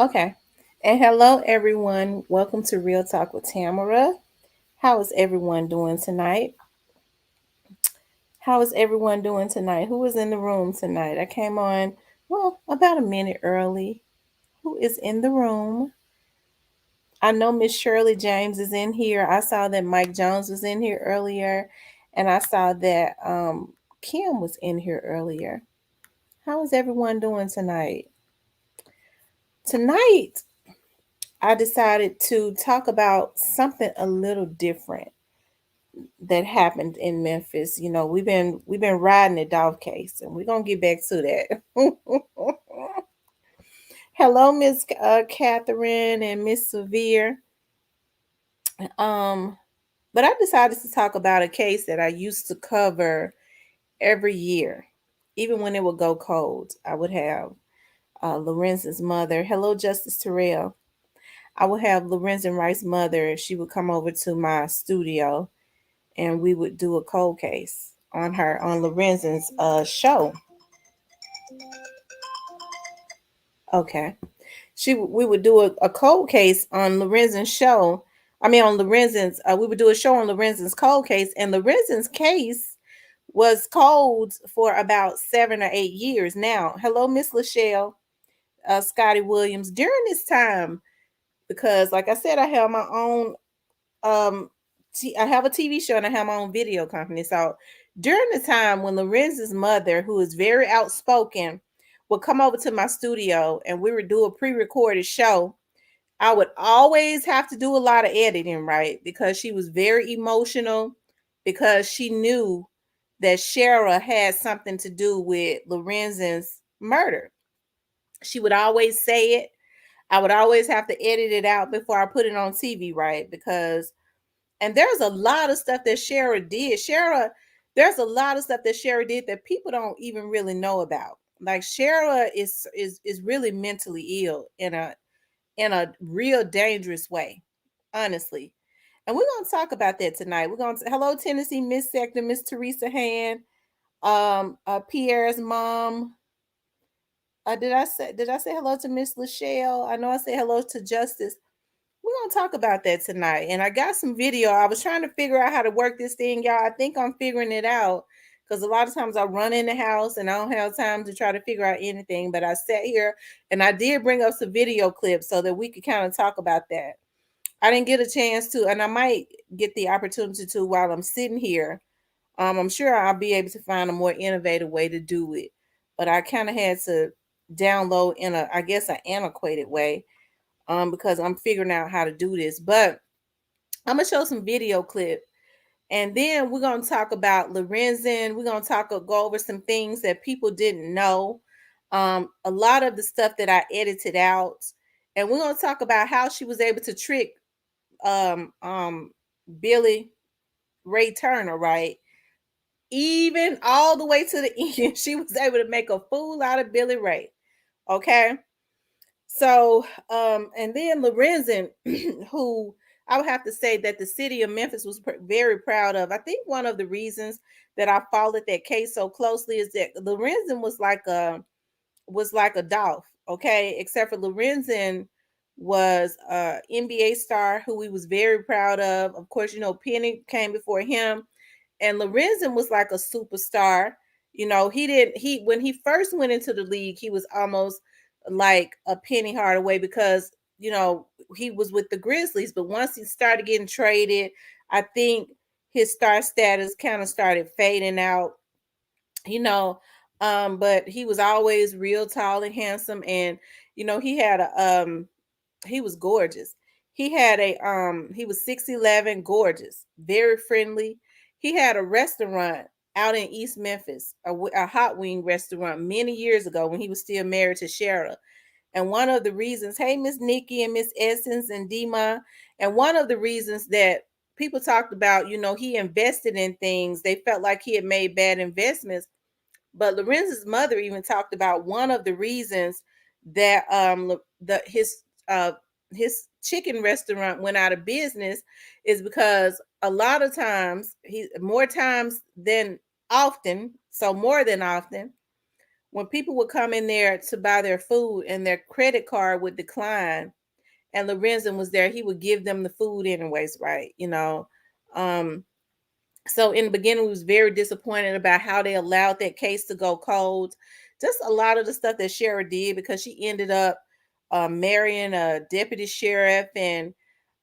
Okay. And hello, everyone. Welcome to Real Talk with Tamara. How is everyone doing tonight? How is everyone doing tonight? Who is in the room tonight? I came on, about a minute early. Who is in the room? I know Miss Shirley James is in here. I saw that Mike Jones was in here earlier, and I saw that Kim was in here earlier. How is everyone doing tonight? Tonight, I decided to talk about something a little different that happened in Memphis. We've been riding the Dolph case, and we're gonna get back to that. Hello, Miss Catherine and Miss Severe. Um, but I decided to talk about a case that I used to cover every year, even when it would go cold. I would have Lorenzen's mother. Hello, Justice Terrell. I would have Lorenzen Wright's mother. She would come over to my studio and we would do a cold case on Lorenzen's show. Okay, we would do a cold case on Lorenzen's show. I mean, on Lorenzen's, we would do a show on Lorenzen's cold case, and Lorenzen's case was cold for about 7 or 8 years now. Hello, Miss Lachelle, Scotty Williams. During this time, because like I said, I have my own I have a TV show and I have my own video company. So during the time when Lorenzen's mother, who is very outspoken, would come over to my studio and we would do a pre-recorded show, I would always have to do a lot of editing, right? Because she was very emotional, because she knew that Sherra had something to do with Lorenzen's murder. She would always say it. I would always have to edit it out before I put it on TV, right? Because and there's a lot of stuff that Sherra did. There's a lot of stuff that Sherra did that people don't even really know about. Like Sherra is really mentally ill in a real dangerous way, honestly. And we're gonna talk about that tonight. We're gonna hello Tennessee Miss Sector, Miss Teresa Hand, Pierre's mom. Did I say hello to Miss Lachelle? I know I said hello to Justice. We're gonna talk about that tonight. And I got some video. I was trying to figure out how to work this thing, y'all. I think I'm figuring it out because a lot of times I run in the house and I don't have time to try to figure out anything. But I sat here and I did bring up some video clips so that we could kind of talk about that. I didn't get a chance to, and I might get the opportunity to while I'm sitting here. I'm sure I'll be able to find a more innovative way to do it. But I kind of had to download in a, I guess, an antiquated way because I'm figuring out how to do this. But I'm gonna show some video clip, and then we're gonna talk about Lorenzen. We're gonna go over some things that people didn't know. A lot of the stuff that I edited out, and we're gonna talk about how she was able to trick um um Billy Ray Turner, right? Even all the way to the end, she was able to make a fool out of Billy Ray. Okay. So, and then Lorenzen, who I would have to say that the city of Memphis was very proud of. I think one of the reasons that I followed that case so closely is that Lorenzen was like a Dolph, okay, except for Lorenzen was a NBA star who we was very proud of. Of course, Penny came before him, and Lorenzen was like a superstar. He when he first went into the league, he was almost like a Penny Hardaway because he was with the Grizzlies, but once he started getting traded, I think his star status kind of started fading out. You know, but he was always real tall and handsome, and he had he was gorgeous. He was 6'11", gorgeous, very friendly. He had a restaurant out in East Memphis, a hot wing restaurant many years ago when he was still married to Sherra. And one of the reasons, hey, Miss Nikki and Miss Essence and Dima, and one of the reasons that people talked about, he invested in things, they felt like he had made bad investments. But Lorenzen's mother even talked about one of the reasons that uh his chicken restaurant went out of business is because a lot of times more times than often, so more than often, when people would come in there to buy their food and their credit card would decline and Lorenzen was there, he would give them the food anyways, right? Um, so in the beginning, we was very disappointed about how they allowed that case to go cold. Just a lot of the stuff that Sherra did because she ended up marrying a deputy sheriff, and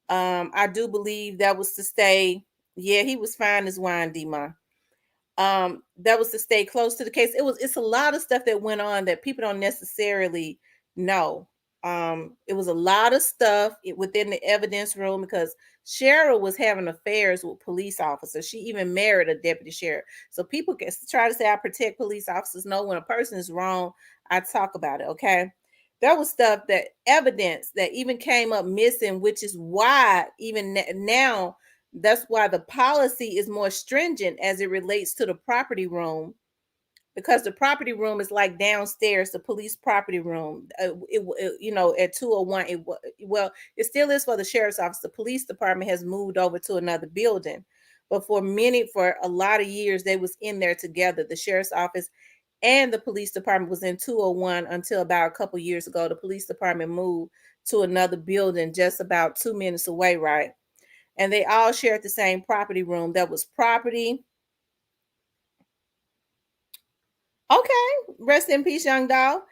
I do believe that was to stay. Yeah, he was fine as wine, Dima. That was to stay close to the case. It's a lot of stuff that went on that people don't necessarily know. It was a lot of stuff within the evidence room because Cheryl was having affairs with police officers. She even married a deputy sheriff. So people can try to say I protect police officers. No, when a person is wrong, I talk about it. Okay. There was stuff that evidence that even came up missing, which is why even now that's why the policy is more stringent as it relates to the property room, because the property room is like downstairs, the police property room. At 201, well, it still is for the sheriff's office. The police department has moved over to another building, but for a lot of years, they was in there together. The sheriff's office and the police department was in 201 until about a couple years ago. The police department moved to another building just about 2 minutes away, right? And they all shared the same property room. That was property. Okay, rest in peace, young dog.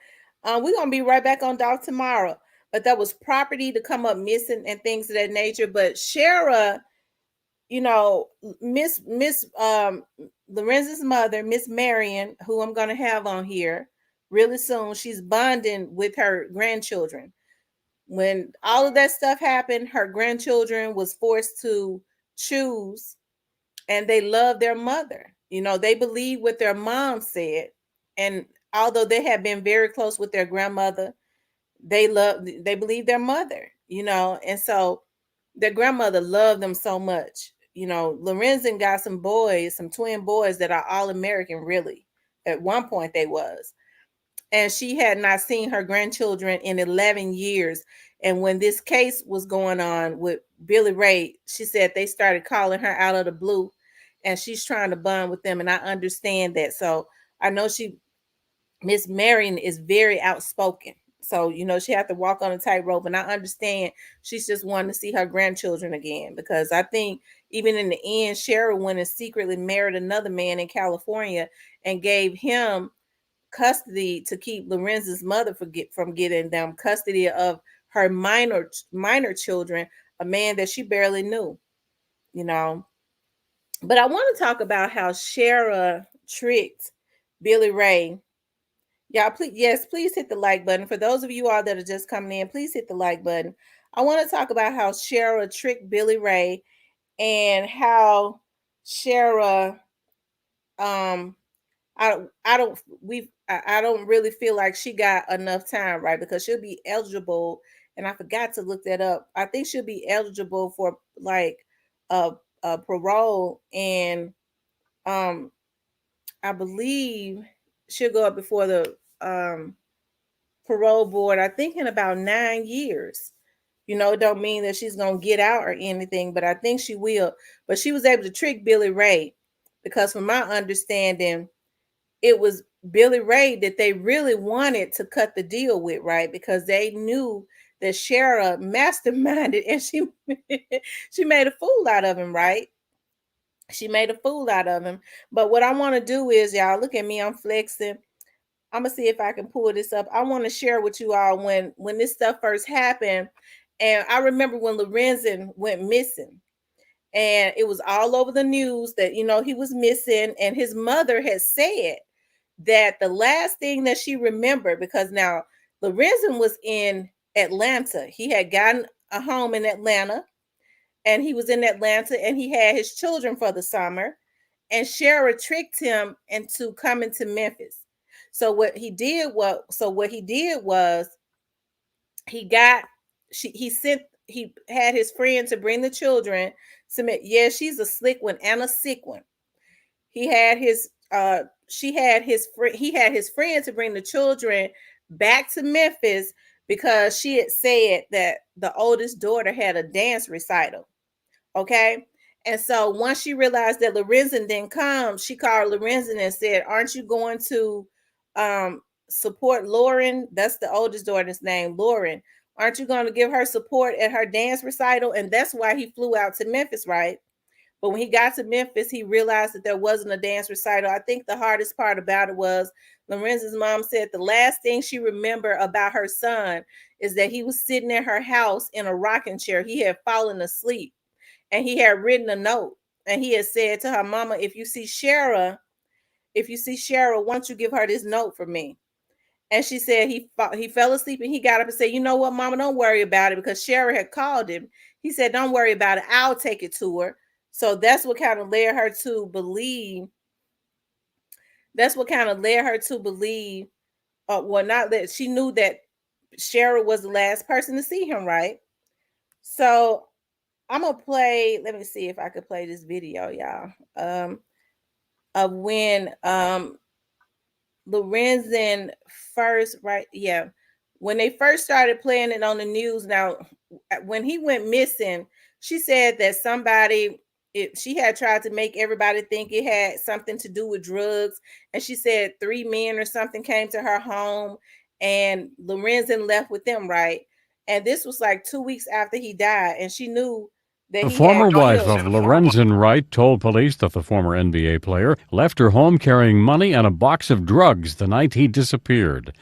We're gonna be right back on dog tomorrow. But that was property to come up missing and things of that nature. But Sherra, you know, Miss Lorenzen's mother, Miss Marion, who I'm gonna have on here really soon, she's bonding with her grandchildren. When all of that stuff happened, her grandchildren was forced to choose, and they love their mother. They believe what their mom said. And although they have been very close with their grandmother, they believe their mother, and so their grandmother loved them so much. Lorenzen got some boys, some twin boys that are all American, really. At one point they was. And she had not seen her grandchildren in 11 years. And when this case was going on with Billy Ray, she said they started calling her out of the blue, and she's trying to bond with them. And I understand that. So I know Miss Marion is very outspoken. So, she had to walk on a tightrope. And I understand she's just wanting to see her grandchildren again, because I think even in the end, Cheryl went and secretly married another man in California and gave him custody to keep Lorenzen's mother from getting them custody of her minor children, a man that she barely knew, you know. But I want to talk about how Sherra tricked Billy Ray. Y'all, please hit the like button. For those of you all that are just coming in, please hit the like button. I want to talk about how Sherra tricked Billy Ray and how Sherra um I don't really feel like she got enough time, right? Because she'll be eligible, and I forgot to look that up. I think she'll be eligible for like a, a parole, and um I believe she'll go up before the parole board, I think in about 9 years. It don't mean that she's gonna get out or anything, but I think she will. But she was able to trick Billy Ray, because from my understanding, it was Billy Ray that they really wanted to cut the deal with, right? Because they knew that Sherra masterminded, and she made a fool out of him, right? She made a fool out of him. But what I want to do is, y'all, look at me, I'm flexing. I'm gonna see if I can pull this up. I want to share with you all when this stuff first happened. And I remember when Lorenzen went missing, and it was all over the news that he was missing, and his mother had said that the last thing that she remembered, because now Lorenzen was in Atlanta. He had gotten a home in Atlanta, and he was in Atlanta, and he had his children for the summer. And Sherra tricked him into coming to Memphis. What he did was he got he had his friend to bring the children. Submit, yeah, she's a slick one and a sick one. He had his he had his friend to bring the children back to Memphis, because she had said that the oldest daughter had a dance recital. Okay. And so once she realized that Lorenzen didn't come, she called Lorenzen and said, "Aren't you going to support Lauren? That's the oldest daughter's name, Lauren. Aren't you going to give her support at her dance recital? And that's why he flew out to Memphis, right? But when he got to Memphis, he realized that there wasn't a dance recital. I think the hardest part about it was Lorenzen's mom said the last thing she remembered about her son is that he was sitting in her house in a rocking chair. He had fallen asleep and he had written a note. And he had said to her mama, if you see Sherra, why don't you give her this note for me? And she said he fell asleep and he got up and said, you know what, mama, don't worry about it, because Sherra had called him. He said, don't worry about it. I'll take it to her. So that's what kind of led her to believe. That's what kind of led her to believe. Well, not that she knew that Sherra was the last person to see him, right? So I'm gonna play. Let me see if I could play this video, y'all. Of when Lorenzen first, right? Yeah, when they first started playing it on the news. Now, when he went missing, she said that she had tried to make everybody think it had something to do with drugs, and she said 3 men or something came to her home, and Lorenzen left with them, right? And this was like 2 weeks after he died, and she knew that The he had former wife killed. of Lorenzen Wright told police that the former NBA player left her home carrying money and a box of drugs the night he disappeared.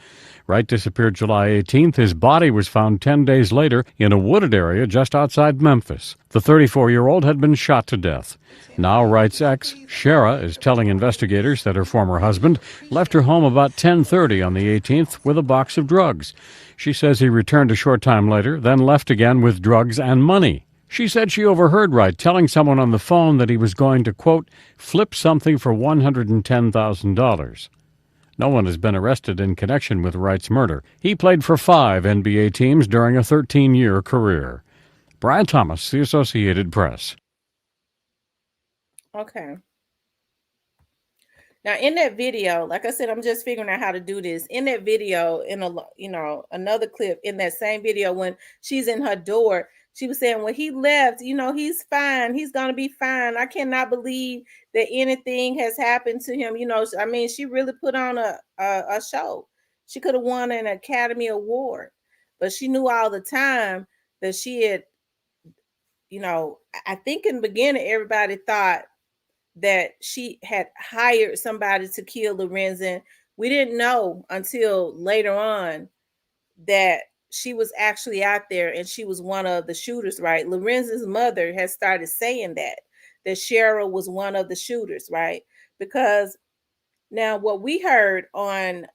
Wright disappeared July 18th. His body was found 10 days later in a wooded area just outside Memphis. The 34-year-old had been shot to death. Now Wright's ex, Sherra, is telling investigators that her former husband left her home about 10:30 on the 18th with a box of drugs. She says he returned a short time later, then left again with drugs and money. She said she overheard Wright telling someone on the phone that he was going to, quote, flip something for $110,000. No one has been arrested in connection with Wright's murder. He played for 5 NBA teams during a 13-year career. Brian Thomas, The Associated Press. Okay. Now, in that video, like I said, I'm just figuring out how to do this. In that video, another clip in that same video, when she's in her door, she was saying when he left, he's fine. He's gonna be fine. I cannot believe that anything has happened to him. I mean, she really put on a show. She could have won an Academy Award, but she knew all the time that she had. I think in the beginning, everybody thought that she had hired somebody to kill Lorenzen. We didn't know until later on that she was actually out there and she was one of the shooters, right? Lorenzen's mother has started saying that Sherra was one of the shooters, right? Because now what we heard on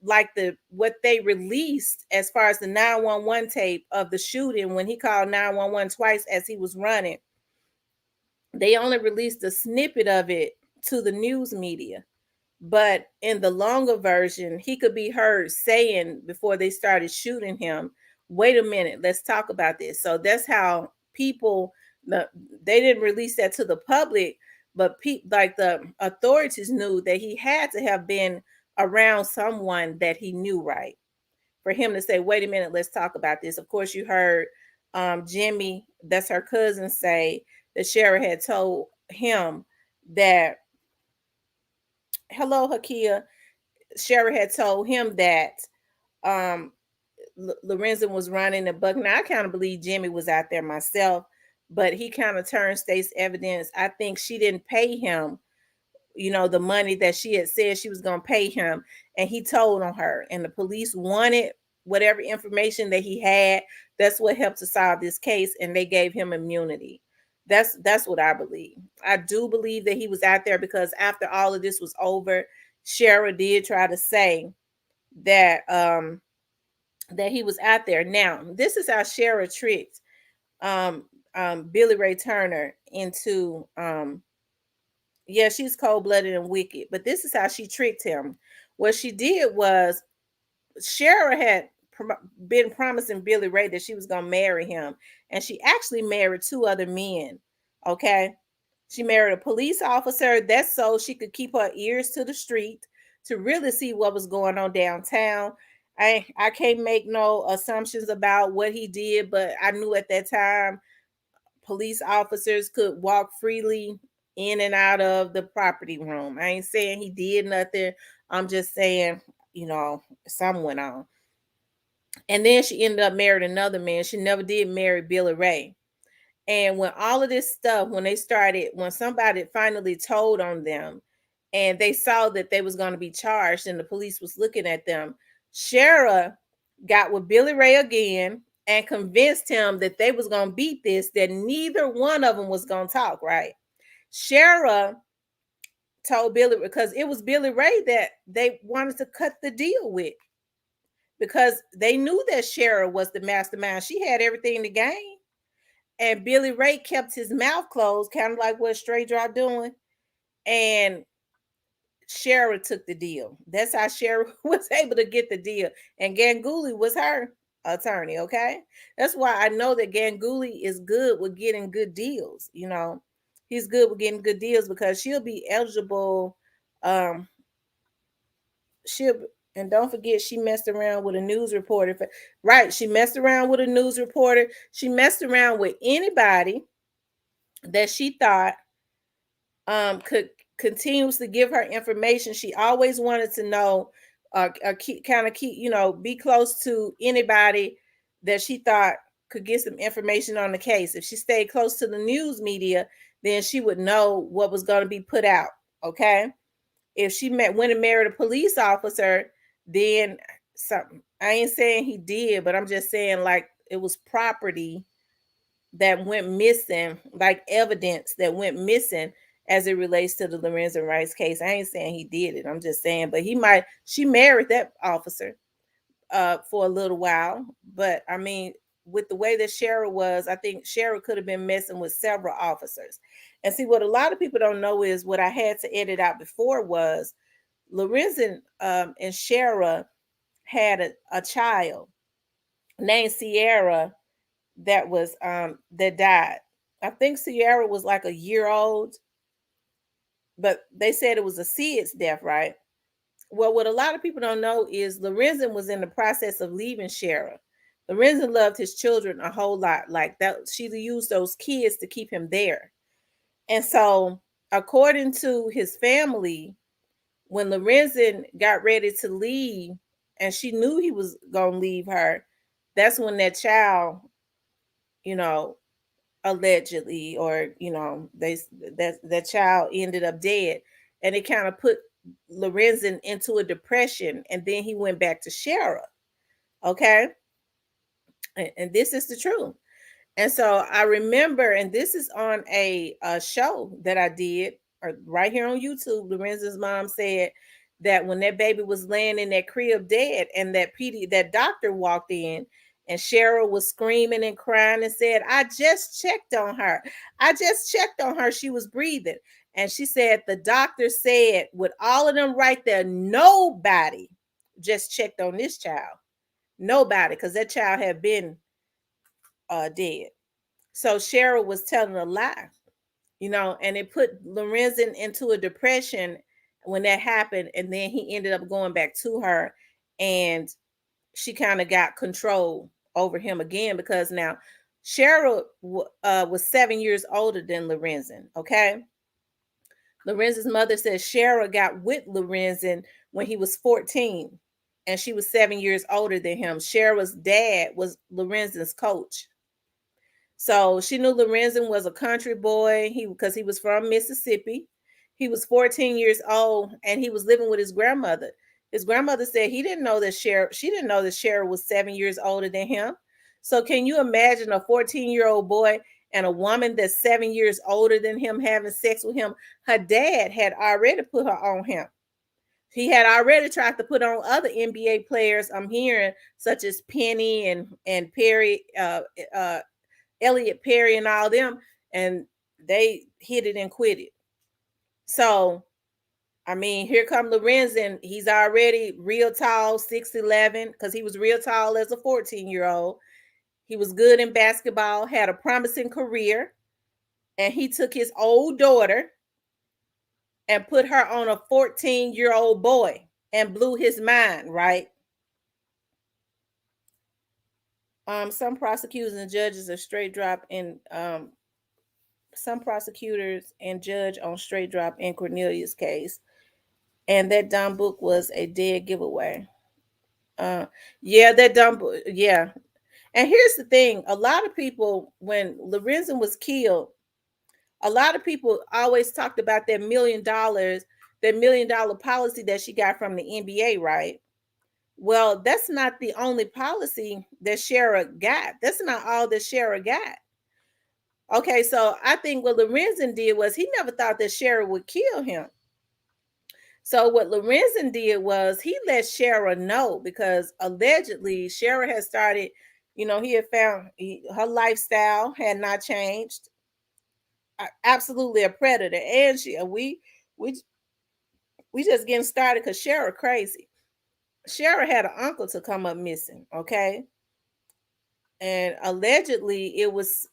what they released as far as the 911 tape of the shooting when he called 911 twice as he was running, they only released a snippet of it to the news media. But in the longer version, he could be heard saying before they started shooting him, wait a minute, let's talk about this. So that's how they didn't release that to the public, but like the authorities knew that he had to have been around someone that he knew, right? For him to say, wait a minute, let's talk about this. Of course, you heard Jimmy, that's her cousin, say that Sherra had told him that, hello, Hakia. Sherra had told him that Lorenzen was running the buck. Now, I kind of believe Jimmy was out there myself, but he kind of turned state's evidence. I think she didn't pay him, the money that she had said she was going to pay him, and he told on her, and the police wanted whatever information that he had. That's what helped to solve this case, and they gave him immunity. That's what I believe. I do believe that he was out there because after all of this was over, Sherra did try to say that that he was out there. Now, this is how Sherra tricked Billy Ray Turner into yeah, she's cold-blooded and wicked, but this is how she tricked him. What she did was Sherra had been promising Billy Ray that she was going to marry him, and she actually married 2 other men. Okay, she married a police officer. That's so she could keep her ears to the street to really see what was going on downtown. I can't make no assumptions about what he did, but I knew at that time police officers could walk freely in and out of the property room. I ain't saying he did nothing. I'm just saying some went on. And then she ended up marrying another man. She never did marry Billy Ray. And when all of this stuff, when somebody finally told on them and they saw that they was going to be charged and the police was looking at them, Sherra got with Billy Ray again and convinced him that they was going to beat this, that neither one of them was going to talk, right? Sherra told Billy, because it was Billy Ray that they wanted to cut the deal with, because they knew that Sherra was the mastermind. She had everything to gain. And Billy Ray kept his mouth closed, kind of like what Straight Drop doing. And Sherra took the deal. That's how Sherra was able to get the deal. And Ganguly was her attorney, okay? That's why I know that Ganguly is good with getting good deals. He's good with getting good deals because she'll be eligible. Um, she'll and don't forget, she messed around with a news reporter. Right, she messed around with a news reporter. She messed around with anybody that she thought could continuously give her information. She always wanted to know, be close to anybody that she thought could get some information on the case. If she stayed close to the news media, then she would know what was going to be put out. Okay. If she went and married a police officer, then something. I ain't saying he did, but I'm just saying like it was property that went missing, like evidence that went missing as it relates to the Lorenzen Wright's case. I ain't saying he did it. I'm just saying, but she married that officer for a little while. But I mean, with the way that Sherra was, I think Sherra could have been messing with several officers. And see, what a lot of people don't know is what I had to edit out before was Lorenzen and Sherra had a child named Sierra that died. I think Sierra was like a year old, but they said it was a SIDS death, right? Well, what a lot of people don't know is Lorenzen was in the process of leaving Sherra. Lorenzen loved his children a whole lot. Like that, she used those kids to keep him there. And so, according to his family, when Lorenzen got ready to leave and she knew he was gonna leave her, that's when that child, you know, allegedly, or that child ended up dead, and it kind of put Lorenzen into a depression, and then he went back to Sherra. Okay, and this is the truth. And so I remember, and this is on a show that I did right here on YouTube. Lorenzen's mom said that when that baby was laying in that crib dead, and that doctor walked in, and Cheryl was screaming and crying and said, "I just checked on her. I just checked on her. She was breathing." And she said the doctor said, with all of them right there, nobody just checked on this child. Nobody, because that child had been dead. So Cheryl was telling a lie, and it put Lorenzen into a depression when that happened. And then he ended up going back to her, and she kind of got control over him again, because now Cheryl was 7 years older than Lorenzen. Okay. Lorenzen's mother says Cheryl got with Lorenzen when he was 14, and she was 7 years older than him. Cheryl's dad was Lorenzen's coach. So she knew Lorenzen was a country boy. Because he was from Mississippi. He was 14 years old, and he was living with his grandmother. His grandmother said she didn't know that Cheryl was 7 years older than him. So can you imagine a 14-year-old boy and a woman that's 7 years older than him having sex with him? Her dad had already put her on him. He had already tried to put on other NBA players, I'm hearing, such as Penny and Perry, Elliot Perry and all them, and they hit it and quit it. So, I mean, here come Lorenzen. He's already real tall, 6'11", because he was real tall as a 14-year-old. He was good in basketball, had a promising career, and he took his old daughter and put her on a 14-year-old boy and blew his mind, right? Some prosecutors and judges are straight drop in some prosecutors and judge on straight drop in Cornelius' case. And that dumb book was a dead giveaway. Uh, yeah, that dumb book. Yeah. And here's the thing: a lot of people, when Lorenzen was killed, a lot of people always talked about that $1 million policy that she got from the NBA, right? Well, that's not the only policy that Sherra got. That's not all that Sherra got. Okay, so I think what Lorenzen did was he never thought that Sherra would kill him. So what Lorenzen did was he let Sherra know because allegedly Sherra had started, he had found her lifestyle had not changed. Absolutely a predator, and we we just getting started because Sherra crazy. Sherra had an uncle to come up missing, okay, and allegedly it was,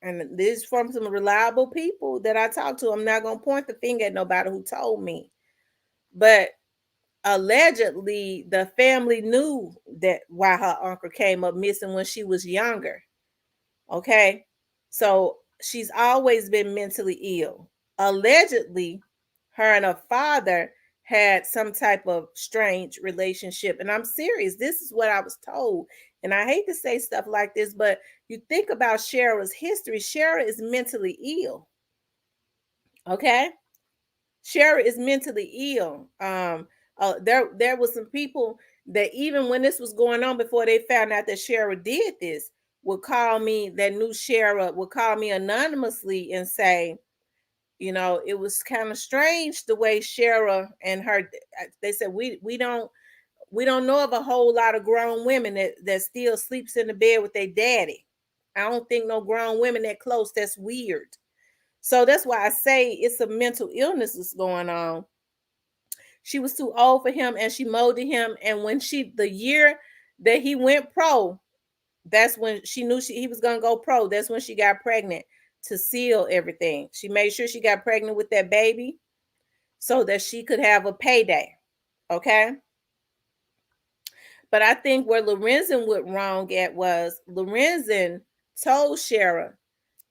and this is from some reliable people that I talked to. I'm not gonna point the finger at nobody who told me, but allegedly the family knew that why her uncle came up missing when she was younger. Okay. So she's always been mentally ill. Allegedly, her and her father had some type of strange relationship. And I'm serious. This is what I was told. And I hate to say stuff like this, but you think about Sherra's history. Sherra is mentally ill. Okay. Sherra is mentally ill. There was some people that even when this was going on, before they found out that Sherra did this, would call me, that knew Sherra would call me anonymously and say, it was kind of strange the way Sherra and her. They said we don't know of a whole lot of grown women that still sleeps in the bed with their daddy. I don't think no grown women that close. That's weird. So that's why I say it's a mental illness that's going on. She was too old for him and she molded him. And when the year that he went pro, that's when she knew he was going to go pro. That's when she got pregnant to seal everything. She made sure she got pregnant with that baby so that she could have a payday. Okay. But I think where Lorenzen went wrong at was Lorenzen told Sherra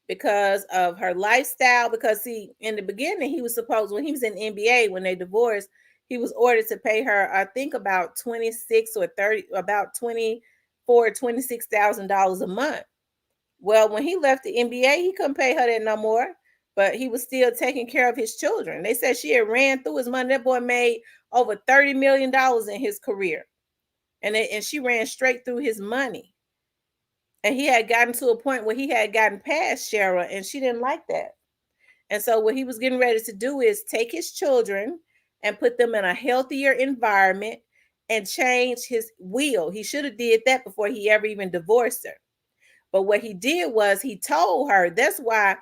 because of her lifestyle. Because see, in the beginning, he was supposed, when he was in the NBA, when they divorced, he was ordered to pay her, I think about 26 or 30, about 24, $26,000 a month. Well, when he left the NBA, he couldn't pay her that no more, but he was still taking care of his children. They said she had ran through his money. That boy made over $30 million in his career, and she ran straight through his money. And he had gotten to a point where he had gotten past Sherra, and she didn't like that. And so what he was getting ready to do is take his children and put them in a healthier environment and change his will. He should have did that before he ever even divorced her. But what he did was he told her, that's why,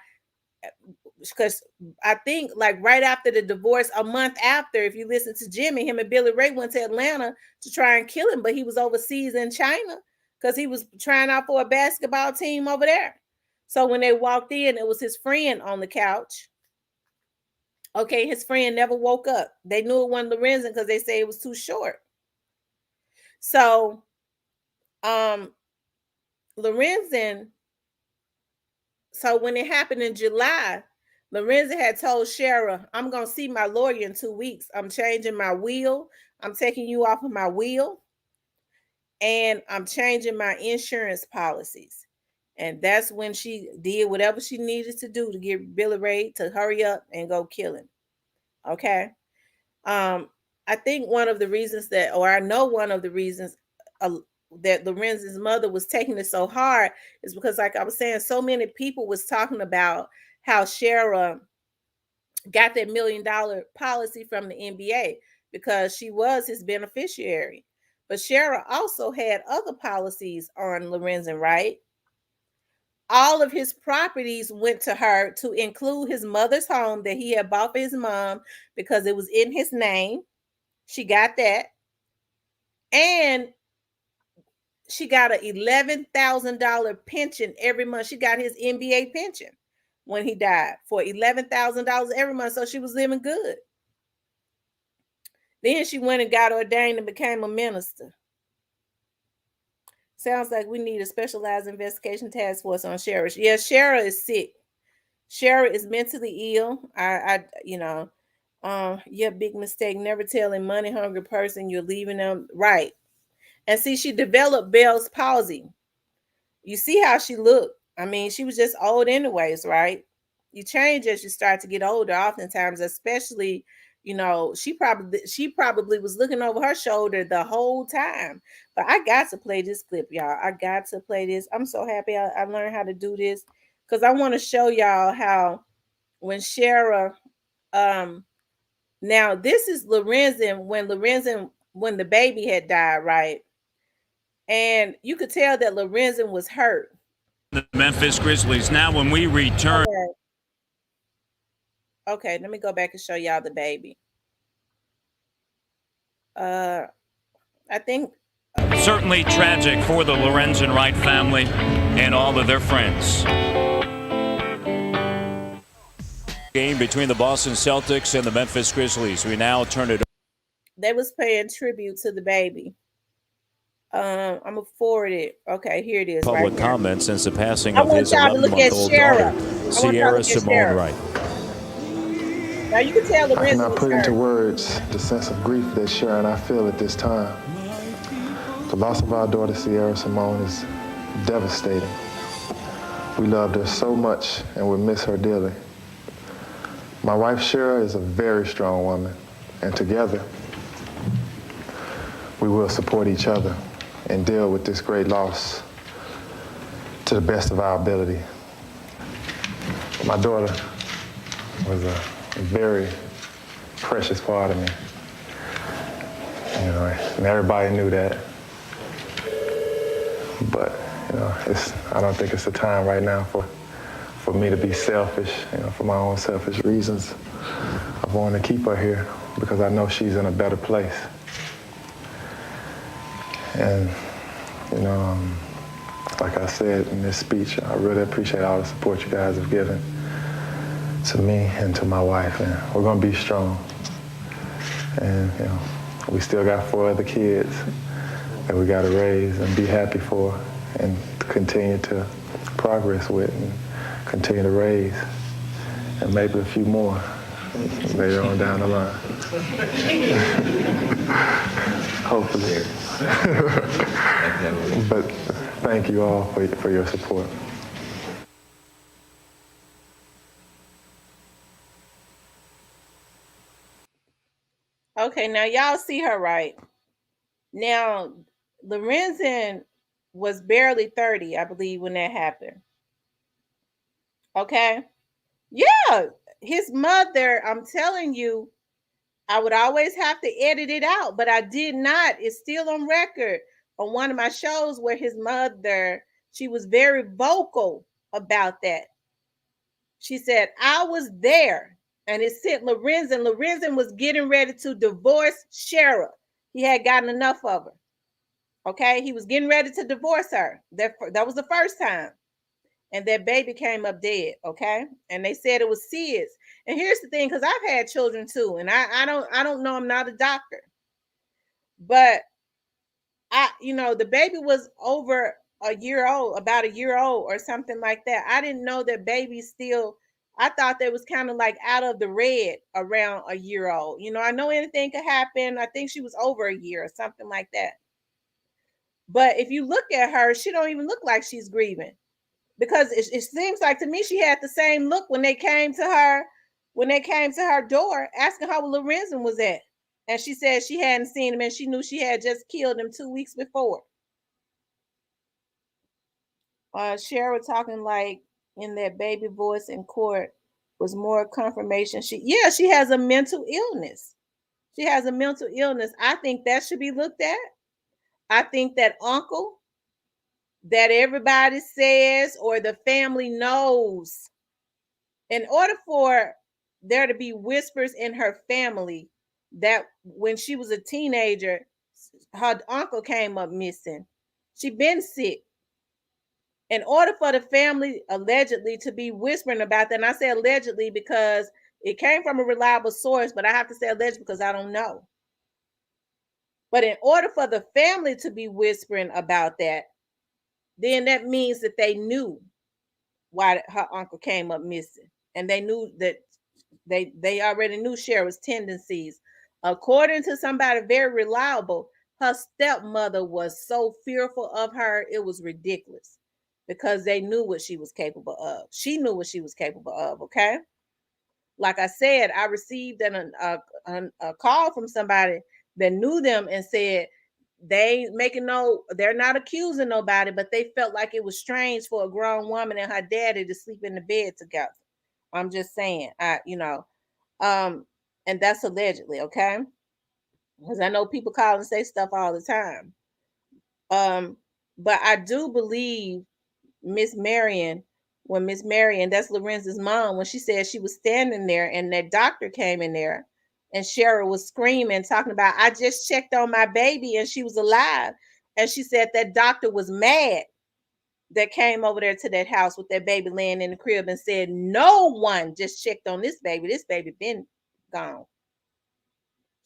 because I think like right after the divorce, a month after, if you listen to Jimmy, him and Billy Ray went to Atlanta to try and kill him, but he was overseas in China because he was trying out for a basketball team over there. So when they walked in, it was his friend on the couch. Okay, his friend never woke up. They knew it wasn't Lorenzen because they say it was too short. So Lorenzen, so when it happened in July, Lorenzen had told Sherra, I'm going to see my lawyer in 2 weeks. I'm changing my will. I'm taking you off of my will. And I'm changing my insurance policies. And that's when she did whatever she needed to do to get Billy Ray to hurry up and go kill him. Okay. Um, I think one of the reasons that, or I know one of the reasons that Lorenzen's mother was taking it so hard is because, like I was saying, so many people was talking about how Sherra got that $1 million policy from the NBA because she was his beneficiary. But Sherra also had other policies on Lorenzen, right? All of his properties went to her, to include his mother's home that he had bought for his mom because it was in his name. She got that. And she got an $11,000 pension every month. She got his NBA pension when he died for $11,000 every month. So she was living good. Then she went and got ordained and became a minister. Sounds like we need a specialized investigation task force on Sherra. Yeah, Sherra is sick. Sherra is mentally ill. I Yeah, big mistake. Never telling money hungry person you're leaving them. Right. And see, she developed Bell's palsy. You see how she looked. I mean, she was just old anyways, right? You change as you start to get older, oftentimes, especially, she probably was looking over her shoulder the whole time. But I got to play this clip, y'all. I got to play this. I'm so happy I learned how to do this because I want to show y'all how when Sherra, um, now this is Lorenzen when the baby had died, right? And you could tell that Lorenzen was hurt. The Memphis Grizzlies. Now, when we return. Okay, let me go back and show y'all the baby. I think. Certainly tragic for the Lorenzen Wright family and all of their friends. Game between the Boston Celtics and the Memphis Grizzlies. We now turn it. They was paying tribute to the baby. I'm gonna forward it. Okay, here it is. Public right comment since the passing of his 11-month-old daughter, Sierra Simone Wright. Now you can tell I cannot put into words the sense of grief that Sherra and I feel at this time. The loss of our daughter Sierra Simone is devastating. We loved her so much and would miss her dearly. My wife Sherra is a very strong woman, and together we will support each other and deal with this great loss to the best of our ability. My daughter was a very precious part of me. And everybody knew that. But, I don't think it's the time right now for me to be selfish, for my own selfish reasons of wanting to keep her here because I know she's in a better place. And, like I said in this speech, I really appreciate all the support you guys have given to me and to my wife, and we're gonna be strong. And we still got 4 other kids that we gotta raise and be happy for and continue to progress with and continue to raise, and maybe a few more later on down the line. Hopefully. But thank you all for your support. Okay, now y'all see her, right? Now, Lorenzen was barely 30, I believe, when that happened. Okay? Yeah, his mother, I'm telling you, I would always have to edit it out, but I did not. It's still on record on one of my shows where his mother, she was very vocal about that. She said, I was there. And it sent Lorenzen. Lorenzen was getting ready to divorce Sherra. He had gotten enough of her. Okay, he was getting ready to divorce her. That was the first time. And that baby came up dead. Okay, and they said it was SIDS. And here's the thing, because I've had children too, and I don't know. I'm not a doctor, but the baby was over a year old, about a year old or something like that. I didn't know that babies still. I thought they was kind of like out of the red around a year old. I know anything could happen. I think she was over a year or something like that. But if you look at her, she don't even look like she's grieving, because it seems like to me she had the same look when they came to her door asking how Lorenzen was at. And she said she hadn't seen him and she knew she had just killed him 2 weeks before. Sherra talking like in that baby voice in court was more confirmation. She has a mental illness. She has a mental illness. I think that should be looked at. I think that uncle that everybody says or the family knows, in order for there to be whispers in her family that when she was a teenager, her uncle came up missing. She been sick. In order for the family allegedly to be whispering about that, and I say allegedly because it came from a reliable source, but I have to say alleged because I don't know. But in order for the family to be whispering about that, then that means that they knew why her uncle came up missing. And they knew that They already knew Sherra's tendencies. According to somebody very reliable, her stepmother was so fearful of her, it was ridiculous, because they knew what she was capable of. She knew what she was capable of, okay? Like I said, I received a call from somebody that knew them and said they're not accusing nobody, but they felt like it was strange for a grown woman and her daddy to sleep in the bed together. I'm just saying, and that's allegedly, okay? Because I know people call and say stuff all the time. But I do believe Miss Marion, that's Lorenzen's mom, when she said she was standing there and that doctor came in there and Sherra was screaming, talking about, I just checked on my baby and she was alive. And she said that doctor was mad that came over there to that house with that baby laying in the crib and said, no one just checked on this baby. This baby been gone.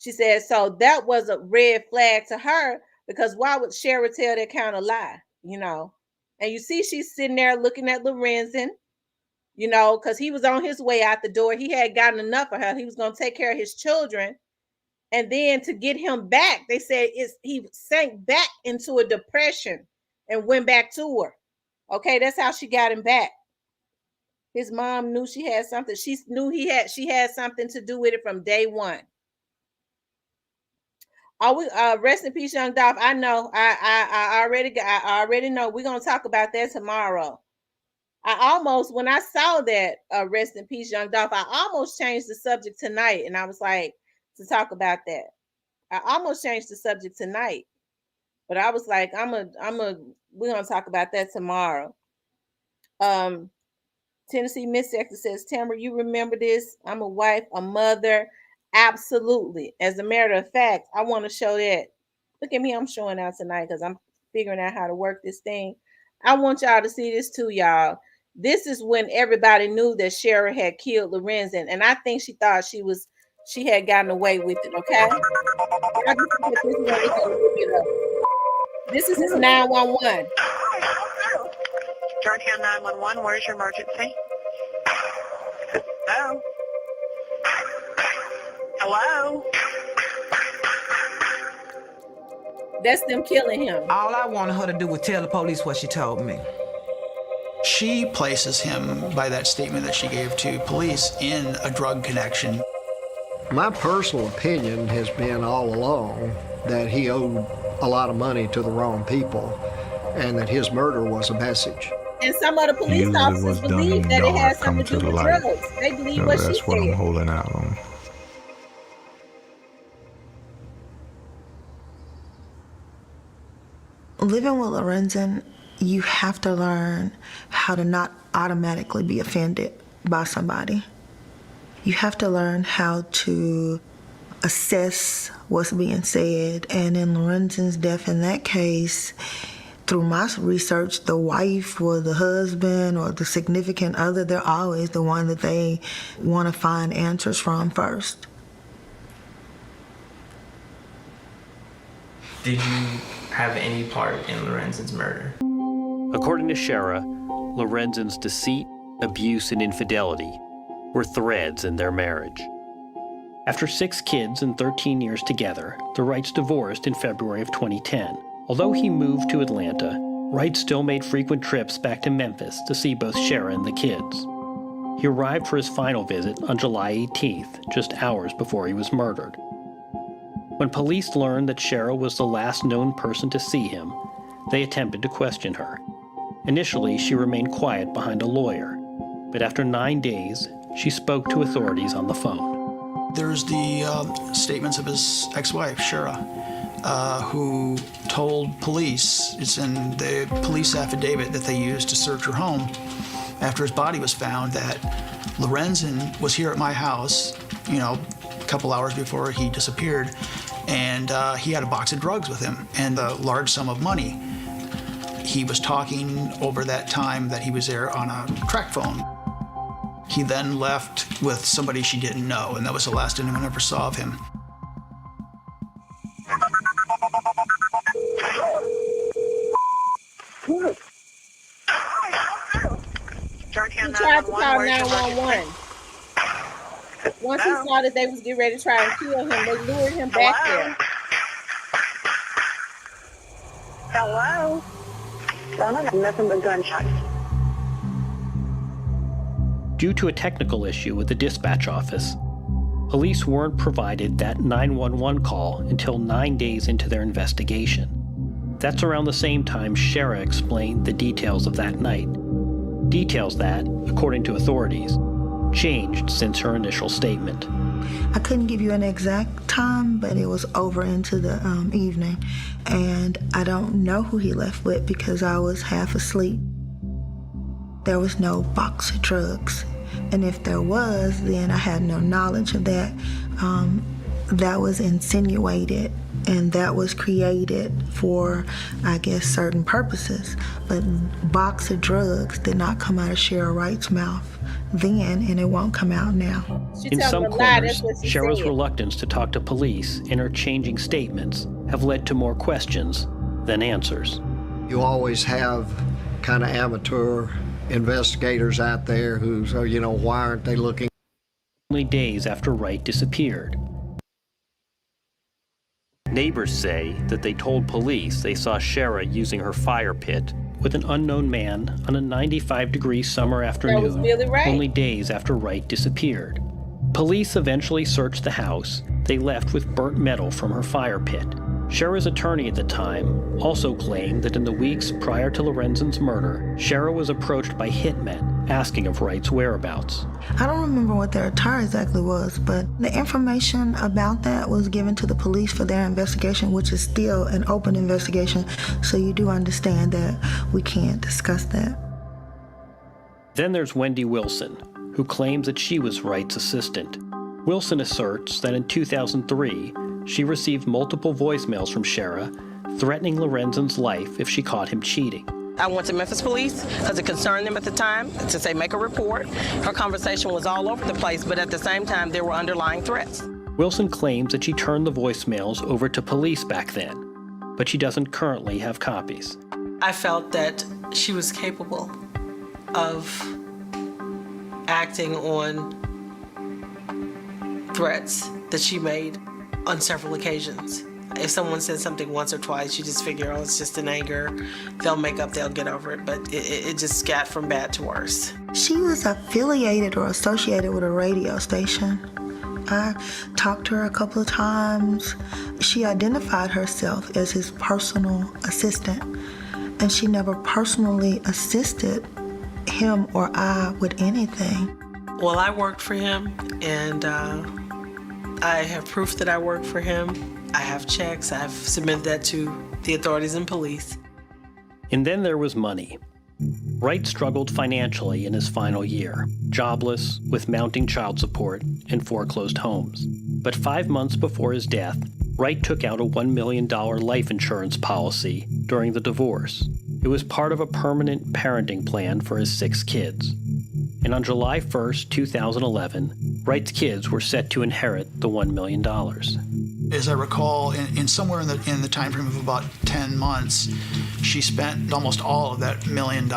She said, so that was a red flag to her, because why would Sherra tell that kind of lie, you know? And you see, she's sitting there looking at Lorenzen, you know, because he was on his way out the door. He had gotten enough of her. He was going to take care of his children. And then to get him back, they said he sank back into a depression and went back to her. Okay, that's how she got him back. His mom knew she had something. She knew she had something to do with it from day one. Rest in peace, young Dolph. I know. I already know. We're gonna talk about that tomorrow. When I saw that, rest in peace, young Dolph, I almost changed the subject tonight, and I was like, to talk about that. I almost changed the subject tonight, but I was like, we're gonna talk about that tomorrow. Tennessee Miss Sector says, Tamara, you remember this? I'm a wife, a mother. Absolutely. As a matter of fact, I want to show that. Look at me, I'm showing out tonight because I'm figuring out how to work this thing. I want y'all to see this too, y'all. This is when everybody knew that Sherra had killed Lorenzen, and I think she thought she had gotten away with it, okay? This is his 911. Georgetown 911, where's your emergency? Hello? Hello? That's them killing him. All I wanted her to do was tell the police what she told me. She places him, by that statement that she gave to police, in a drug connection. My personal opinion has been all along that he owed a lot of money to the wrong people and that his murder was a message. And some of the police officers believe that it has something to do with drugs. They believe what she said. That's what I'm holding out on. Living with Lorenzen, you have to learn how to not automatically be offended by somebody. You have to learn how to assess what's being said. And in Lorenzen's death, in that case, through my research, the wife or the husband or the significant other, they're always the one that they want to find answers from first. Did you have any part in Lorenzen's murder? According to Sherra, Lorenzen's deceit, abuse, and infidelity were threads in their marriage. After 6 kids and 13 years together, the Wrights divorced in February of 2010. Although he moved to Atlanta, Wright still made frequent trips back to Memphis to see both Sherra and the kids. He arrived for his final visit on July 18th, just hours before he was murdered. When police learned that Sherra was the last known person to see him, they attempted to question her. Initially, she remained quiet behind a lawyer, but after 9 days, she spoke to authorities on the phone. There's the statements of his ex-wife, Sherra, who told police, it's in the police affidavit that they used to search her home after his body was found, that Lorenzen was here at my house, a couple hours before he disappeared, and he had a box of drugs with him and a large sum of money. He was talking over that time that he was there on a track phone. He then left with somebody she didn't know, and that was the last anyone ever saw of him. He tried to call 911. Once he saw that they was getting ready to try and kill him, they lured him back there. Hello? Son, I got nothing but gunshots. Due to a technical issue with the dispatch office, police weren't provided that 911 call until 9 days into their investigation. That's around the same time Sherra explained the details of that night. Details that, according to authorities, changed since her initial statement. I couldn't give you an exact time, but it was over into the evening. And I don't know who he left with because I was half asleep. There was no box of drugs. And if there was, then I had no knowledge of that. That was insinuated and that was created for, I guess, certain purposes. But box of drugs did not come out of Sherra Wright's mouth then, and it won't come out now. In some corners, Sherra's reluctance to talk to police and her changing statements have led to more questions than answers. You always have kind of amateur investigators out there who, why aren't they looking? Only days after Wright disappeared. Neighbors say that they told police they saw Sherra using her fire pit with an unknown man on a 95-degree summer afternoon, only days after Wright disappeared. Police eventually searched the house they left with burnt metal from her fire pit. Sherra's attorney at the time also claimed that in the weeks prior to Lorenzen's murder, Sherra was approached by hitmen asking of Wright's whereabouts. I don't remember what their attire exactly was, but the information about that was given to the police for their investigation, which is still an open investigation, so you do understand that we can't discuss that. Then there's Wendy Wilson, who claims that she was Wright's assistant. Wilson asserts that in 2003, she received multiple voicemails from Sherra threatening Lorenzen's life if she caught him cheating. I went to Memphis Police because it concerned them at the time to say make a report. Her conversation was all over the place, but at the same time, there were underlying threats. Wilson claims that she turned the voicemails over to police back then, but she doesn't currently have copies. I felt that she was capable of acting on threats that she made on several occasions. If someone says something once or twice, you just figure, oh, it's just an anger. They'll make up, they'll get over it. But it just got from bad to worse. She was affiliated or associated with a radio station. I talked to her a couple of times. She identified herself as his personal assistant, and she never personally assisted him or I with anything. Well, I worked for him, and I have proof that I worked for him. I have checks. I've submitted that to the authorities and police. And then there was money. Wright struggled financially in his final year, jobless, with mounting child support and foreclosed homes. But 5 months before his death, Wright took out a $1 million life insurance policy during the divorce. It was part of a permanent parenting plan for his 6 kids. And on July 1st, 2011, Wright's kids were set to inherit the $1 million. As I recall, in somewhere in the time frame of about 10 months, she spent almost all of that $1 million.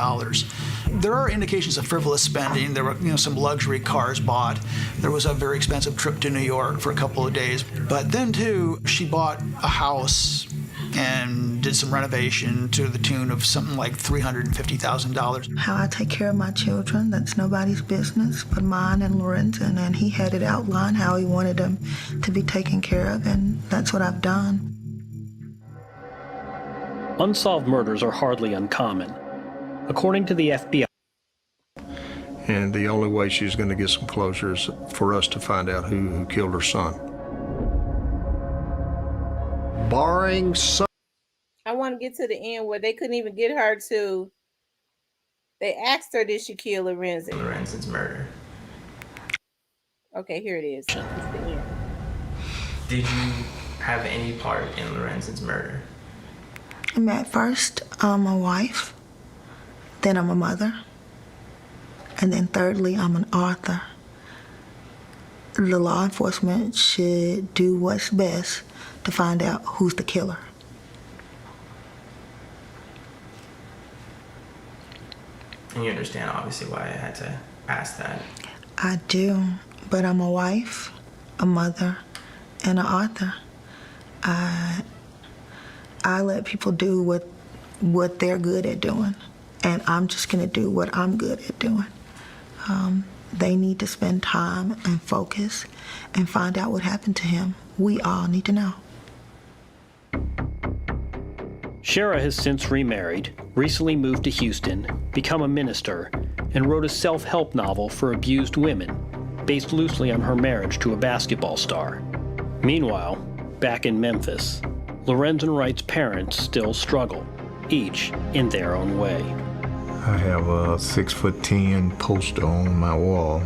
There are indications of frivolous spending. There were, some luxury cars bought. There was a very expensive trip to New York for a couple of days. But then, too, she bought a house and did some renovation to the tune of something like $350,000. How I take care of my children, that's nobody's business but mine and Lorenzen, and he had it outlined how he wanted them to be taken care of, and that's what I've done. Unsolved murders are hardly uncommon. According to the FBI, and the only way she's going to get some closure is for us to find out who killed her son. Barring some... I want to get to the end where they couldn't even get her to... They asked her, did she kill Lorenzen? Lorenzen's murder. Okay, here it is. It's the end. Did you have any part in Lorenzen's murder? I'm at first, I'm a wife. Then I'm a mother. And then thirdly, I'm an author. The law enforcement should do what's best to find out who's the killer. And you understand, obviously, why I had to ask that. I do, but I'm a wife, a mother, and an author. I let people do what they're good at doing, and I'm just gonna do what I'm good at doing. They need to spend time and focus and find out what happened to him. We all need to know. Sherra has since remarried, recently moved to Houston, become a minister, and wrote a self-help novel for abused women, based loosely on her marriage to a basketball star. Meanwhile, back in Memphis, Lorenzen Wright's parents still struggle, each in their own way. I have a 6'10" poster on my wall.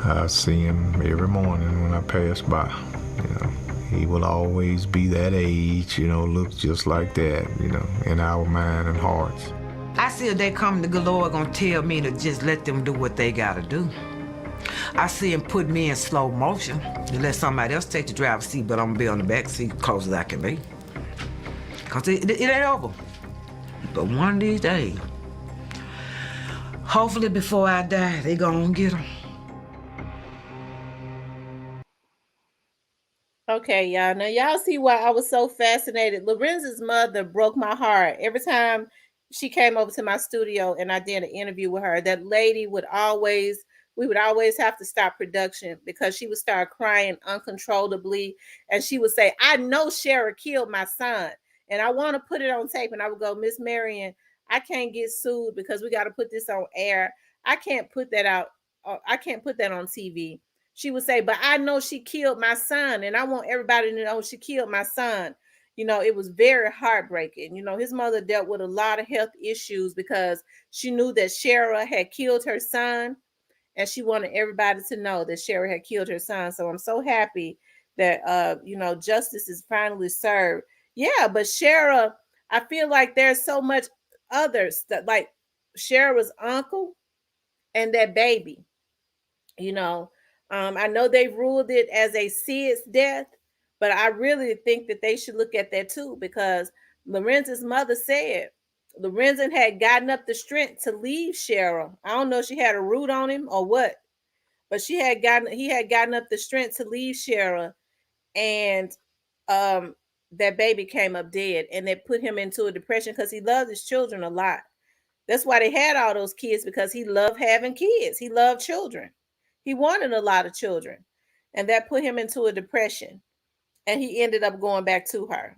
I see him every morning when I pass by. He will always be that age, look just like that, in our mind and hearts. I see a day coming, the good Lord gonna tell me to just let them do what they gotta do. I see him put me in slow motion to let somebody else take the driver's seat, but I'm gonna be on the back seat close as I can be. Cause it ain't over. But one of these days, hopefully before I die, they gonna get him. Okay, y'all. Now y'all see why I was so fascinated. Lorenzen's mother broke my heart. Every time she came over to my studio and I did an interview with her, that lady would always, we would always have to stop production because she would start crying uncontrollably. And she would say, I know Sherra killed my son. And I want to put it on tape. And I would go, Miss Marion, I can't get sued because we got to put this on air. I can't put that out. I can't put that on TV. She would say, but I know she killed my son, and I want everybody to know she killed my son. It was very heartbreaking. His mother dealt with a lot of health issues because she knew that Sherra had killed her son, and she wanted everybody to know that Sherra had killed her son. So I'm so happy that, justice is finally served. Yeah, but Sherra, I feel like there's so much others that like Sherra's uncle and that baby, I know they ruled it as a SIDS death, but I really think that they should look at that too because Lorenzen's mother said Lorenzen had gotten up the strength to leave Sherra. I don't know if she had a root on him or what, but he had gotten up the strength to leave Sherra, and that baby came up dead, and it put him into a depression because he loved his children a lot. That's why they had all those kids, because he loved having kids. He loved children. He wanted a lot of children. And that put him into a depression. And he ended up going back to her,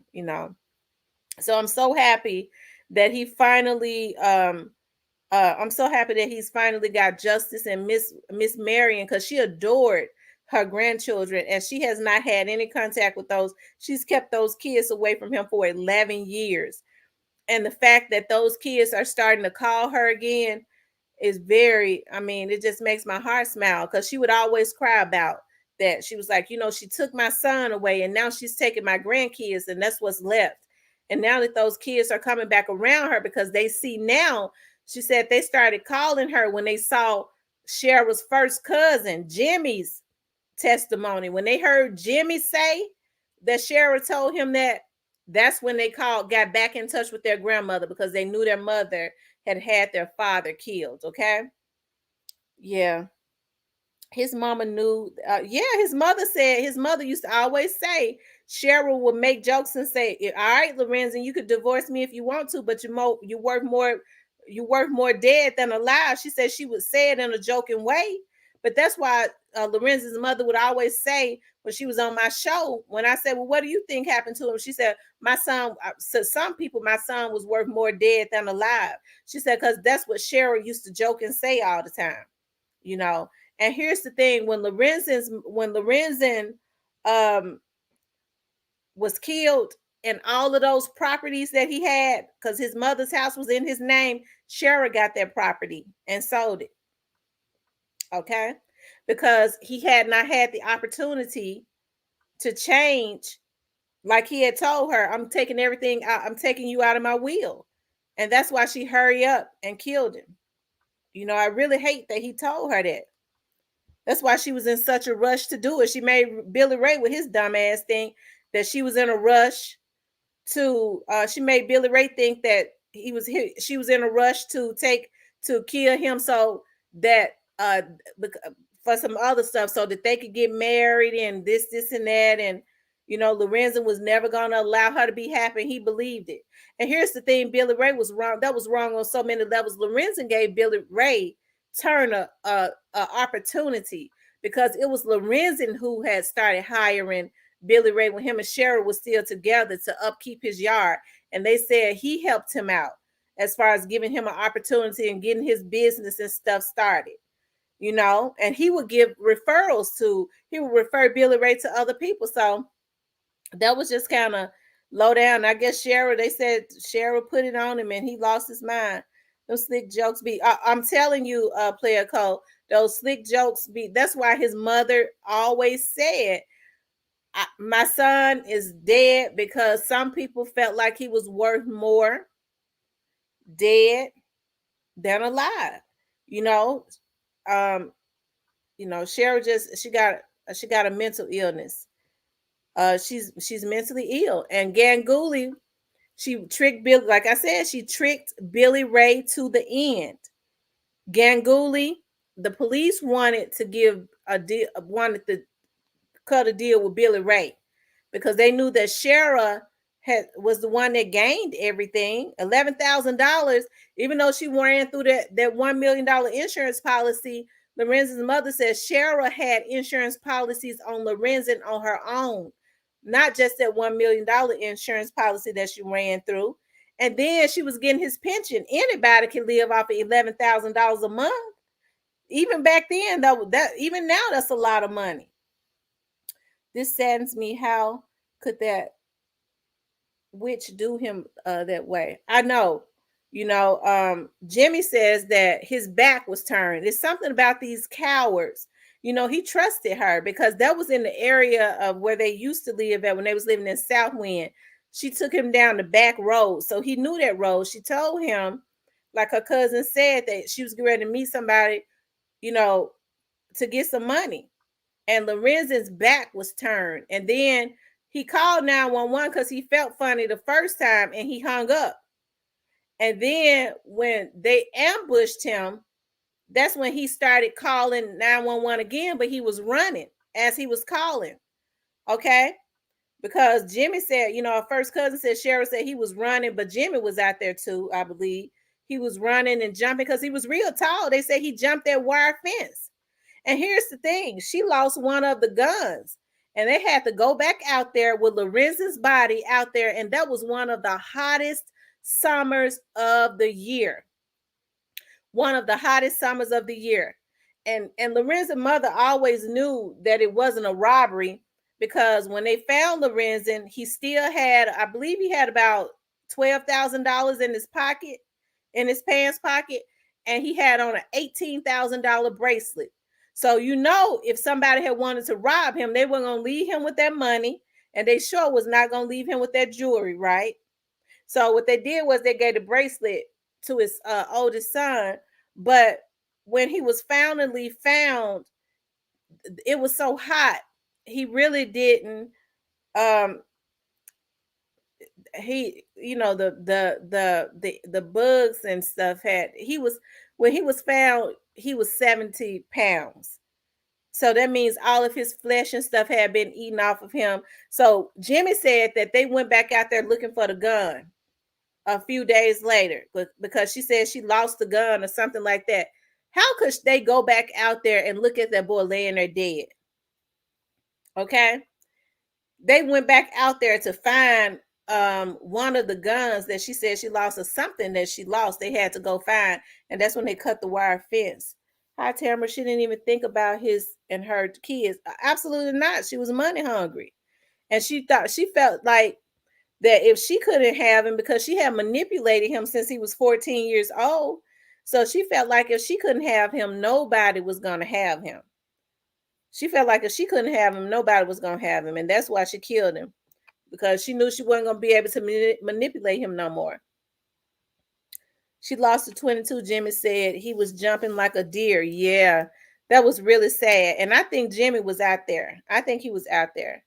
So I'm so happy that he finally I'm so happy that he's finally got justice and Miss Marion, because she adored her grandchildren and she has not had any contact with those. She's kept those kids away from him for 11 years. And the fact that those kids are starting to call her again is it just makes my heart smile, because she would always cry about that. She was like, she took my son away and now she's taking my grandkids and that's what's left. And now that those kids are coming back around her because they see now, she said they started calling her when they saw Sherra's first cousin, Jimmy's testimony. When they heard Jimmy say that Sherra told him that's when they got back in touch with their grandmother, because they knew their mother had their father killed. Okay. Yeah. His mama knew. His mother used to always say, Sherra would make jokes and say, all right, Lorenzen, you could divorce me if you want to, but you worth more dead than alive. She said she would say it in a joking way. But that's why Lorenzen's mother would always say, when she was on my show, when I said, well, what do you think happened to him? She said, my son, to some people, my son was worth more dead than alive. She said, because that's what Sherra used to joke and say all the time, And here's the thing, when Lorenzen was killed, and all of those properties that he had, because his mother's house was in his name, Sherra got that property and sold it. Okay, because he had not had the opportunity to change, like he had told her, I'm taking everything out, I'm taking you out of my will. And that's why she hurried up and killed him. I really hate that he told her that. That's why she was in such a rush to do it. She made Billy Ray with his dumbass thing that she was in a rush to she made Billy Ray think that she was in a rush to kill him, so that for some other stuff so that they could get married and this and that. And, Lorenzen was never going to allow her to be happy. And he believed it. And here's the thing, Billy Ray was wrong. That was wrong on so many levels. Lorenzen gave Billy Ray Turner a opportunity because it was Lorenzen who had started hiring Billy Ray when him and Sherra was still together to upkeep his yard. And they said he helped him out as far as giving him an opportunity and getting his business and stuff started. And he would give referrals he would refer Billy Ray to other people. So that was just kind of low down. I guess they said Sherra put it on him and he lost his mind. Those slick jokes I'm telling you, Player Cole, those slick jokes that's why his mother always said, my son is dead because some people felt like he was worth more dead than alive. Sherra she got a mental illness. She's mentally ill. And Ganguly, she tricked Billy. Like I said, she tricked Billy Ray to the end. Ganguly, the police wanted to cut a deal with Billy Ray because they knew that Sherra was the one that gained everything, $11,000, even though she ran through that $1 million insurance policy. Lorenzen's mother says Sherra had insurance policies on Lorenzen on her own, not just that $1 million insurance policy that she ran through. And then she was getting his pension. Anybody can live off of $11,000 a month. Even back then, though, even now, that's a lot of money. This saddens me. How could that witch do him that way? I know. Jimmy says that his back was turned. It's something about these cowards. He trusted her because that was in the area of where they used to live at when they was living in Southwind. She took him down the back road. So he knew that road. She told him, like her cousin said, that she was ready to meet somebody, to get some money. And Lorenzen's back was turned. And then he called 911 because he felt funny the first time and he hung up. And then when they ambushed him, that's when he started calling 911 again, but he was running as he was calling. Okay? Because Jimmy said, our first cousin said, Sherra said he was running, but Jimmy was out there too, I believe. He was running and jumping because he was real tall. They said he jumped that wire fence. And here's the thing. She lost one of the guns. And they had to go back out there with Lorenzen's body out there. And that was one of the hottest summers of the year. One of the hottest summers of the year. And Lorenzen's mother always knew that it wasn't a robbery because when they found Lorenzen, he still had, I believe he had about $12,000 in his pocket, in his pants pocket. And he had on an $18,000 bracelet. So, if somebody had wanted to rob him, they weren't going to leave him with that money. And they sure was not going to leave him with that jewelry, right? So what they did was they gave the bracelet to his oldest son. But when he was finally found, it was so hot. He really didn't. He, the bugs and stuff when he was found, he was 70 pounds. So that means all of his flesh and stuff had been eaten off of him. So Jimmy said that they went back out there looking for the gun a few days later because she said she lost the gun or something like that. How could they go back out there and look at that boy laying there dead? Okay. They went back out there to find one of the guns that she said she lost or something that she lost. They had to go find. And that's when they cut the wire fence. Hi, Tamara. She didn't even think about his and her kids. Absolutely not. She was money hungry. And she felt like that if she couldn't have him because she had manipulated him since he was 14 years old. So she felt like if she couldn't have him, nobody was going to have him. She felt like if she couldn't have him, nobody was going to have him. And that's why she killed him because she knew she wasn't going to be able to manipulate him no more. She lost to 22. Jimmy said he was jumping like a deer. Yeah, that was really sad. And I think Jimmy was out there. I think he was out there.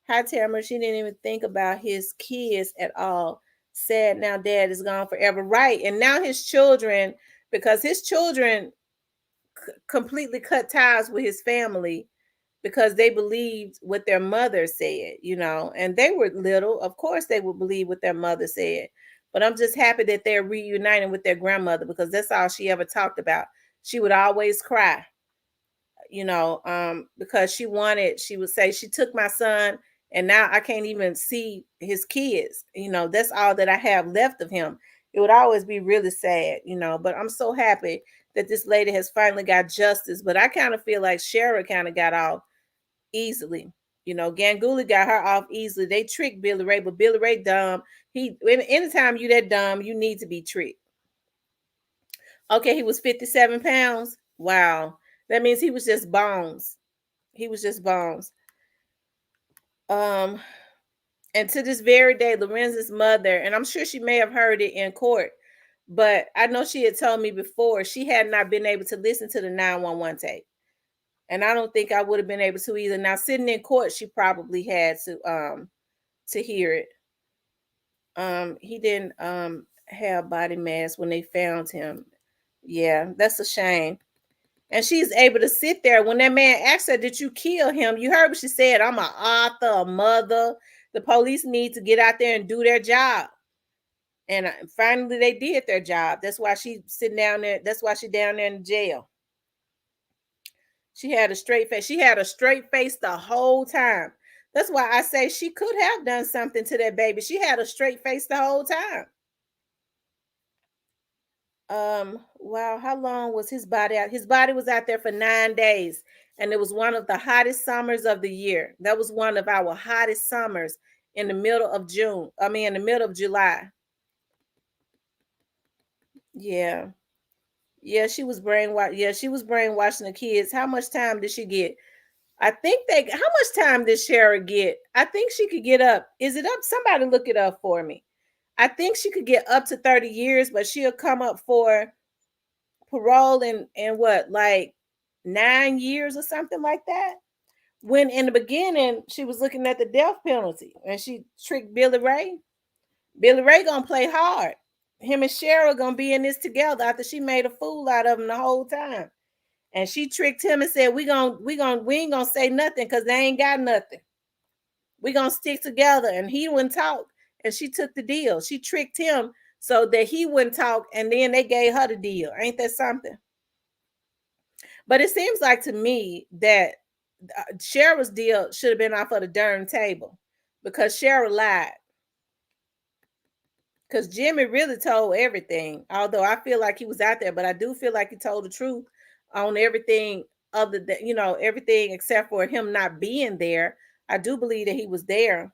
Hi, Tamara. She didn't even think about his kids at all. Sad now dad is gone forever. Right. And now his children, because his children completely cut ties with his family because they believed what their mother said, and they were little. Of course, they would believe what their mother said. But I'm just happy that they're reuniting with their grandmother because that's all she ever talked about. She would always cry, because she would say, she took my son and now I can't even see his kids. That's all that I have left of him. It would always be really sad, but I'm so happy that this lady has finally got justice. But I kind of feel like Sherra kind of got off easily. Ganguly got her off easily. They tricked Billy Ray, but Billy Ray dumb. Anytime you that dumb, you need to be tricked. Okay, he was 57 pounds. Wow. That means he was just bones. He was just bones. And to this very day, Lorenzen's mother, and I'm sure she may have heard it in court, but I know she had told me before she had not been able to listen to the 911 tape. And I don't think I would have been able to either. Now, sitting in court, she probably had to hear it. He didn't have body mass when they found him. Yeah, that's a shame. And she's able to sit there when that man asked her, "Did you kill him?" You heard what she said. "I'm an author, a mother. The police need to get out there and do their job." And finally, they did their job. That's why she's sitting down there. That's why she's down there in jail. She had a straight face. She had a straight face the whole time. That's why I say she could have done something to that baby. She had a straight face the whole time. Wow, how long was his body out? His body was out there for 9 days, and it was one of the hottest summers of the year. That was one of our hottest summers in the middle of June. I mean, in the middle of July. Yeah. Yeah, she was brainwashed. Yeah, she was brainwashing the kids. How much time did she get? How much time did Sherra get? I think she could get up. Is it up? Somebody look it up for me. I think she could get up to 30 years, but she'll come up for parole in what, like 9 years or something like that. When in the beginning she was looking at the death penalty and she tricked Billy Ray. Billy Ray gonna play hard. Him and Sherra gonna be in this together after she made a fool out of him the whole time. And she tricked him and said, we ain't gonna say nothing because they ain't got nothing. We gonna stick together. And he wouldn't talk. And she took the deal. She tricked him so that he wouldn't talk, and then they gave her the deal. Ain't that something? But it seems like to me that Sherra's deal should have been off of the darn table because Sherra lied. Because Jimmy really told everything, although I feel like he was out there, but I do feel like he told the truth on everything other than, everything except for him not being there. I do believe that he was there.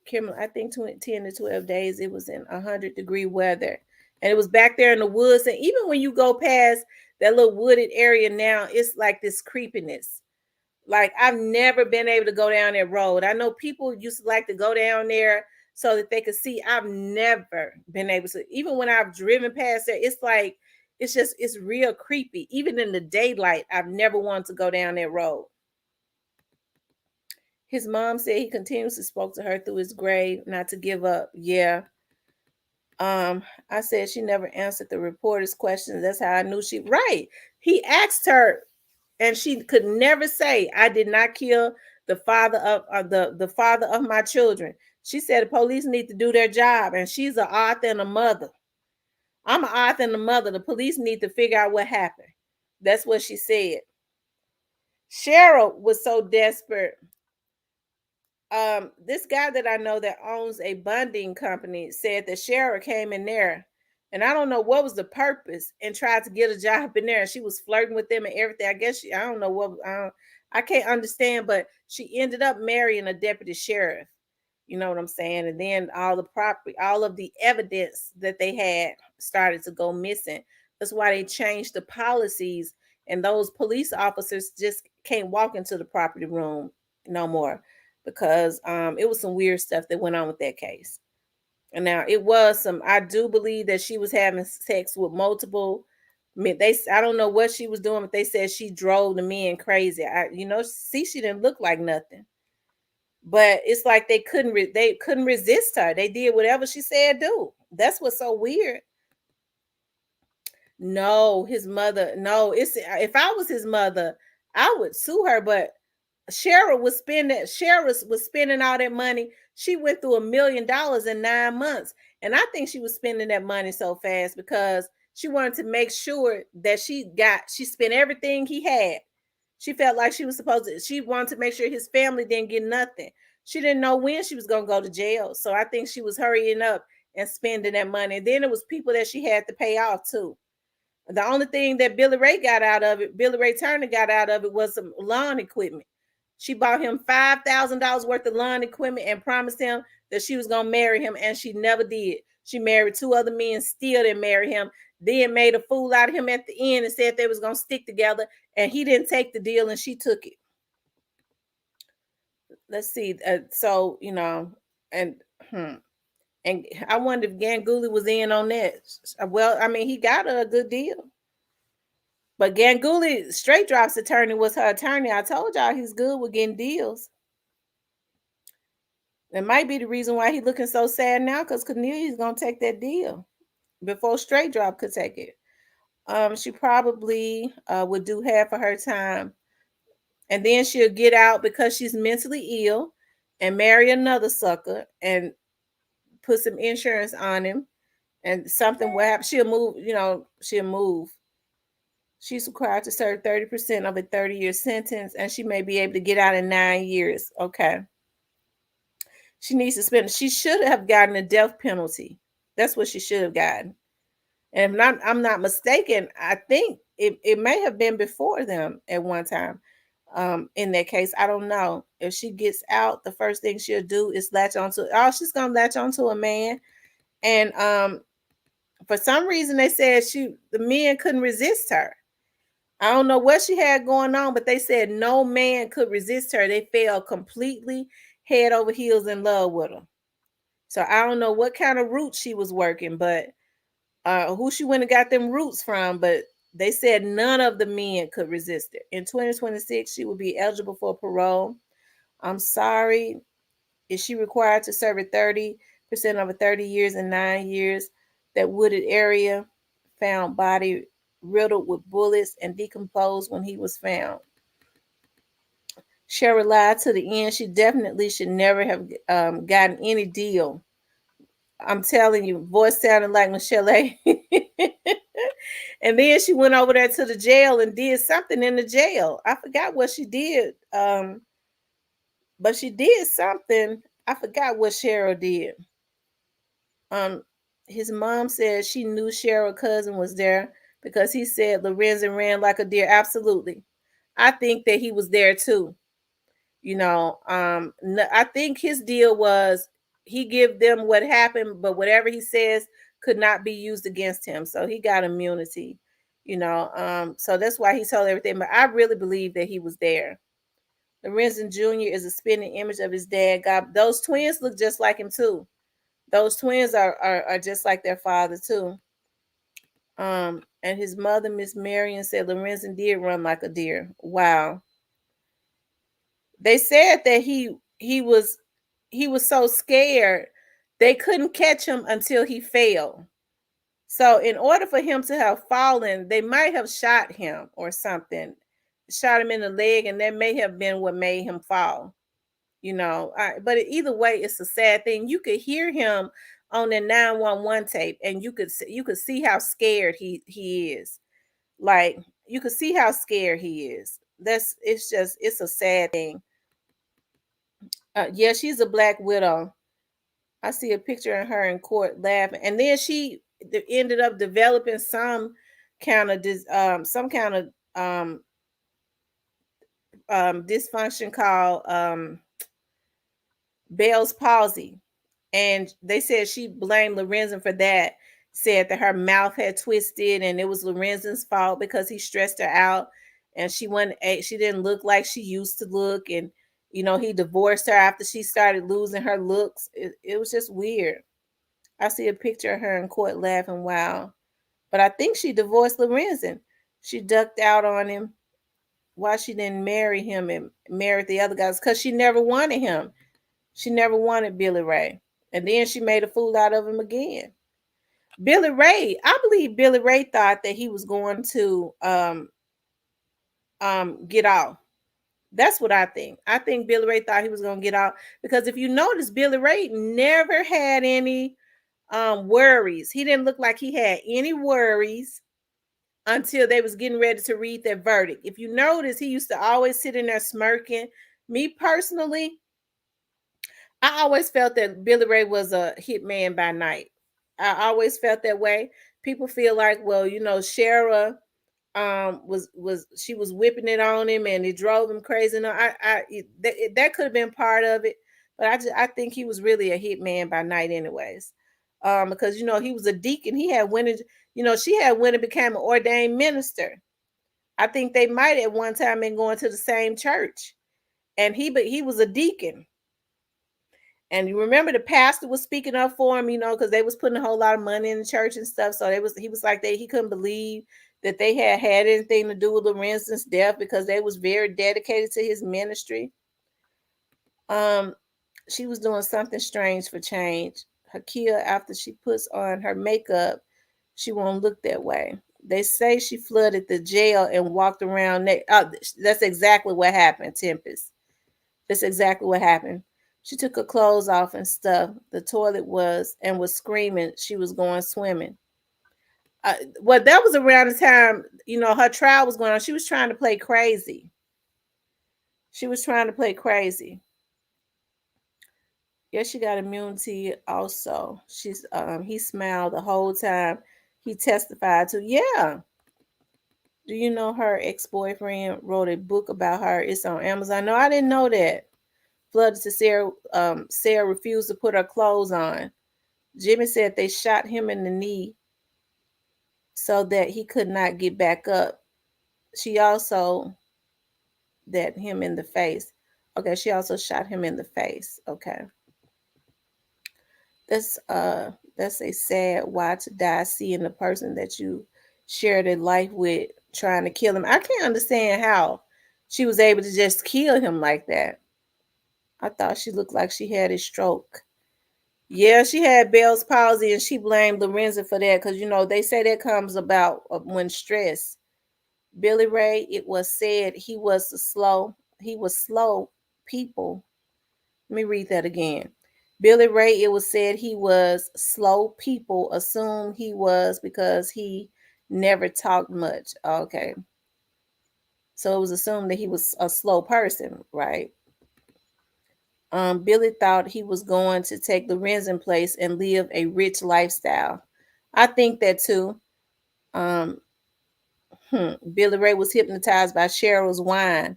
Kim, I think 10 to 12 days, it was in 100-degree weather. And it was back there in the woods. And even when you go past that little wooded area now, it's like this creepiness. Like, I've never been able to go down that road. I know people used to like to go down there so that they could see. I've never been able to. Even when I've driven past there, it's like, it's real creepy. Even in the daylight, I've never wanted to go down that road. His mom said he continuously spoke to her through his grave, not to give up. Yeah. I said she never answered the reporter's questions. That's how I knew she, right. He asked her, and she could never say, "I did not kill the father of the father of my children." She said the police need to do their job, and she's an author and a mother. I'm an author and a mother. The police need to figure out what happened. That's what she said. Sherra was so desperate. This guy that I know that owns a bonding company said that Sherra came in there, and I don't know what was the purpose, and tried to get a job in there. And she was flirting with them and everything. I guess I don't know what, I can't understand, but she ended up marrying a deputy sheriff. You know what I'm saying? And then all the property, all of the evidence that they had started to go missing. That's why they changed the policies, and those police officers just can't walk into the property room no more, because it was some weird stuff that went on with that case. And now it was some, I do believe that she was having sex with multiple men. I don't know what she was doing, but they said she drove the men crazy. She didn't look like nothing. But it's like they couldn't resist her. They did whatever she said do. That's what's so weird. No, his mother. No, it's if I was his mother, I would sue her. But Sherra was spending all that money. She went through $1 million in 9 months, and I think she was spending that money so fast because she wanted to make sure that she spent everything he had. She felt like she was supposed to. She wanted to make sure his family didn't get nothing. She didn't know when she was gonna go to jail, so I think she was hurrying up and spending that money. And then it was people that she had to pay off too. The only thing that Billy Ray Turner got out of it was some lawn equipment. She bought him $5,000 worth of lawn equipment and promised him that she was gonna marry him, and she never did. She married 2 other men, still didn't marry him. Then made a fool out of him at the end and said they was gonna stick together, and he didn't take the deal, and she took it. Let's see. So and and I wonder if Ganguly was in on that. Well, I mean, he got a good deal. But Ganguly Straight Drop's attorney was her attorney. I told y'all he's good with getting deals. It might be the reason why he's looking so sad now, because Cornelia's gonna take that deal before Straight Drop could take it. She probably would do half of her time, and then she'll get out because she's mentally ill and marry another sucker and put some insurance on him, and something will happen. She'll move. She'll move. She's required to serve 30% of a 30-year sentence, and she may be able to get out in 9 years. Okay. She needs to spend. She should have gotten a death penalty. That's what she should have gotten. And if I'm not mistaken, I think it may have been before them at one time. In that case, I don't know. If she gets out, the first thing she'll do is she's gonna latch onto a man. And for some reason they said the men couldn't resist her. I don't know what she had going on, but they said no man could resist her. They fell completely head over heels in love with her. So I don't know what kind of roots she was working, but who she went and got them roots from, but they said none of the men could resist it. In 2026, she will be eligible for parole. I'm sorry. Is she required to serve 30% of 30 years and 9 years? That wooded area, found body riddled with bullets and decomposed when he was found. Sherra lied to the end. She definitely should never have gotten any deal. I'm telling you, voice sounded like Michelle A. And then she went over there to the jail and did something in the jail. I forgot what she did. But she did something. I forgot what Sherra did. His mom said she knew Sherra's cousin was there because he said Lorenzen ran like a deer. Absolutely. I think that he was there too. I think his deal was he give them what happened, but whatever he says could not be used against him. So he got immunity, so that's why he told everything. But I really believe that he was there. Lorenzen Jr. is a spinning image of his dad. God, those twins look just like him too. Those twins are just like their father too. And his mother, Miss Marion, said Lorenzen did run like a deer. Wow. They said that he was so scared they couldn't catch him until he fell. So in order for him to have fallen, they might have shot him or something, shot him in the leg, and that may have been what made him fall. But either way, it's a sad thing. You could hear him on the 911 tape, and you could see how scared he is. Like, you could see how scared he is. It's a sad thing. Yeah, she's a black widow. I see a picture of her in court laughing, and then she ended up developing some kind of dysfunction called Bell's palsy, and they said she blamed Lorenzen for that. Said that her mouth had twisted, and it was Lorenzen's fault because he stressed her out, and she didn't look like she used to look, and he divorced her after she started losing her looks. It was just weird. I see a picture of her in court laughing. Wow. But I think she divorced Lorenzen. She ducked out on him. Why she didn't marry him and married the other guys? Because she never wanted him. She never wanted Billy Ray. And then she made a fool out of him again. Billy Ray, I believe Billy Ray thought that he was going to get off. That's what I think. I think Billy Ray thought he was going to get out because if you notice, Billy Ray never had any worries. He didn't look like he had any worries until they was getting ready to read their verdict. If you notice, he used to always sit in there smirking. Me personally, I always felt that Billy Ray was a hit man by night. I always felt that way. People feel like, well, you know, Sherra was she was whipping it on him and it drove him crazy. No, that could have been part of it, but I think he was really a hit man by night, anyways. Because you know he was a deacon. He had went, you know, she had went and became an ordained minister. I think they might at one time been going to the same church, and he was a deacon. And you remember the pastor was speaking up for him, you know, because they was putting a whole lot of money in the church and stuff. So he was like he couldn't believe that they had anything to do with Lorenzen's death because they was very dedicated to his ministry. She was doing something strange for change. Hakia, after she puts on her makeup, she won't look that way. They say she flooded the jail and walked around. That's exactly what happened, Tempest. That's exactly what happened. She took her clothes off and stuff. The toilet was screaming. She was going swimming. Well, that was around the time, you know, her trial was going on. She was trying to play crazy. She was trying to play crazy. Yeah, she got immunity also. He smiled the whole time he testified to. Yeah. Do you know her ex-boyfriend wrote a book about her? It's on Amazon. No, I didn't know that. Flooded to Sarah. Sarah refused to put her clothes on. Jimmy said they shot him in the knee so that he could not get back up. She also that him in the face. Okay, she also shot him in the face. Okay. That's a sad why to die seeing the person that you shared a life with trying to kill him. I can't understand how she was able to just kill him like that. I thought she looked like she had a stroke. Yeah, she had Bell's palsy and she blamed Lorenzen for that because, you know, they say that comes about when stress. Billy Ray, it was said he was slow people. Let me read that again. Billy Ray, it was said he was slow people assume he was because he never talked much. Okay. So it was assumed that he was a slow person, right? Billy thought he was going to take Lorenzen place and live a rich lifestyle. I think that too. Billy Ray was hypnotized by Cheryl's wine.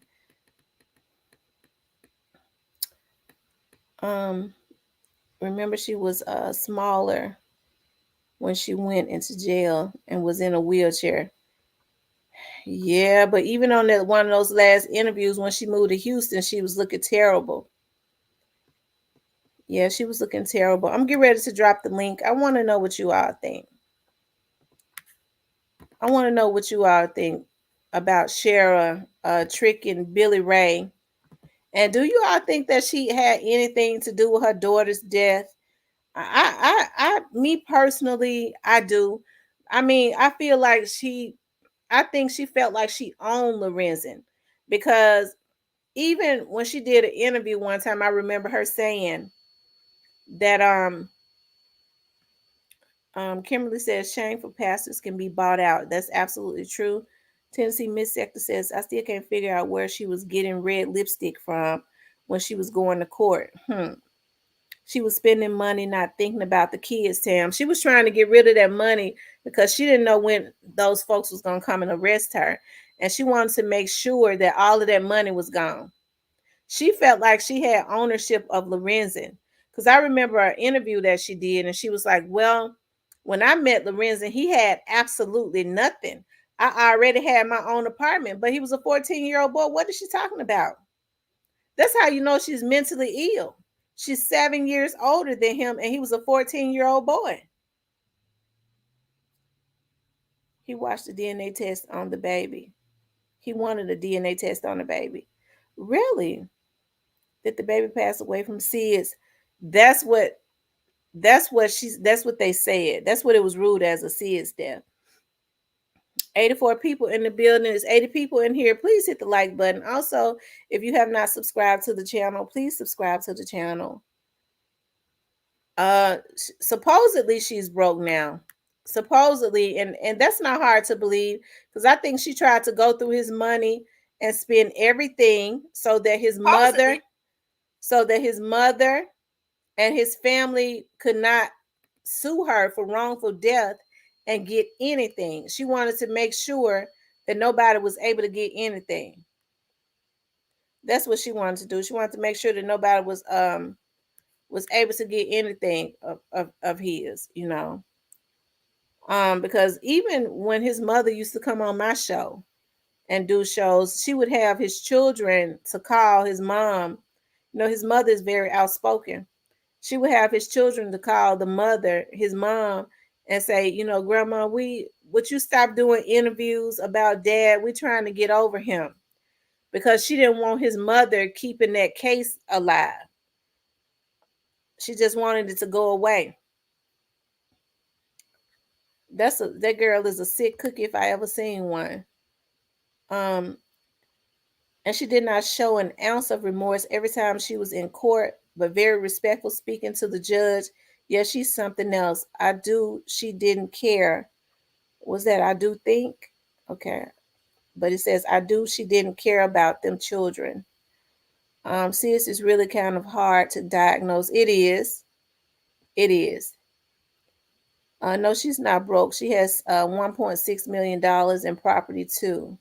Remember she was smaller when she went into jail and was in a wheelchair. Yeah, but even on that one of those last interviews when she moved to Houston, she was looking terrible. Yeah, she was looking terrible. I'm getting ready to drop the link. I want to know what you all think. I want to know what you all think about Sherra tricking Billy Ray. And do you all think that she had anything to do with her daughter's death? Me personally, I do. I mean, I feel like I think she felt like she owned Lorenzen because even when she did an interview one time, I remember her saying that Kimberly says shameful pastors can be bought out. That's absolutely true. Tennessee Miss Sector says I still can't figure out where she was getting red lipstick from when she was going to court. She was spending money not thinking about the kids, Tam. She was trying to get rid of that money because she didn't know when those folks was going to come and arrest her. And she wanted to make sure that all of that money was gone. She felt like she had ownership of Lorenzen. Because I remember an interview that she did, and she was like, well, when I met Lorenzen, he had absolutely nothing. I already had my own apartment, but he was a 14-year-old boy. What is she talking about? That's how you know she's mentally ill. She's 7 years older than him, and he was a 14-year-old boy. He watched the DNA test on the baby. He wanted a DNA test on the baby. Really? Did the baby pass away from SIDS? That's what That's what they said. That's what it was ruled as a Sid's death. 84 people in the building. There's 80 people in here. Please hit the like button. Also, if you have not subscribed to the channel, please subscribe to the channel. Supposedly she's broke now. Supposedly, and that's not hard to believe, because I think she tried to go through his money and spend everything so that his mother and his family could not sue her for wrongful death and get anything. She wanted to make sure that nobody was able to get anything. That's what she wanted to do. She wanted to make sure that nobody was able to get anything of his, you know. Because even when his mother used to come on my show and do shows, she would have his children to call his mom. You know, his mother is very outspoken. She would have his children to call the mother, his mom, and say, you know, Grandma, would you stop doing interviews about Dad? We're trying to get over him. Because she didn't want his mother keeping that case alive. She just wanted it to go away. That girl is a sick cookie if I ever seen one. And she did not show an ounce of remorse every time she was in court, but very respectful, speaking to the judge. Yeah, she's something else. She didn't care. Was that I do think? Okay. But it says, she didn't care about them children. This is really kind of hard to diagnose. It is. It is. No, she's not broke. She has $1.6 million in property too.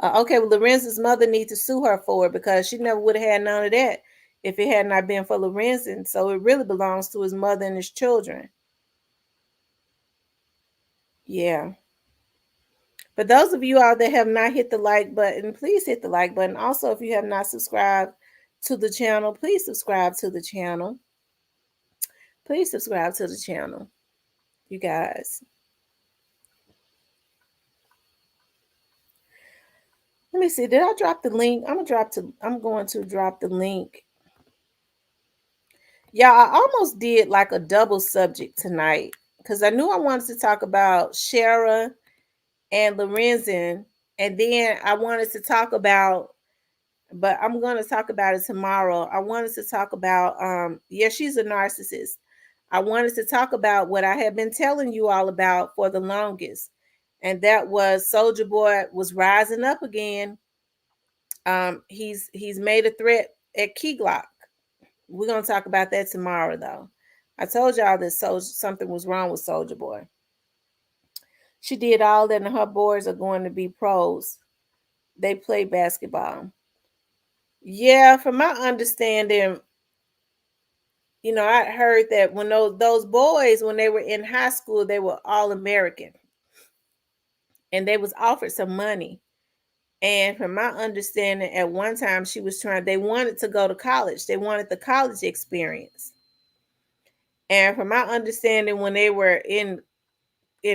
Okay, well, Lorenzen's mother needs to sue her for it, because she never would have had none of that if it had not been for Lorenzen. So it really belongs to his mother and his children. Yeah. But those of you out that have not hit the like button, please hit the like button. Also, if you have not subscribed to the channel, please subscribe to the channel. Please subscribe to the channel, you guys. Let me see. Did I drop the link? I'm going to drop the link. Yeah, I almost did like a double subject tonight, because I knew I wanted to talk about Sherra and Lorenzen, and then I wanted to talk about, but I'm going to talk about it tomorrow. I wanted to talk about, she's a narcissist. I wanted to talk about what I have been telling you all about for the longest, and that was Soulja Boy was rising up again. He's made a threat at Key Glock. We're gonna talk about that tomorrow, though. I told y'all that something was wrong with Soulja Boy. She did all that, and her boys are going to be pros. They play basketball. Yeah, from my understanding, you know, I heard that when those boys, when they were in high school, they were all American, and they was offered some money. And from my understanding, at one time they wanted to go to college. They wanted the college experience. And from my understanding, when they were in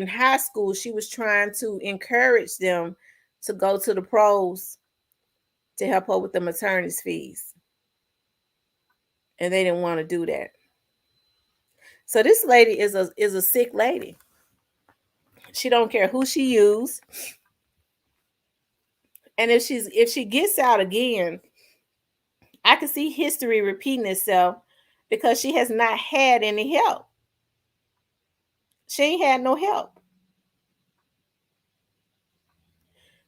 high school, she was trying to encourage them to go to the pros to help her with the attorney's fees. And they didn't want to do that. So this lady is a sick lady. She don't care who she used. And if she gets out again, I can see history repeating itself, because she has not had any help. She ain't had no help.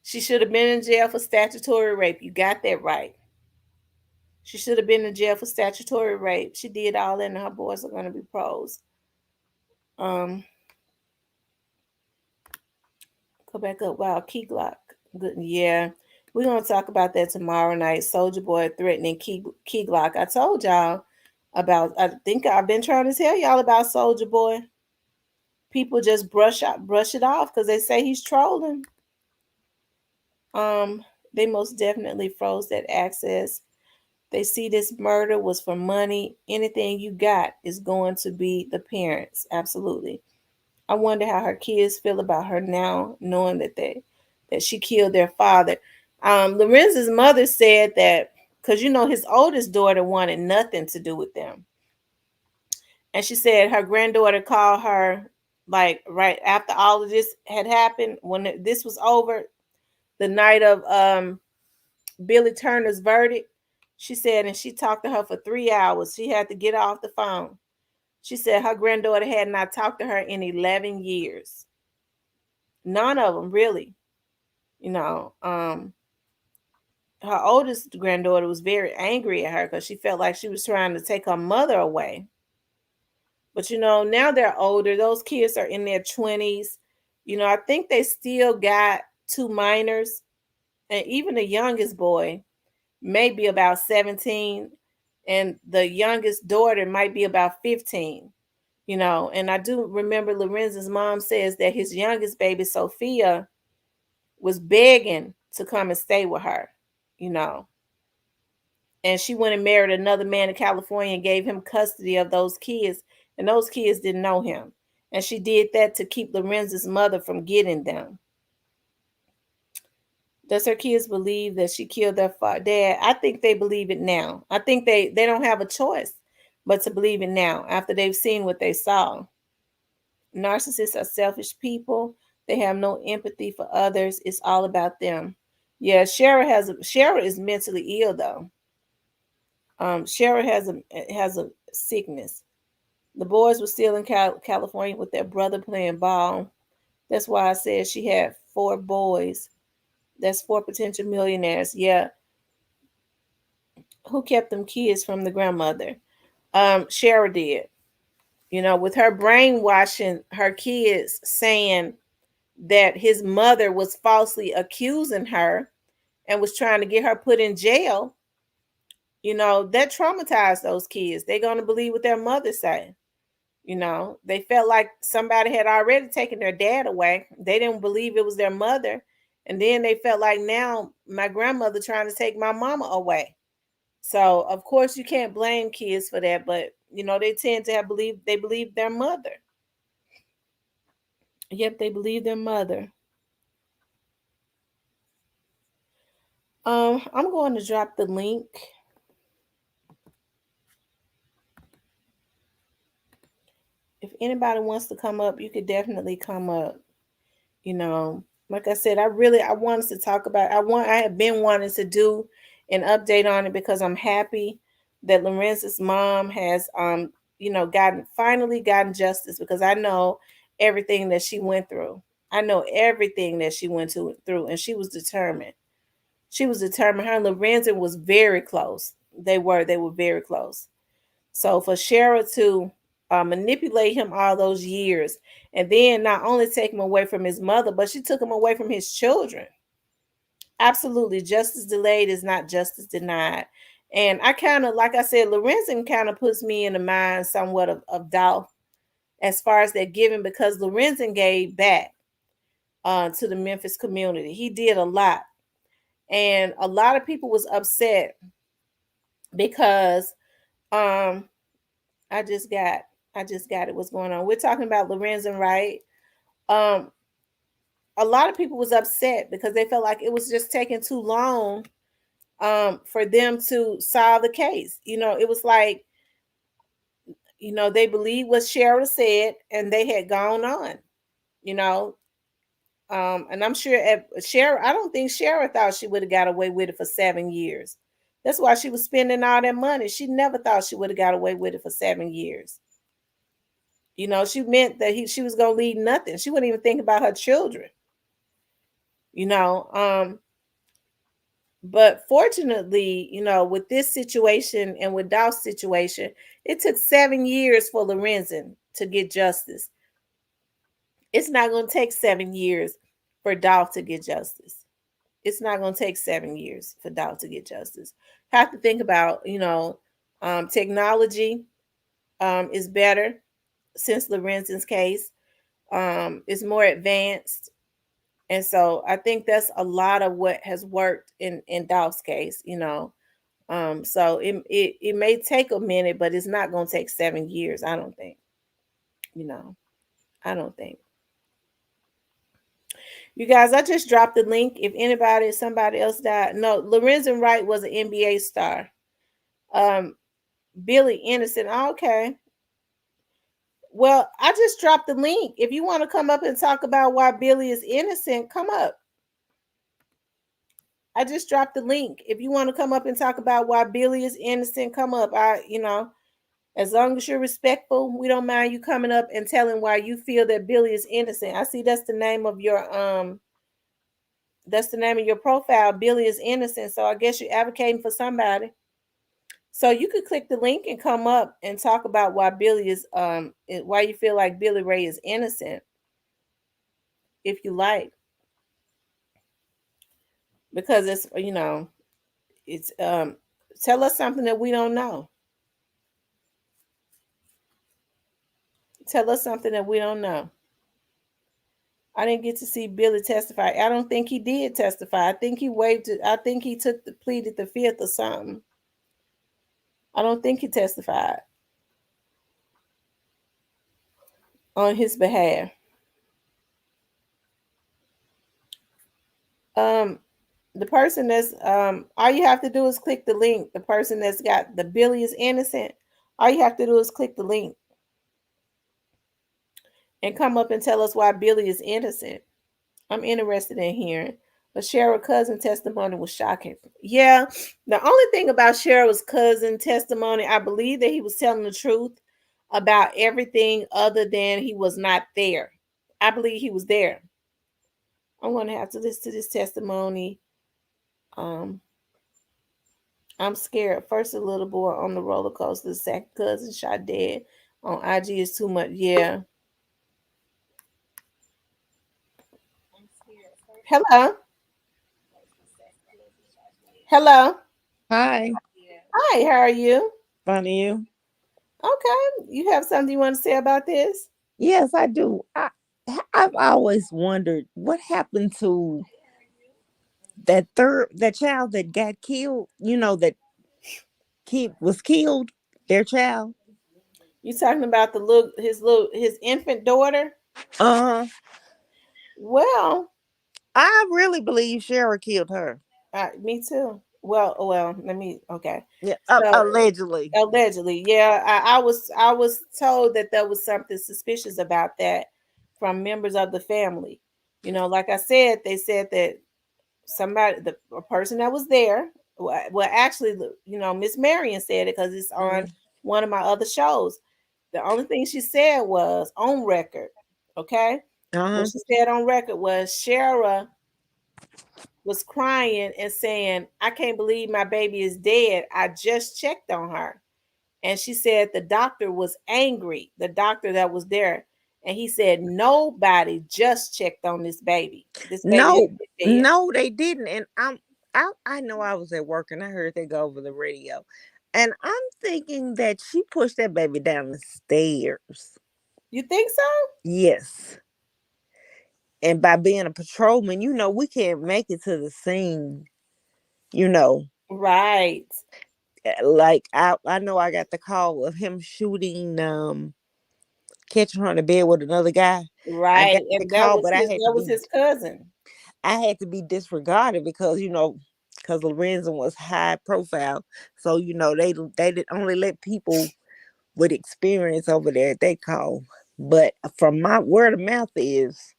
She should have been in jail for statutory rape. You got that right. She should have been in jail for statutory rape. She did all that, and her boys are going to be pros. Go back up. Wow, Key Glock. Good. Yeah. We're going to talk about that tomorrow night. Soulja Boy threatening Key Glock. I told y'all about, I think I've been trying to tell y'all about Soulja Boy. People just brush it off because they say he's trolling. They most definitely froze that access. They see this murder was for money. Anything you got is going to be the parents. Absolutely. I wonder how her kids feel about her now, knowing that she killed their father. Lorenzen's mother said that, because you know his oldest daughter wanted nothing to do with them. And she said her granddaughter called her like right after all of this had happened, when this was over, the night of Billy Turner's verdict. She said, and she talked to her for 3 hours. She had to get off the phone. She said her granddaughter had not talked to her in 11 years. None of them really. Her oldest granddaughter was very angry at her because she felt like she was trying to take her mother away. But now they're older. Those kids are in their 20s. I think they still got two minors, and even the youngest boy may be about 17, and the youngest daughter might be about 15. And I do remember Lorenzen's mom says that his youngest baby, Sophia, was begging to come and stay with her, and she went and married another man in California and gave him custody of those kids, and those kids didn't know him. And she did that to keep Lorenzen's mother from getting them. Does her kids believe that she killed their dad? I think they believe it now. I think they don't have a choice but to believe it now after they've seen what they saw. Narcissists are selfish people. They have no empathy for others. It's all about them. Yeah, Sherra is mentally ill though. Sherra has a sickness. The boys were still in California with their brother playing ball. That's why I said she had 4 boys. That's 4 potential millionaires. Yeah. Who kept them kids from the grandmother? Sherra did. With her brainwashing her kids, saying that his mother was falsely accusing her and was trying to get her put in jail. That traumatized those kids. They're going to believe what their mother say. They felt like somebody had already taken their dad away. They didn't believe it was their mother. And then they felt like, now my grandmother trying to take my mama away. So of course you can't blame kids for that, but they tend to they believe their mother. Yep, they believe their mother. I'm going to drop the link. If anybody wants to come up, you could definitely come up. Like I said, I wanted to talk about. I have been wanting to do an update on it because I'm happy that Lorenzen's mom has finally gotten justice, because I know everything that she went through. I know everything that she went through, and she was determined. She was determined. Her and Lorenzen was very close. They were very close. So for Sherra to manipulate him all those years, and then not only take him away from his mother, but she took him away from his children. Absolutely, justice delayed is not justice denied. And I kind of, like I said, Lorenzen kind of puts me in the mind somewhat of doubt as far as that giving, because Lorenzen gave back to the Memphis community. He did a lot. And a lot of people was upset because I just got it. What's going on? We're talking about Lorenzen, right? A lot of people was upset because they felt like it was just taking too long for them to solve the case. It was like, they believed what Sherra said and they had gone on, and I'm sure I don't think Sherra thought she would have got away with it for 7 years. That's why she was spending all that money. She never thought she would have got away with it for 7 years. She meant that she was going to leave nothing. She wouldn't even think about her children. But fortunately, with this situation and with Dolph's situation, it took 7 years for Lorenzen to get justice. It's not going to take 7 years for Dolph to get justice. It's not going to take 7 years for Dolph to get justice. Have to think about, technology is better since Lorenzen's case. Is more advanced. And so I think that's a lot of what has worked in Dolph's case, so it may take a minute, but it's not going to take 7 years. I don't think, I don't think. You guys, I just dropped the link. If somebody else died. No, Lorenzen Wright was an NBA star. Billy Innocent. Okay. Well, I just dropped the link. If you want to come up and talk about why Billy is innocent, come up. I just dropped the link. If you want to come up and talk about why Billy is innocent, come up. As long as you're respectful, we don't mind you coming up and telling why you feel that Billy is innocent. I see that's the name of your profile. Billy is innocent. So I guess you're advocating for somebody. So you could click the link and come up and talk about why Billy is why you feel like Billy Ray is innocent, if you like. Because it's tell us something that we don't know. Tell us something that we don't know. I didn't get to see Billy testify. I don't think he did testify. I think he waived it. I think he pleaded the fifth or something. I don't think he testified on his behalf. The person that's all you have to do is click the link. The person that's got the Billy is innocent. All you have to do is click the link and come up and tell us why Billy is innocent. I'm interested in hearing. But Sherra's cousin testimony was shocking. Yeah, the only thing about Sherra's cousin testimony, I believe that he was telling the truth about everything other than he was not there. I believe he was there. I'm going to have to listen to this testimony. I'm scared. First, a little boy on the roller coaster. The second cousin shot dead on IG is too much. Yeah. Hello. Hello. Hi. Hi, how are you? Fine, you? Okay. You have something you want to say about this? Yes, I do. I've always wondered what happened to that child that got killed. That kid was killed. Their child. You talking about his infant daughter? Uh huh. Well, I really believe Sherra killed her. Me too. Well, let me. Okay. Yeah, So allegedly. allegedly, yeah. I was told that there was something suspicious about that from members of the family. Like I said, they said that a person that was there. Well, actually, Miss Marion said it because it's on one of my other shows. The only thing she said was on record. Okay. What she said on record was Sherra was crying and saying, I can't believe my baby is dead. I just checked on her. And she said the doctor was angry, the doctor that was there. And he said, nobody just checked on this baby. This baby No, is dead. no, they didn't. And I know I was at work and I heard they go over the radio. And I'm thinking that she pushed that baby down the stairs. You think so? Yes. And by being a patrolman, we can't make it to the scene, Right. Like I know I got the call of him shooting, catching her in the bed with another guy. I Right. got the And call, but that was his cousin. I had to be disregarded because Lorenzen was high profile. So, they did only let people with experience over there they call. But from my word of mouth is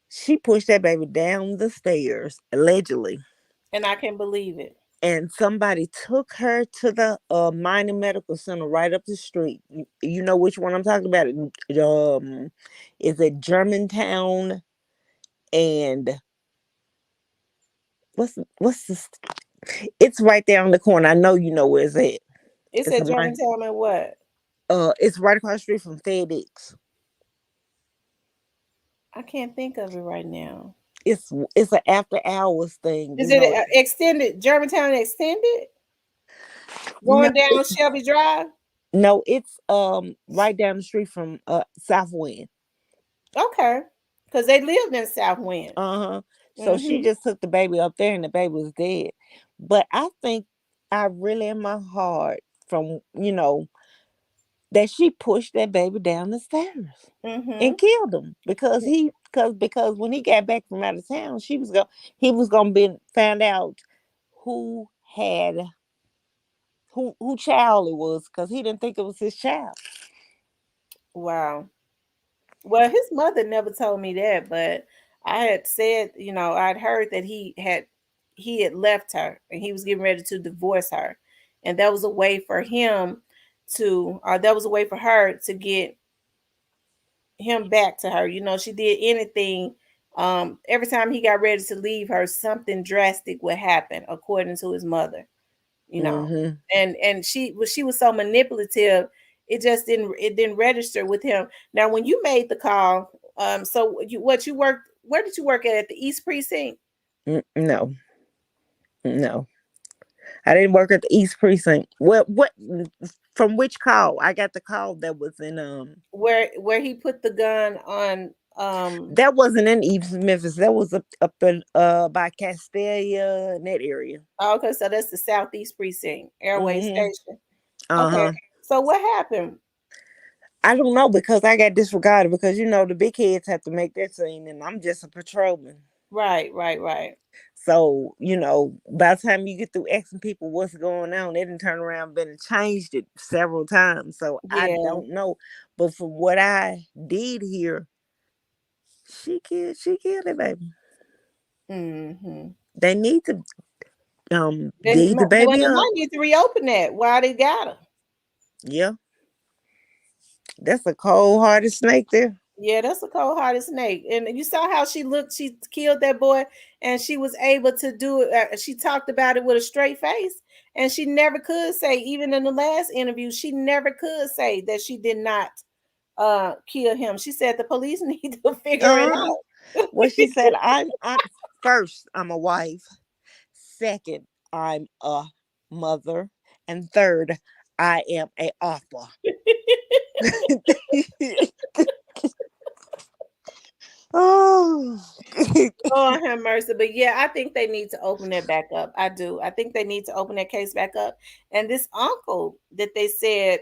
she pushed that baby down the stairs, allegedly. And I can believe it. And somebody took her to the minor medical center right up the street. You know which one I'm talking about? Is it Germantown and what's this? It's right there on the corner. I know you know where it's at. It's at Germantown and what? It's right across the street from FedEx. I can't think of it right now. It's an after hours thing. Is it extended? Germantown extended? Going down Shelby Drive? No, it's right down the street from Southwind. Okay. Because they lived in Southwind. So she just took the baby up there and the baby was dead. But I think I really in my heart from, that she pushed that baby down the stairs and killed him because when he got back from out of town, he was gonna be found out who child it was because he didn't think it was his child. Wow. Well, his mother never told me that, but I had said, I'd heard that he had left her and he was getting ready to divorce her. And that was a way for him that was a way for her to get him back to her. She did anything. Every time he got ready to leave her, something drastic would happen, according to his mother. you know Mm-hmm. and she was so manipulative. It didn't register with him. Now when you made the call, so you worked, where did you work at the East Precinct? No, no. I didn't work at the East Precinct. What? From which call? I got the call that was in Where he put the gun on That wasn't in East Memphis. That was up in by Castelia and that area. okay, so that's the Southeast Precinct Airway Mm-hmm. Station. Okay, Uh-huh. so what happened? I don't know because I got disregarded because the big heads have to make their scene and I'm just a patrolman. Right. So, by the time you get through asking people what's going on, they didn't turn around and been and changed it several times. So I Yeah. don't know. But from what I did hear, she killed it, baby. Mm-hmm. They need to Then dig the well, baby they up. might need to reopen that. Why they got her? Yeah. That's a cold hearted snake there. Yeah, that's a cold-hearted snake. And you saw how she looked. She killed that boy, and she was able to do it. She talked about it with a straight face, and she never could say, even in the last interview, she never could say that she did not kill him. She said the police need to figure it Uh-huh. out. Well, she said, I'm first, I'm a wife. Second, I'm a mother. And third, I am a author. Oh. Oh, have mercy. But yeah, I think they need to open that back up. I do. I think they need to open that case back up. And this uncle that they said,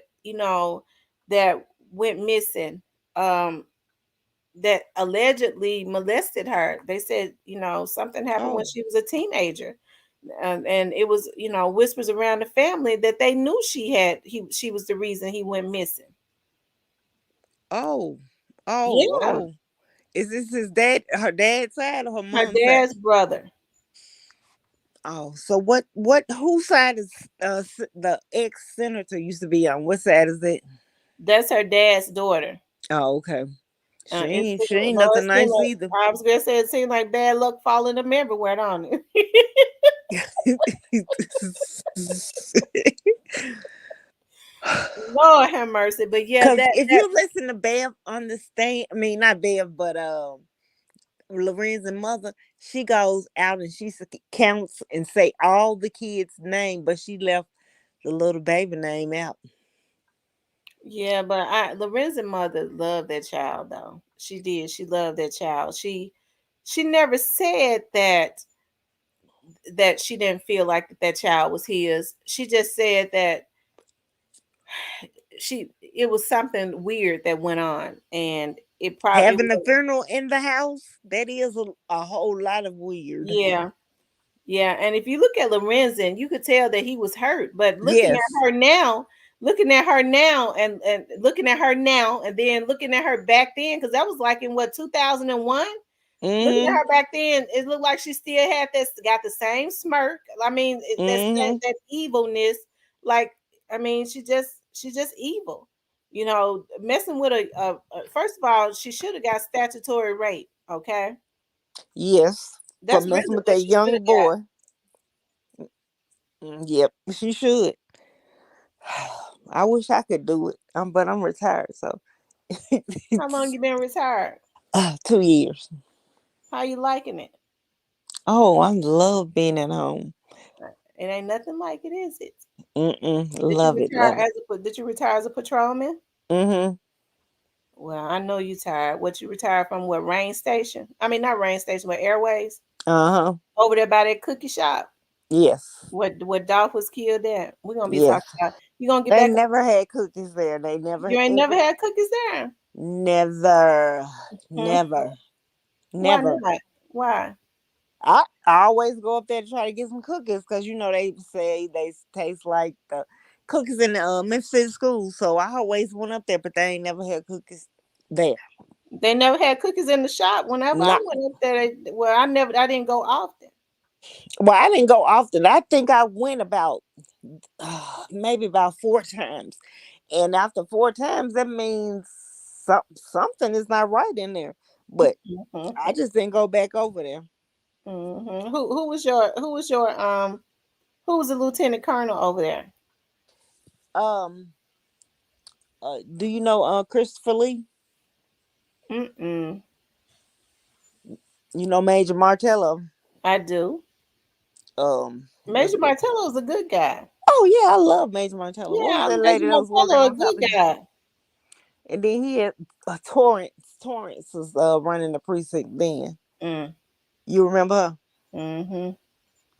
that went missing, um, that allegedly molested her. They said, something happened when Oh. she was a teenager. And it was, whispers around the family that they knew she was the reason he went missing. Oh. Oh. Yeah. Oh. Is this his dad, her dad's side or her Her mom's side? dad's brother. Oh, so whose side is the ex-senator used to be on? What side is it? That's her dad's daughter. Oh, okay. She It ain't, seemed, she ain't Lord, nothing nice either. I was gonna say it seemed like bad luck following them everywhere, don't it? Lord have mercy. But yeah, Because that if that you listen to Bev on the stand, I mean not Bev, but Lorenzen's mother, she goes out and she counts and say all the kids' name, but she left the little baby name out. yeah, but Lorenzen mother loved that child though. She did. She loved that child. She never said that she didn't feel like that child was his. She just said that it was something weird that went on, and it probably Having a was. funeral in the house, that is a whole lot of weird. Yeah. Yeah, and if you look at Lorenzen, you could tell that he was hurt. But Yes. looking at her now, and looking at her now, and then looking at her back then, because that was like in what 2001. Looking at Mm-hmm. her back then, it looked like she still had got the same smirk. I mean, that's Mm-hmm. that evilness. Like, I mean, she's just evil. Messing with first of all, she should have got statutory rape. Okay, Yes. For that's messing really with what that she should young have got. boy. Yep, she should. I wish I could do it. But I'm retired, so How long you been retired? 2 years. How you liking it? Oh, I love being at home. It ain't nothing like it, is it? Love it, love it. Did you retire as a patrolman? Mm-hmm. Well, I know you tired. What, you retired from, what, Rain Station? I mean, not Rain Station, but Airways. Uh-huh. Over there by that cookie shop. Yes. What Dolph was killed at. We're gonna be Yes. talking about. You gonna get They back? never had cookies there. They never You ain't never ever. had cookies there. Never. Hmm. Never. Why Never. not? Why? I always go up there to try to get some cookies because they say they taste like cookies in the Mississippi school, so I always went up there, but they ain't never had cookies there. They never had cookies in the shop. Whenever I Not went up there, I didn't go often. well, I didn't go often. I think I went about maybe about 4 times, and after 4 times, that means something is not right in there. But I just didn't go back over there. Who was the lieutenant colonel over there? Um, do you know Christopher Lee? Mm-mm. You know Major Martello? I do. What's Major that? Martello is a good guy. Oh yeah, I love Major Martello. What was Yeah, that Major lady that was working Martello a on top good of him? guy. And then he had Torrance. Torrance was running the precinct then. Mm. You remember her? Mm-hmm.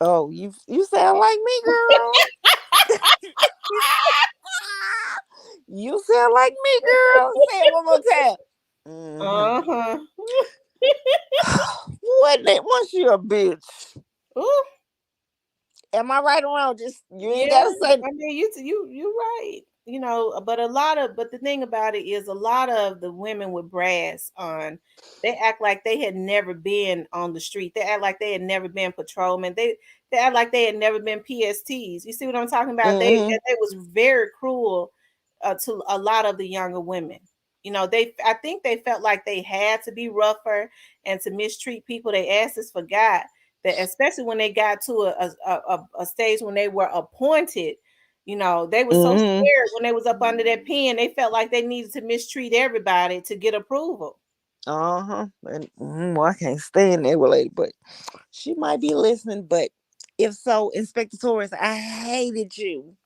Oh, you sound like me, girl. You sound like me, girl. Say it one more time. Mm-hmm. Uh-huh. Once you a bitch. Ooh. Am I right or wrong? Just you ain't Yeah, gotta say. I mean, you right. But the thing about it is, a lot of the women with brass on, they act like they had never been on the street. They act like they had never been patrolmen. They act like they had never been PSTs. You see what I'm talking about? Mm-hmm. They was very cruel to a lot of the younger women. I think they felt like they had to be rougher and to mistreat people. They asses forgot that, especially when they got to a stage when they were appointed, they were so Mm-hmm. scared when they was up under that pen. They felt like they needed to mistreat everybody to get approval. Uh-huh. And well, I can't stand that lady, but she might be listening. But if so, Inspector Torres, I hated you.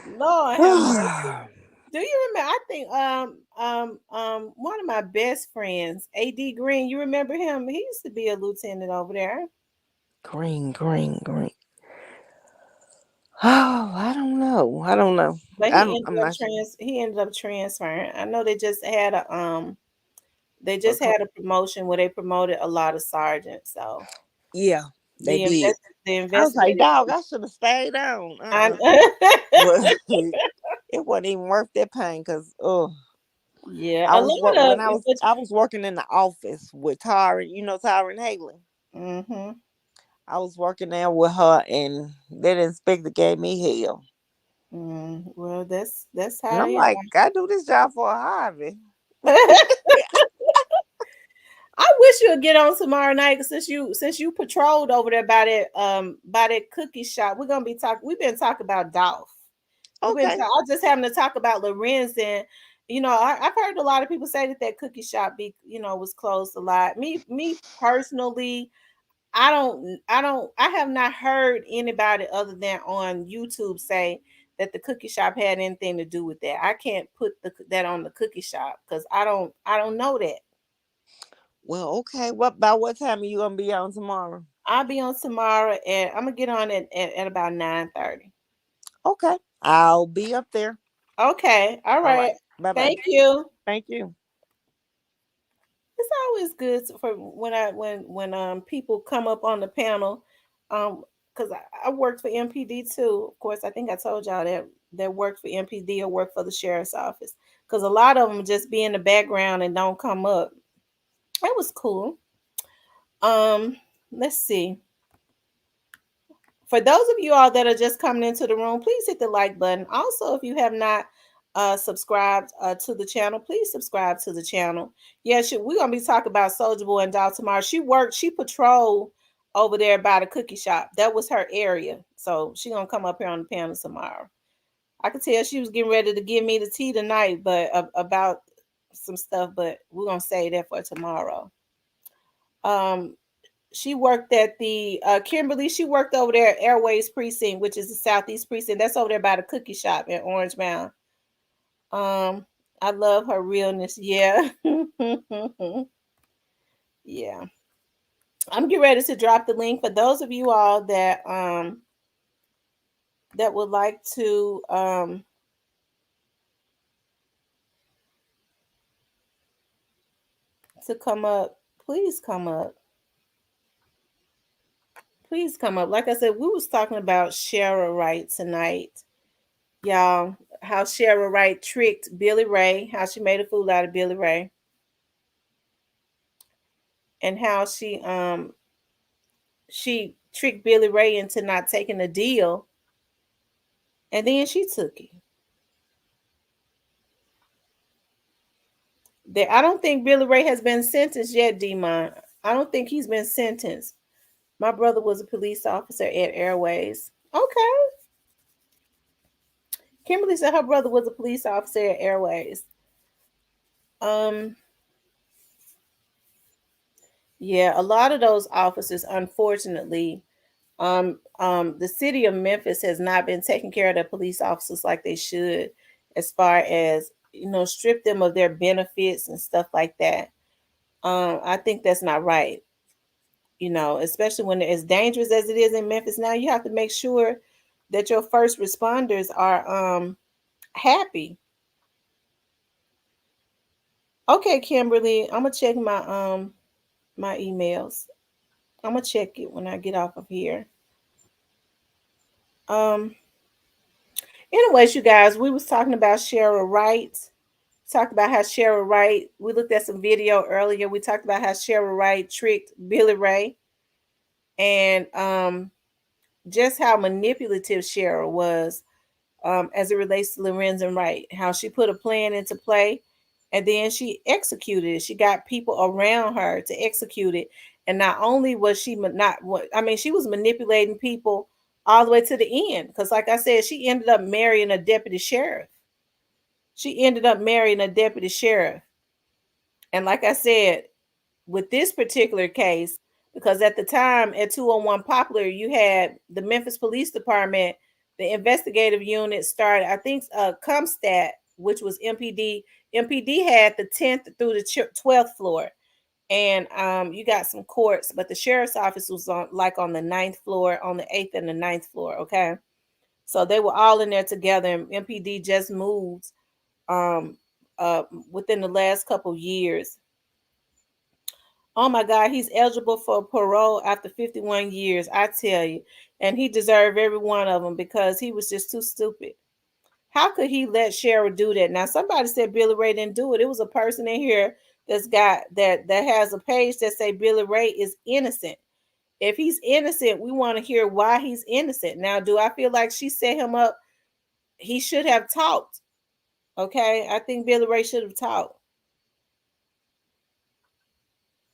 Lord have mercy. Do you remember? I think one of my best friends, A.D. Green. You remember him? He used to be a lieutenant over there. Green. Oh, I don't know. I don't know. But I'm not sure. he ended up transferring. I know they just Okay. had a promotion where they promoted a lot of sergeants. So Yeah, they the did. the I was like, investigative. dog, I should have stayed on. I, But it wasn't even worth that pain because yeah, I a was lot of when I was working in the office with Tara, Tara and Haley. mm-hmm. I was working there with her, and that inspector gave me hell. Well, that's And how I'm like, I do this job for a hobby. I wish you would get on tomorrow night since you patrolled over there by that cookie shop. We've been talking about Dolph. Okay. I was just having to talk about Lorenzen. I've heard a lot of people say that cookie shop was closed a lot. Me personally, I have not heard anybody other than on YouTube say that the cookie shop had anything to do with that. I can't put that on the cookie shop because I don't know that. Well, okay. What time are you gonna be on tomorrow? I'll be on tomorrow and I'm gonna get on at about 9:30. Okay. I'll be up there. Okay. All All right. right. Bye bye. Thank you. Thank you. It's always good for when people come up on the panel, because I worked for MPD too. Of course, I think I told y'all that worked for MPD or work for the sheriff's office. Because a lot of them just be in the background and don't come up. That was cool. Let's see. For those of you all that are just coming into the room, please hit the like button. Also, if you have not subscribed to the channel, please subscribe to the channel. Yeah, we're gonna be talking about Soldier Boy and Doll tomorrow. She patrolled over there by the cookie shop. That was her area. So she gonna come up here on the panel tomorrow. I could tell she was getting ready to give me the tea tonight, but about some stuff, but we're gonna say that for tomorrow. Um, she worked at the Kimberly. She worked over there at Airways Precinct, which is the Southeast Precinct. That's over there by the cookie shop in Orange Mound. I love her realness. Yeah. Yeah. I'm getting ready to drop the link for those of you all that would like to come up. Please come up. Please come up. Like I said, we was talking about Sherra Wright tonight. Y'all, how Sherra Wright tricked Billy Ray, how she made a fool out of Billy Ray. And how she tricked Billy Ray into not taking a deal. And then she took it. I don't think Billy Ray has been sentenced yet, Demon. I don't think he's been sentenced. My brother was a police officer at Airways. Okay. Kimberly said her brother was a police officer at Airways. Yeah, a lot of those officers, unfortunately, the city of Memphis has not been taking care of their police officers like they should, as far as, strip them of their benefits and stuff like that. I think that's not right. Especially when it's as dangerous as it is in Memphis now, you have to make sure that your first responders are happy. Okay, Kimberly, I'm gonna check my emails. I'm gonna check it when I get off of here. Um Anyways, you guys, we was talking about Sherra Wright. Talked about how Sherra Wright, we looked at some video earlier. We talked about how Sherra Wright tricked Billy Ray, and just how manipulative Sherra was, as it relates to Lorenzen Wright, how she put a plan into play and then she executed it. She got people around her to execute it. And not only was she not what I mean, she was manipulating people all the way to the end. Because, like I said, she ended up marrying a deputy sheriff. She ended up marrying a deputy sheriff. And like I said, with this particular case, because at the time at 201 Poplar, you had the Memphis Police Department, the investigative unit started, I think, Comstat, which was MPD. MPD had the 10th through the 12th floor. And you got some courts, but the sheriff's office was on the 9th floor, on the 8th and the 9th floor. Okay. So they were all in there together, and MPD just moved um within the last couple years. Oh my God, he's eligible for parole after 51 years. I tell you. And he deserved every one of them because he was just too stupid. How could he let Sherra do that? Now, somebody said Billy Ray didn't do it. It was a person in here that has a page that say Billy Ray is innocent. If he's innocent, we want to hear why he's innocent. Now, do I feel like she set him up? He should have talked. Okay, I think Billy Ray should have talked,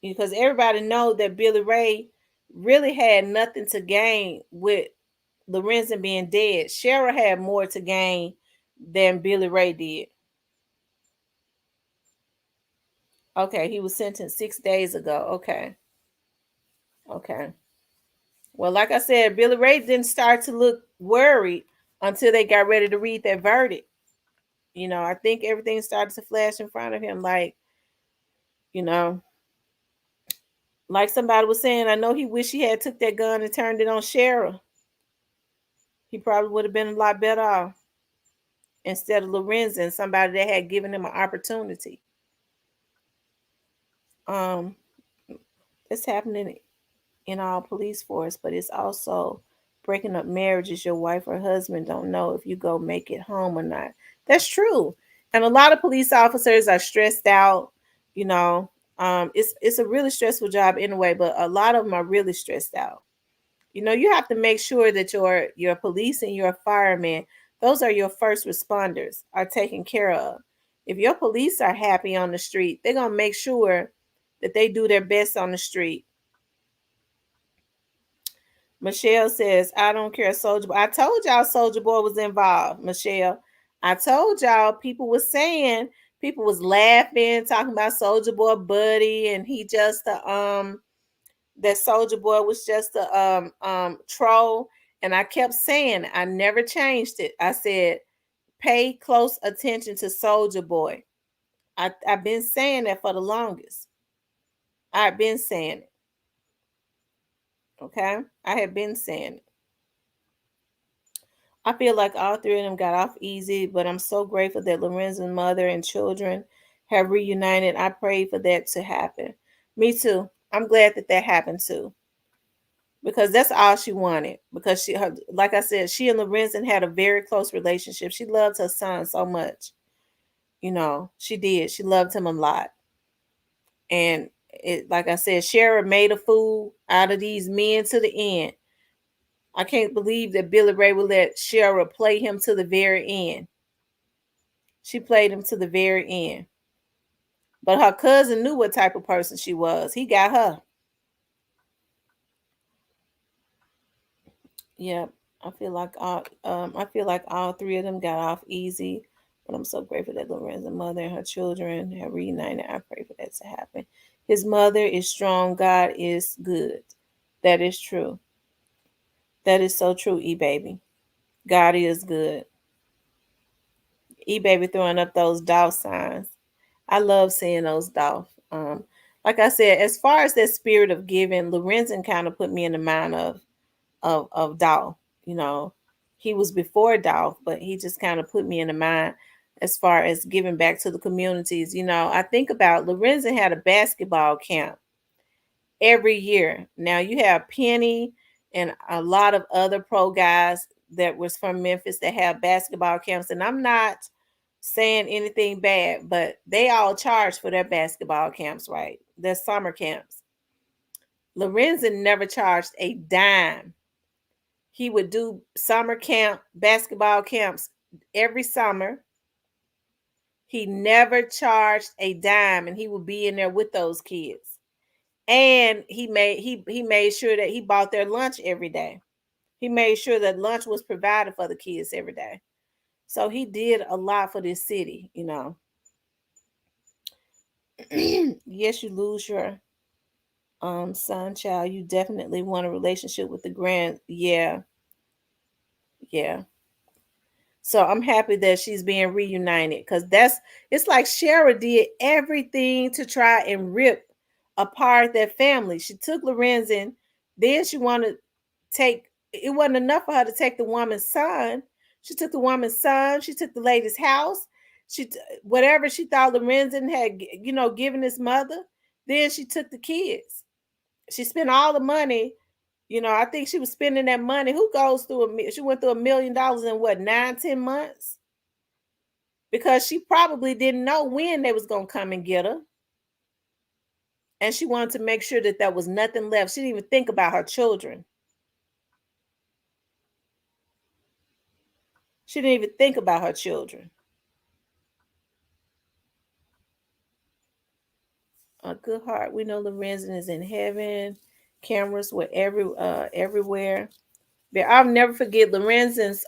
because everybody know that Billy Ray really had nothing to gain with Lorenzen being dead. Sherra had more to gain than Billy Ray did. Okay, he was sentenced 6 days ago. Okay. Well, like I said, Billy Ray didn't start to look worried until they got ready to read that verdict. I think everything started to flash in front of him, you know, like somebody was saying, I know he wished he had took that gun and turned it on Sherra. He probably would have been a lot better off instead of Lorenzen, somebody that had given him an opportunity. It's happening in all police force, but it's also breaking up marriages. Your wife or husband don't know if you go make it home or not. That's true. And a lot of police officers are stressed out. It's a really stressful job anyway, but a lot of them are really stressed out. You have to make sure that your police and your firemen, those are your first responders, are taken care of. If your police are happy on the street, they're gonna make sure that they do their best on the street. Michelle says, I don't care, Soldier Boy. I told y'all Soldier Boy was involved, Michelle. I told y'all people was laughing, talking about Soldier Boy buddy, and he just that Soldier Boy was just a troll. And I kept saying, I never changed it. I said, pay close attention to Soldier Boy. I've been saying that for the longest. I've been saying it. Okay? I have been saying it. I feel like all three of them got off easy, but I'm so grateful that Lorenzen's mother and children have reunited. I pray for that to happen. Me too. I'm glad that happened too. because that's all she wanted. Because like I said, she and Lorenzen had a very close relationship. She loved her son so much. She did. She loved him a lot. And like I said, Sherra made a fool out of these men to the end. I can't believe that Billy Ray would let Sherra play him to the very end. She played him to the very end. But her cousin knew what type of person she was. He got her. Yep. I feel like all three of them got off easy. But I'm so grateful that Lorenzen's mother and her children have reunited. I pray for that to happen. His mother is strong. God is good. That is true. That is so true, E-Baby. God is good. E-Baby throwing up those dolph signs. I love seeing those dolph. Like I said, as far as that spirit of giving, Lorenzen kind of put me in the mind of Dolph. He was before Dolph, but he just kind of put me in the mind as far as giving back to the communities. I think about Lorenzen had a basketball camp every year. Now you have Penny and a lot of other pro guys that was from Memphis that have basketball camps, and I'm not saying anything bad, but they all charge for their basketball camps, right? Their summer camps. Lorenzen never charged a dime. He would do summer camp, basketball camps every summer. He never charged a dime, and he would be in there with those kids. And he made sure that he bought their lunch every day. He made sure that lunch was provided for the kids every day. So he did a lot for this city, Yes, you lose your son, child. You definitely want a relationship with the grand. Yeah. So I'm happy that she's being reunited, because it's like Sherra did everything to try and rip apart that family. She took Lorenzen, then she wanted to take, it wasn't enough for her to take the woman's son. She took the woman's son, she took the lady's house, whatever she thought Lorenzen had, given his mother, then she took the kids. She spent all the money. I think she was spending that money. Who goes through she went through $1 million in what, 9-10 months? Because she probably didn't know when they was going to come and get her. And she wanted to make sure that there was nothing left. She didn't even think about her children. She didn't even think about her children. A good heart. We know Lorenzen is in heaven. Cameras were everywhere. But I'll never forget Lorenzen's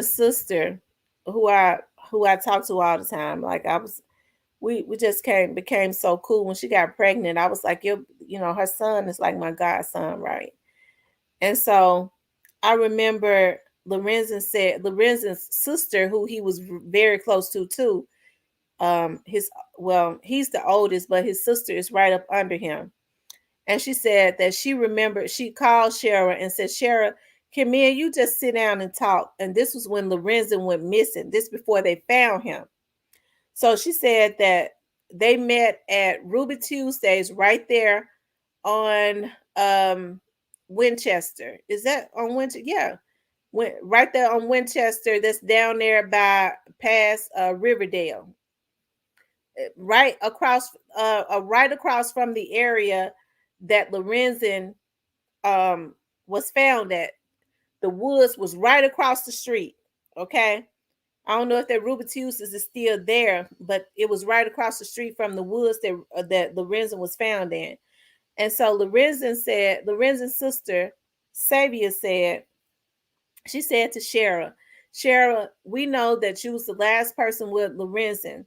sister, who I talk to all the time. Like we just became so cool. When she got pregnant, I was like, her son is like my godson, right? And so I remember Lorenzen's sister, who he was very close to too. He's the oldest, but his sister is right up under him. And she said that she remembered, she called Sherra and said, Sherra, can me and you just sit down and talk? And this was when Lorenzen went missing, this before they found him. So she said that they met at Ruby Tuesdays right there on Winchester. Is that on Winchester? Yeah. Right there on Winchester, that's down there by past Riverdale. Right across from the area that Lorenzen was found at. The woods was right across the street. Okay. I don't know if that Ruby Tuesdays is still there, but it was right across the street from the woods that Lorenzen was found in. And so Lorenzen's sister, Savia, she said to Sherra, we know that you was the last person with Lorenzen,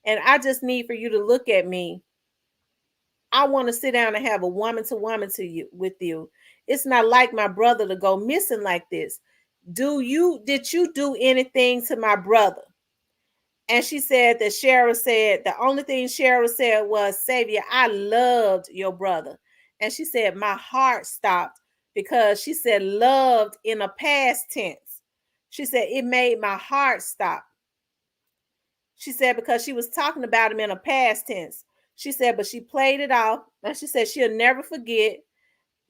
and I just need for you to look at me. I want to sit down and have a woman-to-woman with you. It's not like my brother to go missing like this. Did you do anything to my brother? And she said that Sherra said, the only thing Sherra said was, Savior, I loved your brother. And she said, my heart stopped, because she said loved in a past tense. She said, it made my heart stop. She said, because she was talking about him in a past tense. She said, but she played it off. And she said she'll never forget.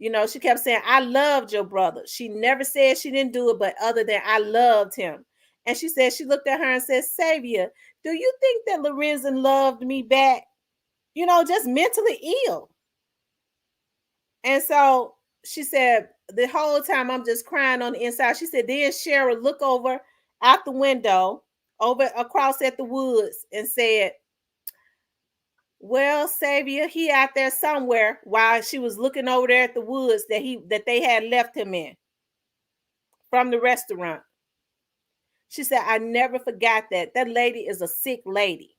She kept saying, I loved your brother. She never said she didn't do it, but other than I loved him. And she said, she looked at her and said, Savior, do you think that Lorenzen loved me back? Just mentally ill. And so she said, the whole time I'm just crying on the inside. She said, then Sherra looked over out the window, over across at the woods, and said, well, Savior, he out there somewhere, while she was looking over there at the woods that they had left him in from the restaurant. She said, I never forgot that. That lady is a sick lady.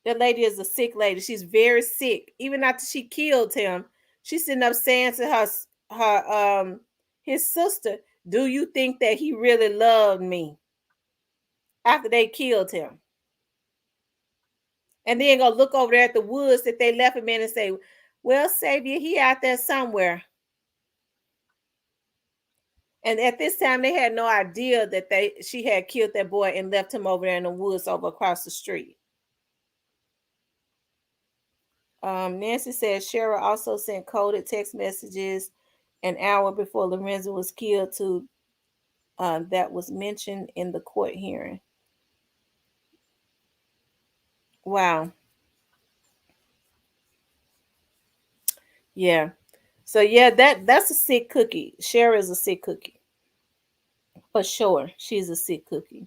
That lady is a sick lady. She's very sick. Even after she killed him, she's sitting up saying to his sister, do you think that he really loved me? After they killed him. And then go look over there at the woods that they left him in and say, well, Savior, he out there somewhere. And at this time, they had no idea that she had killed that boy and left him over there in the woods over across the street. Nancy said Sherra also sent coded text messages an hour before Lorenzen was killed to that was mentioned in the court hearing. Wow. Yeah. So yeah, that's a sick cookie. Sherra is a sick cookie. For sure. She's a sick cookie.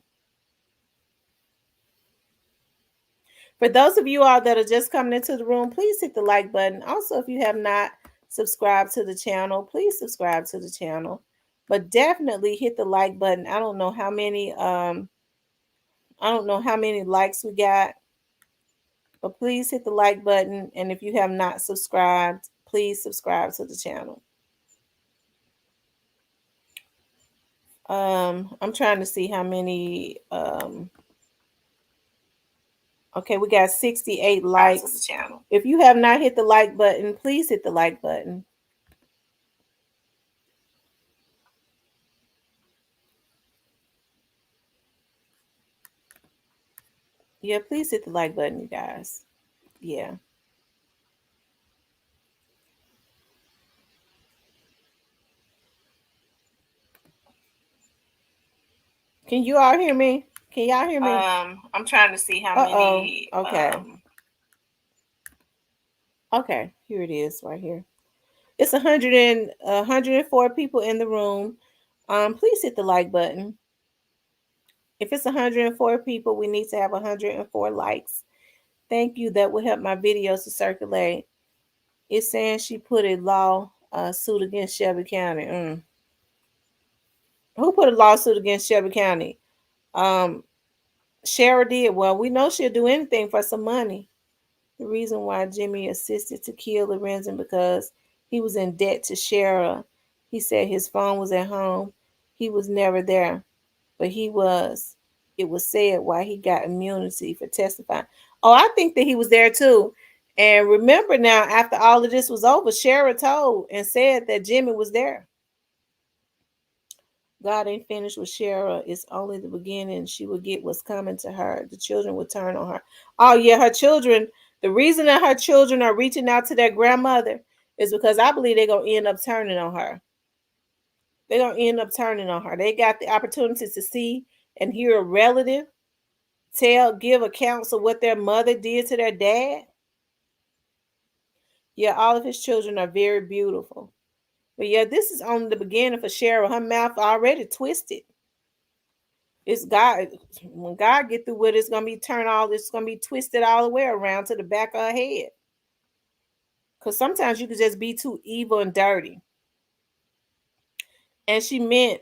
For those of you all that are just coming into the room, please hit the like button. Also, if you have not subscribed to the channel, please subscribe to the channel. But definitely hit the like button. I don't know how many likes we got. But please hit the like button. And if you have not subscribed, please subscribe to the channel. I'm trying to see how many okay, we got 68 likes. If you have not hit the like button, please hit the like button. Yeah, please hit the like button, you guys. Yeah. Can you all hear me? Can y'all hear me? I'm trying to see how many. Okay. Okay, here it is right here. It's 104 people in the room. Please hit the like button. If it's 104 people, we need to have 104 likes. Thank you. That will help my videos to circulate. It's saying she put a lawsuit against Shelby County. Who put a lawsuit against Shelby County? Sherra did. Well, we know she'll do anything for some money. The reason why Jimmy assisted to kill Lorenzen because he was in debt to Sherra. He said his phone was at home. He was never there, but he was. It was said why he got immunity for testifying. Oh, I think that he was there too. And remember now, after all of this was over, Sherra told and said that Jimmy was there. God ain't finished with Sherra. It's only the beginning. She will get what's coming to her. The children will turn on her. Oh, yeah, her children. The reason that her children are reaching out to their grandmother is because I believe they're going to end up turning on her. They're going to end up turning on her. They got the opportunity to see and hear a relative give accounts of what their mother did to their dad. Yeah, all of his children are very beautiful. But yeah, this is only the beginning for Sherra. Her mouth already twisted. It's God. When God get through with it, it's gonna be it's gonna be twisted all the way around to the back of her head. Because sometimes you could just be too evil and dirty. And she meant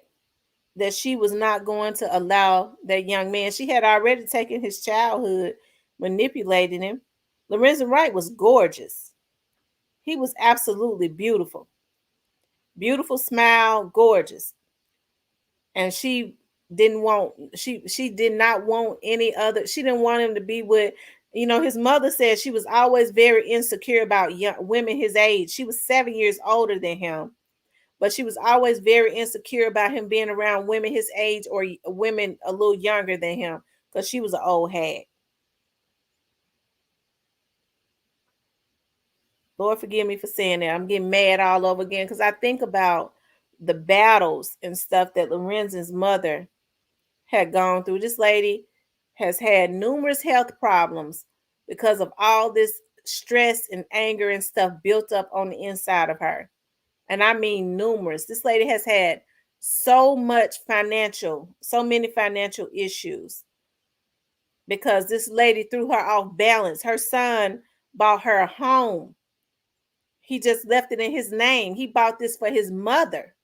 that she was not going to allow that young man. She had already taken his childhood, manipulated him. Lorenzen Wright was gorgeous. He was absolutely beautiful. Beautiful smile, gorgeous. And she did not want any other. She didn't want him to be with, his mother said she was always very insecure about young women his age. She was 7 years older than him, but she was always very insecure about him being around women his age or women a little younger than him because she was an old hag. Lord, forgive me for saying that. I'm getting mad all over again because I think about the battles and stuff that Lorenzen's mother had gone through. This lady has had numerous health problems because of all this stress and anger and stuff built up on the inside of her. And I mean numerous. This lady has had so many financial issues because this lady threw her off balance. Her son bought her a home. He just left it in his name. He bought this for his mother.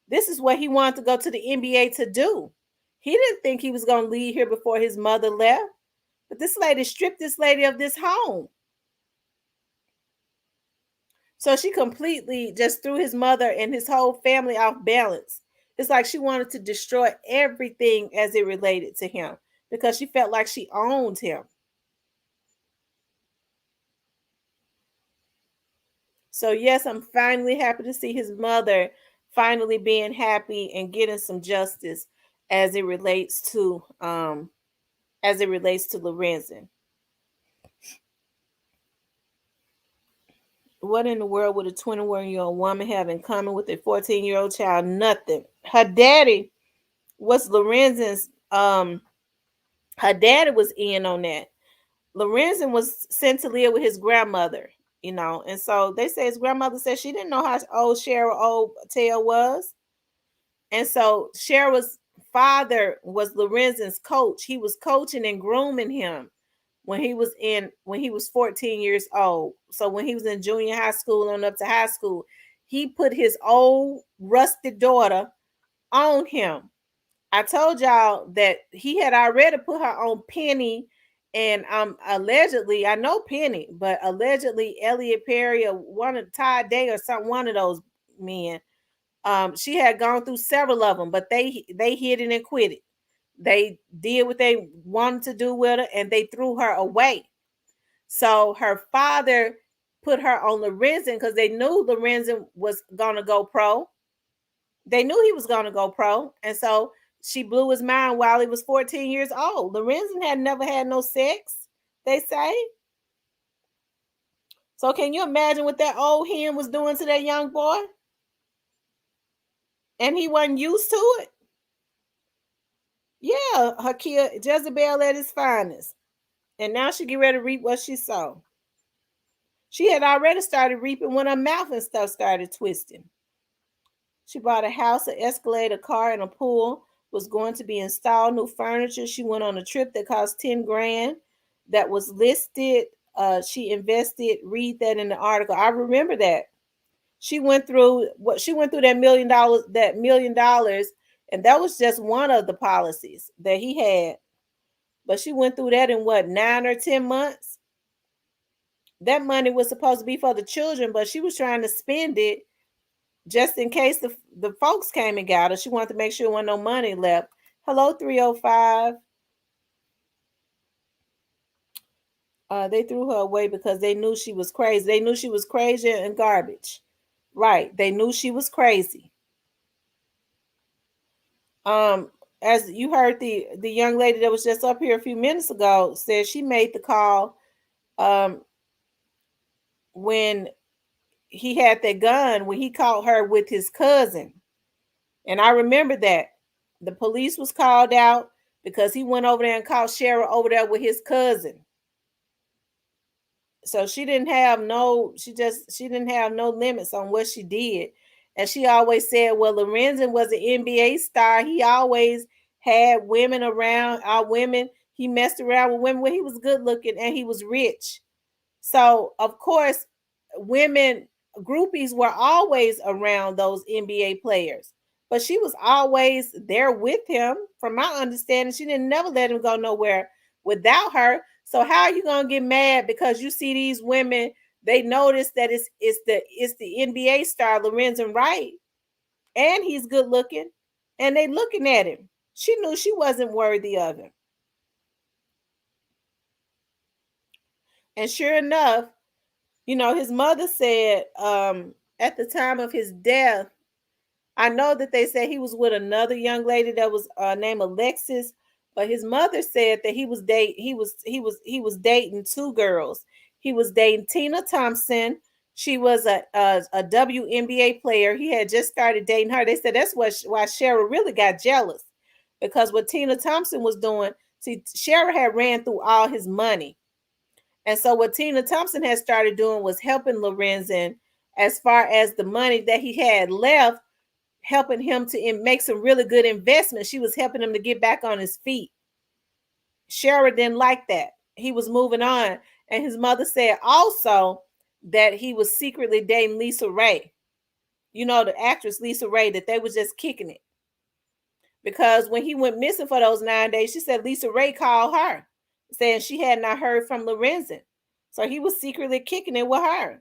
This is what he wanted to go to the NBA to do. He didn't think he was going to leave here before his mother left. But this lady stripped this lady of this home. So she completely just threw his mother and his whole family off balance. It's like she wanted to destroy everything as it related to him because she felt like she owned him. So yes, I'm finally happy to see his mother finally being happy and getting some justice as it relates to Lorenzen. What in the world would a 21-year-old woman have in common with a 14-year-old child? Nothing. Her daddy was Lorenzen's her daddy was in on that. Lorenzen was sent to live with his grandmother, and so they say his grandmother said she didn't know how old Sherra Tail was. And so Sherra's father was Lorenzen's coach. He was coaching and grooming him when he was 14 years old. So when he was in junior high school and up to high school, he put his old rusted daughter on him. I told y'all that he had already put her on Penny, and allegedly, I know Penny, but allegedly Elliot Perry or one of Ty Day or one of those men. She had gone through several of them, but they hid it and quit it. They did what they wanted to do with her, and they threw her away. So her father put her on Lorenzen because they knew Lorenzen was gonna go pro. They knew he was gonna go pro, and so she blew his mind while he was 14 years old. Lorenzen had never had no sex, they say. So can you imagine what that old hen was doing to that young boy? And he wasn't used to it. Yeah, her kid Jezebel at his finest. And now she get ready to reap what she sowed. She had already started reaping when her mouth and stuff started twisting. She bought a house, an Escalade, a car, and a pool. Was going to be installed, new furniture. She went on a trip that cost 10 grand that was listed. She invested, read that in the article. I remember that. She went through that $1 million, and that was just one of the policies that he had. But she went through that in 9 or 10 months? That money was supposed to be for the children, but she was trying to spend it just in case the folks came and got her. She wanted to make sure there wasn't no money left. Hello, 305. They threw her away because they knew she was crazy. They knew she was crazy and garbage. Right. They knew she was crazy. As you heard the young lady that was just up here a few minutes ago said she made the call when he had that gun, when he caught her with his cousin. And I remember that. The police was called out because he went over there and caught Sherra over there with his cousin. So she didn't have no limits on what she did. And she always said, well, Lorenzen was an NBA star. He always had women around, he messed around with women when he was good looking and he was rich. So of course, groupies were always around those NBA players, but she was always there with him. From my understanding, she didn't never let him go nowhere without her. So how are you gonna get mad because you see these women? They notice that it's the NBA star Lorenzen Wright, and he's good looking, and they looking at him. She knew she wasn't worthy of him, and sure enough, his mother said at the time of his death, I know that they said he was with another young lady that was named Alexis, but his mother said that he was dating two girls. He was dating Tina Thompson. She was a WNBA player. He had just started dating her. They said that's why Sherra really got jealous, because what Tina Thompson was doing, see, Sherra had ran through all his money. And so what Tina Thompson had started doing was helping Lorenzen as far as the money that he had left, helping him to make some really good investments. She was helping him to get back on his feet. Sherra didn't like that. He was moving on. And his mother said also that he was secretly dating Lisa Ray. You know, the actress Lisa Ray, that they was just kicking it. Because when he went missing for those 9 days, she said Lisa Ray called her saying she had not heard from Lorenzen. So he was secretly kicking it with her.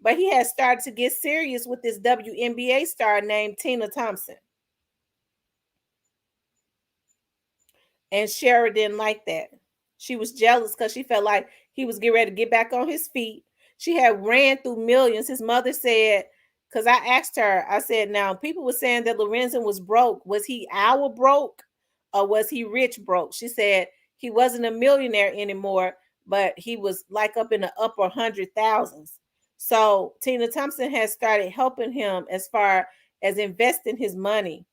But he had started to get serious with this WNBA star named Tina Thompson. And Sherra didn't like that. She was jealous because she felt like he was getting ready to get back on his feet. She had ran through millions. His mother said, because I asked her, I said, now people were saying that Lorenzen was broke. Was he our broke or was he rich broke? She said he wasn't a millionaire anymore, but he was like up in the upper 100,000s. So Tina Thompson has started helping him as far as investing his money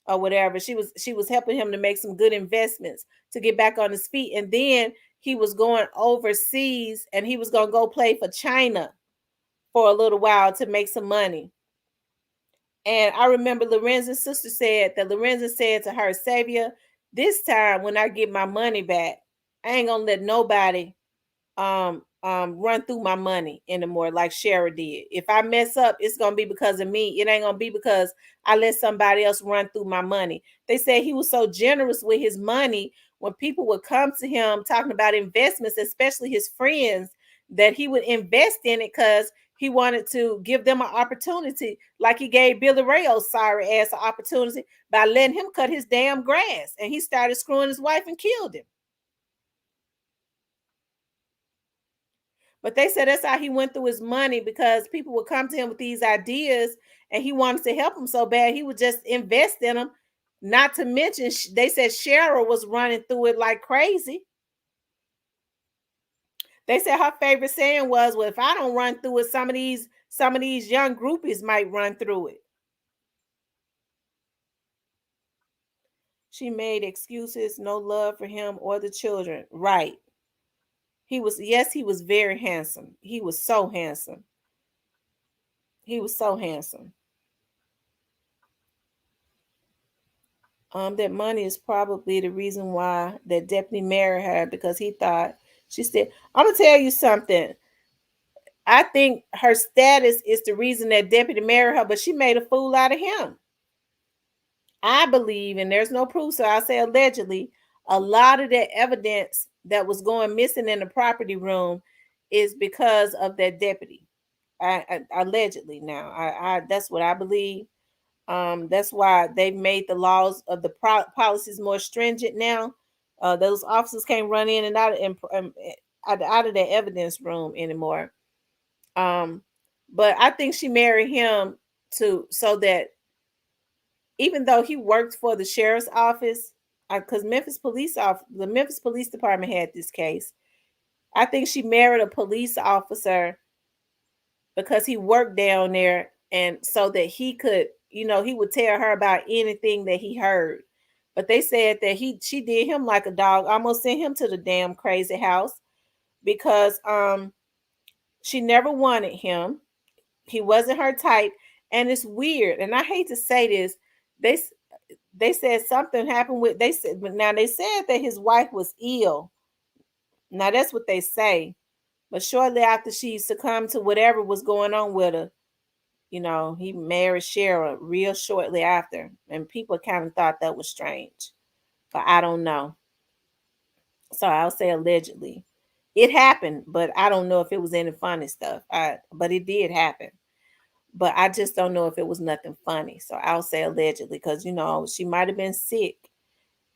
or whatever. She was helping him to make some good investments to get back on his feet. And then he was going overseas and he was going to go play for China for a little while to make some money. And I remember Lorenzen's sister said that Lorenzen said to her, Savior, this time when I get my money back, I ain't gonna let nobody run through my money anymore like Sherra did. If I mess up, it's gonna be because of me. It ain't gonna be because I let somebody else run through my money. They said he was so generous with his money when people would come to him talking about investments, especially his friends, that he would invest in it because he wanted to give them an opportunity, like he gave Billy Ray's sorry ass an opportunity by letting him cut his damn grass. And he started screwing his wife and killed him. But they said that's how he went through his money, because people would come to him with these ideas and he wanted to help them so bad, he would just invest in them. Not to mention, they said Sherra was running through it like crazy. They said her favorite saying was, well, if I don't run through it, some of these young groupies might run through it. She made excuses, no love for him or the children. Right. He was very handsome. He was so handsome. He was so handsome. That money is probably the reason why that deputy married her, because he thought, she said, I'm gonna tell you something. I think her status is the reason that deputy married her, but she made a fool out of him. I believe, and there's no proof, so I'll say allegedly, a lot of that evidence that was going missing in the property room is because of that deputy. Allegedly, now, I that's what I believe. That's why they've made the laws of the policies more stringent now. Those officers can't run in and out of the evidence room anymore. But I think she married him so that even though he worked for the sheriff's office, because the Memphis Police Department had this case, I think she married a police officer because he worked down there, and so that he could, he would tell her about anything that he heard. But they said that she did him like a dog, almost sent him to the damn crazy house, because she never wanted him. He wasn't her type, and it's weird. And I hate to say this, they said something happened with, they said that his wife was ill. Now that's what they say. But shortly after she succumbed to whatever was going on with her, he married Sherra real shortly after. And people kind of thought that was strange. But I don't know. So I'll say allegedly. It happened, but I don't know if it was any funny stuff. But it did happen. But I just don't know if it was nothing funny. So I'll say allegedly, because, she might have been sick.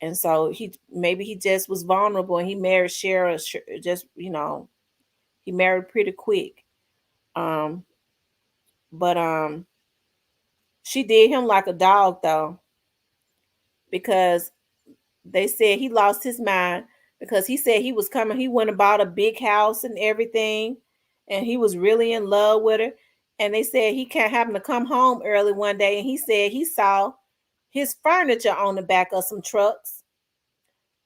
And so maybe he just was vulnerable, and he married Sherra just, he married pretty quick. But she did him like a dog, though, because they said he lost his mind because he said he was coming. He went and bought a big house and everything, and he was really in love with her. And they said he can't happen to come home early one day, and he said he saw his furniture on the back of some trucks,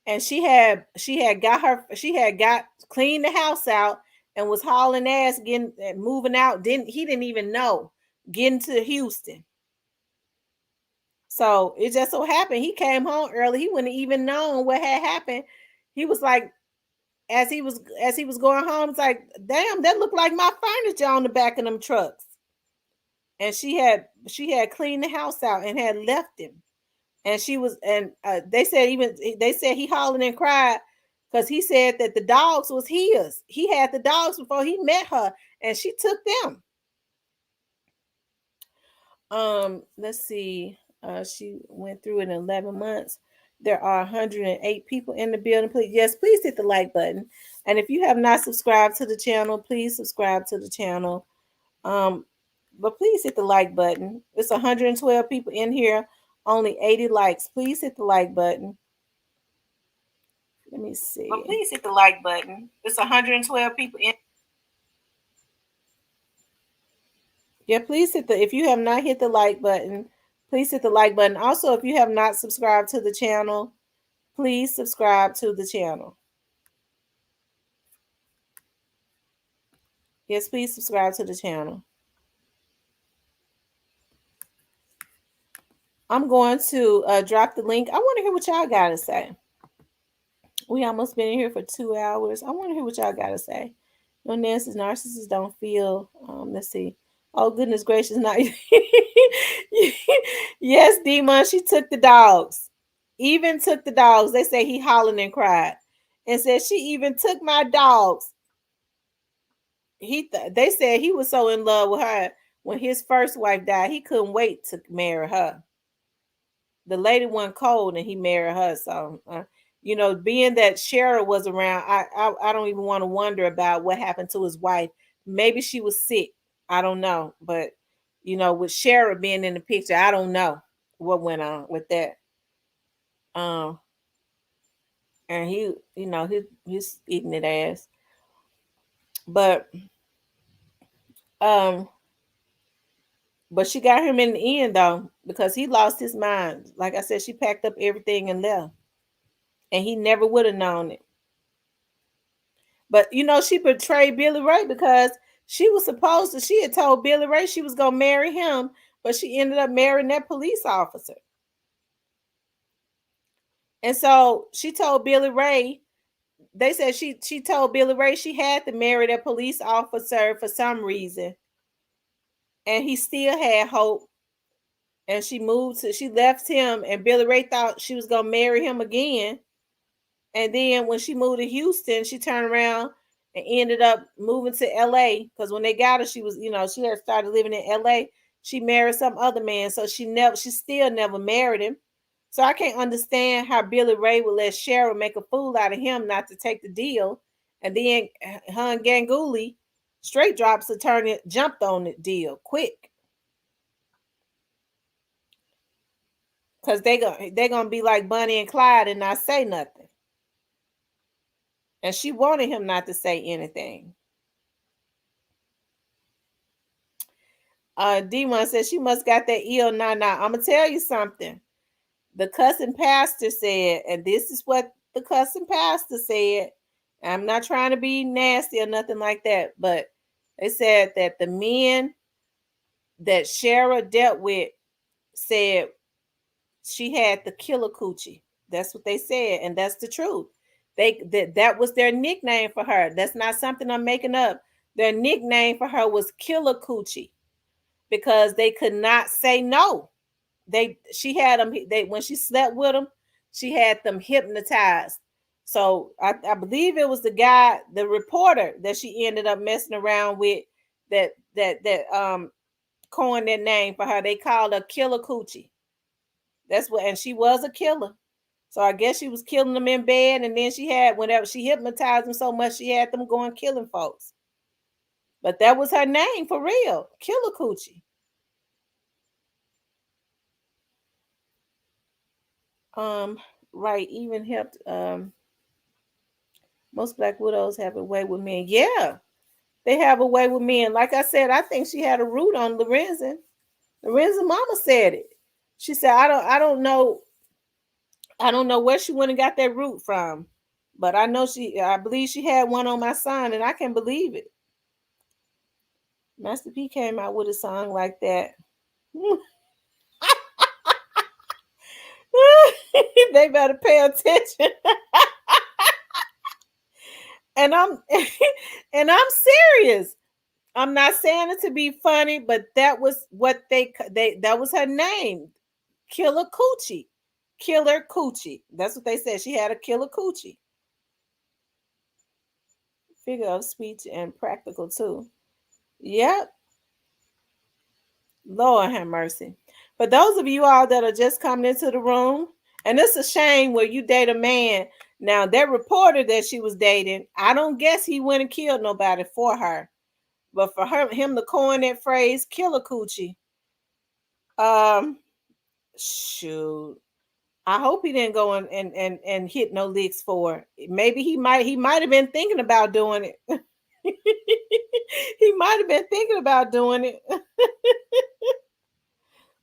and she had got cleaned the house out and was hauling ass getting moving out. Didn't even know getting to Houston. So it just so happened he came home early. He wouldn't even known what had happened. He was like, as he was going home, it's like, damn, that looked like my furniture on the back of them trucks. And she had cleaned the house out and had left him. And she was, and they said he hollered and cried because he said that the dogs was his. He had the dogs before he met her, and she took them. Let's see. She went through it in 11 months. There are 108 people in the building. Please hit the like button. And if you have not subscribed to the channel, please subscribe to the channel. But please hit the like button. It's 112 people in here, only 80 likes. Please hit the like button. Let me see. But please hit the like button. It's 112 people in. Yeah, please if you have not hit the like button, please hit the like button. Also, if you have not subscribed to the channel, please subscribe to the channel. Yes, please subscribe to the channel. I'm going to drop the link. I want to hear what y'all got to say. We almost been in here for 2 hours. I want to hear what y'all got to say. No, Nancy's narcissists don't feel. Let's see. Oh, goodness gracious. Not. Yes, Demon, she took the dogs. Even took the dogs. They say he hollered and cried. And said she even took my dogs. They said he was so in love with her when his first wife died, he couldn't wait to marry her. The lady went cold and he married her. So, being that Sherra was around, I don't even want to wonder about what happened to his wife. Maybe she was sick. I don't know. But, with Sherra being in the picture, I don't know what went on with that. And he's eating it ass. But she got him in the end though, because he lost his mind. Like I said, she packed up everything and left. And he never would have known it. But she betrayed Billy Ray because she had told Billy Ray she was gonna marry him, but she ended up marrying that police officer. And so she told Billy Ray, they said she told Billy Ray she had to marry that police officer for some reason. And he still had hope. And she left him, and Billy Ray thought she was gonna marry him again. And then when she moved to Houston, she turned around and ended up moving to LA. Because when they got her, she was, she had started living in LA. She married some other man. So she still never married him. So I can't understand how Billy Ray would let Sherra make a fool out of him not to take the deal. And then her and Ganguly straight drops attorney jumped on the deal quick. Because they're gonna be like Bonnie and Clyde and not say nothing. And she wanted him not to say anything. D1 says she must got that ill. Nah. I'm gonna tell you something. The cussing pastor said, and this is what the cussing pastor said. I'm not trying to be nasty or nothing like that, but they said that the men that Sherra dealt with said she had the killer coochie. That's what they said, and that's the truth. That was their nickname for her. That's not something I'm making up. Their nickname for her was Killer Coochie because they could not say no. She had them. When she slept with them, she had them hypnotized. So I believe it was the reporter that she ended up messing around with that coined that name for her. They called her Killer Coochie. And she was a killer. So I guess she was killing them in bed, and then whenever she hypnotized them so much, she had them going killing folks. But that was her name for real, Killer Coochie. Right, even helped. Most black widows have a way with men. Yeah, they have a way with men. Like I said, I think she had a root on Lorenzen. Lorenzen mama said it. She said, I don't know where she went and got that root from. But I believe she had one on my son, and I can believe it. Master P came out with a song like that. They better pay attention. And I'm and I'm serious. I'm not saying it to be funny, but that was what they that was her name. Killer Coochie. Killer Coochie. That's what they said. She had a killer coochie. Figure of speech and practical too. Yep. Lord have mercy. For those of you all that are just coming into the room, and it's a shame where you date a man. Now, that reporter that she was dating, I don't guess he went and killed nobody for her. But for him to coin that phrase, killer coochie, um, shoot. I hope he didn't go and hit no licks for it. Maybe he might have been thinking about doing it. He might have been thinking about doing it.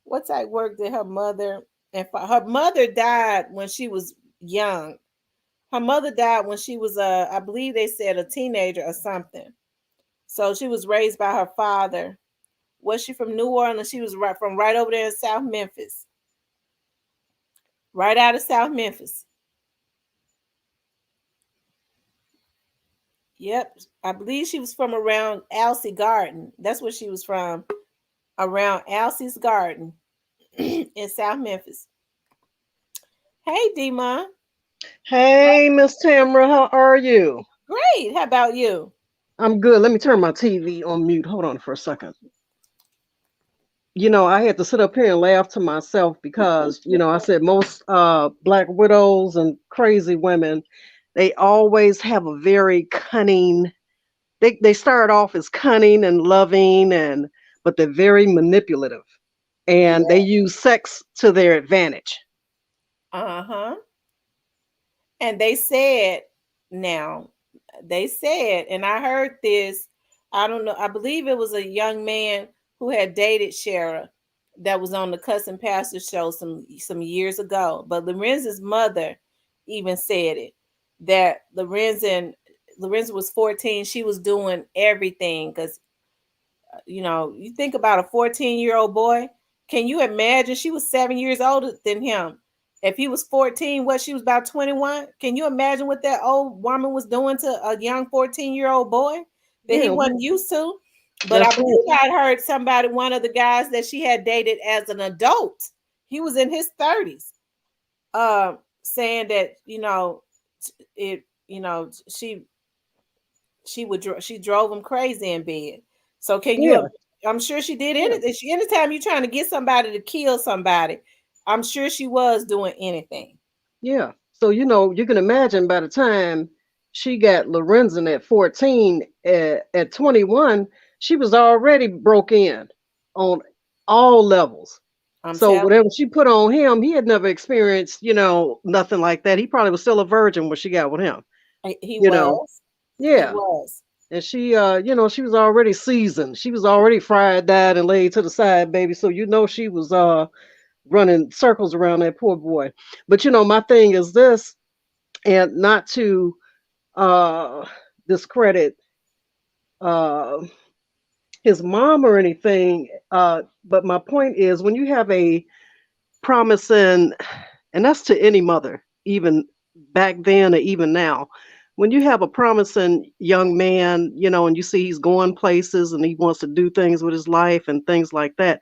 What type of work did her mother her mother died when she was young. Her mother died when she was I believe they said a teenager or something. So she was raised by her father. Was she from New Orleans? She was right over there in South Memphis. Right out of South Memphis. Yep. I believe she was from around Alcee Garden. That's where she was from. Around Alcee's Garden in South Memphis. Hey, Demon. Hey, Miss Tamara, how are you? Great. How about you? I'm good. Let me turn my TV on mute. Hold on for a second. You know, I had to sit up here and laugh to myself because, you know, I said most black widows and crazy women, they always have a very cunning, they start off as cunning and loving but they're very manipulative and they use sex to their advantage. Uh-huh. And they said, and I heard this, I don't know, I believe it was a young man who had dated Sherra that was on the Cousin Pastor show some years ago. But Lorenzen's mother even said it, that Lorenzen was 14. She was doing everything because, you know, you think about a 14-year-old boy. Can you imagine? She was 7 years older than him. If he was 14, she was about 21. Can you imagine what that old woman was doing to a young 14-year-old boy that he wasn't used to? But I believe I heard one of the guys that she had dated as an adult, he was in his 30s, saying that, you know, she drove him crazy in bed. So I'm sure she did anything. Anytime you're trying to get somebody to kill somebody, I'm sure she was doing anything. Yeah. So, you know, you can imagine by the time she got Lorenzen at 14, at 21, she was already broke in on all levels. So whatever she put on him, he had never experienced, you know, nothing like that. He probably was still a virgin when she got with him. He was. Yeah. He was. And she, you know, she was already seasoned. She was already fried, dyed, and laid to the side, baby. So, you know, she was running circles around that poor boy. But, you know, my thing is this, and not to discredit his mom or anything, but my point is when you have a promising, and that's to any mother, even back then or even now, when you have a promising young man, you know, and you see he's going places and he wants to do things with his life and things like that,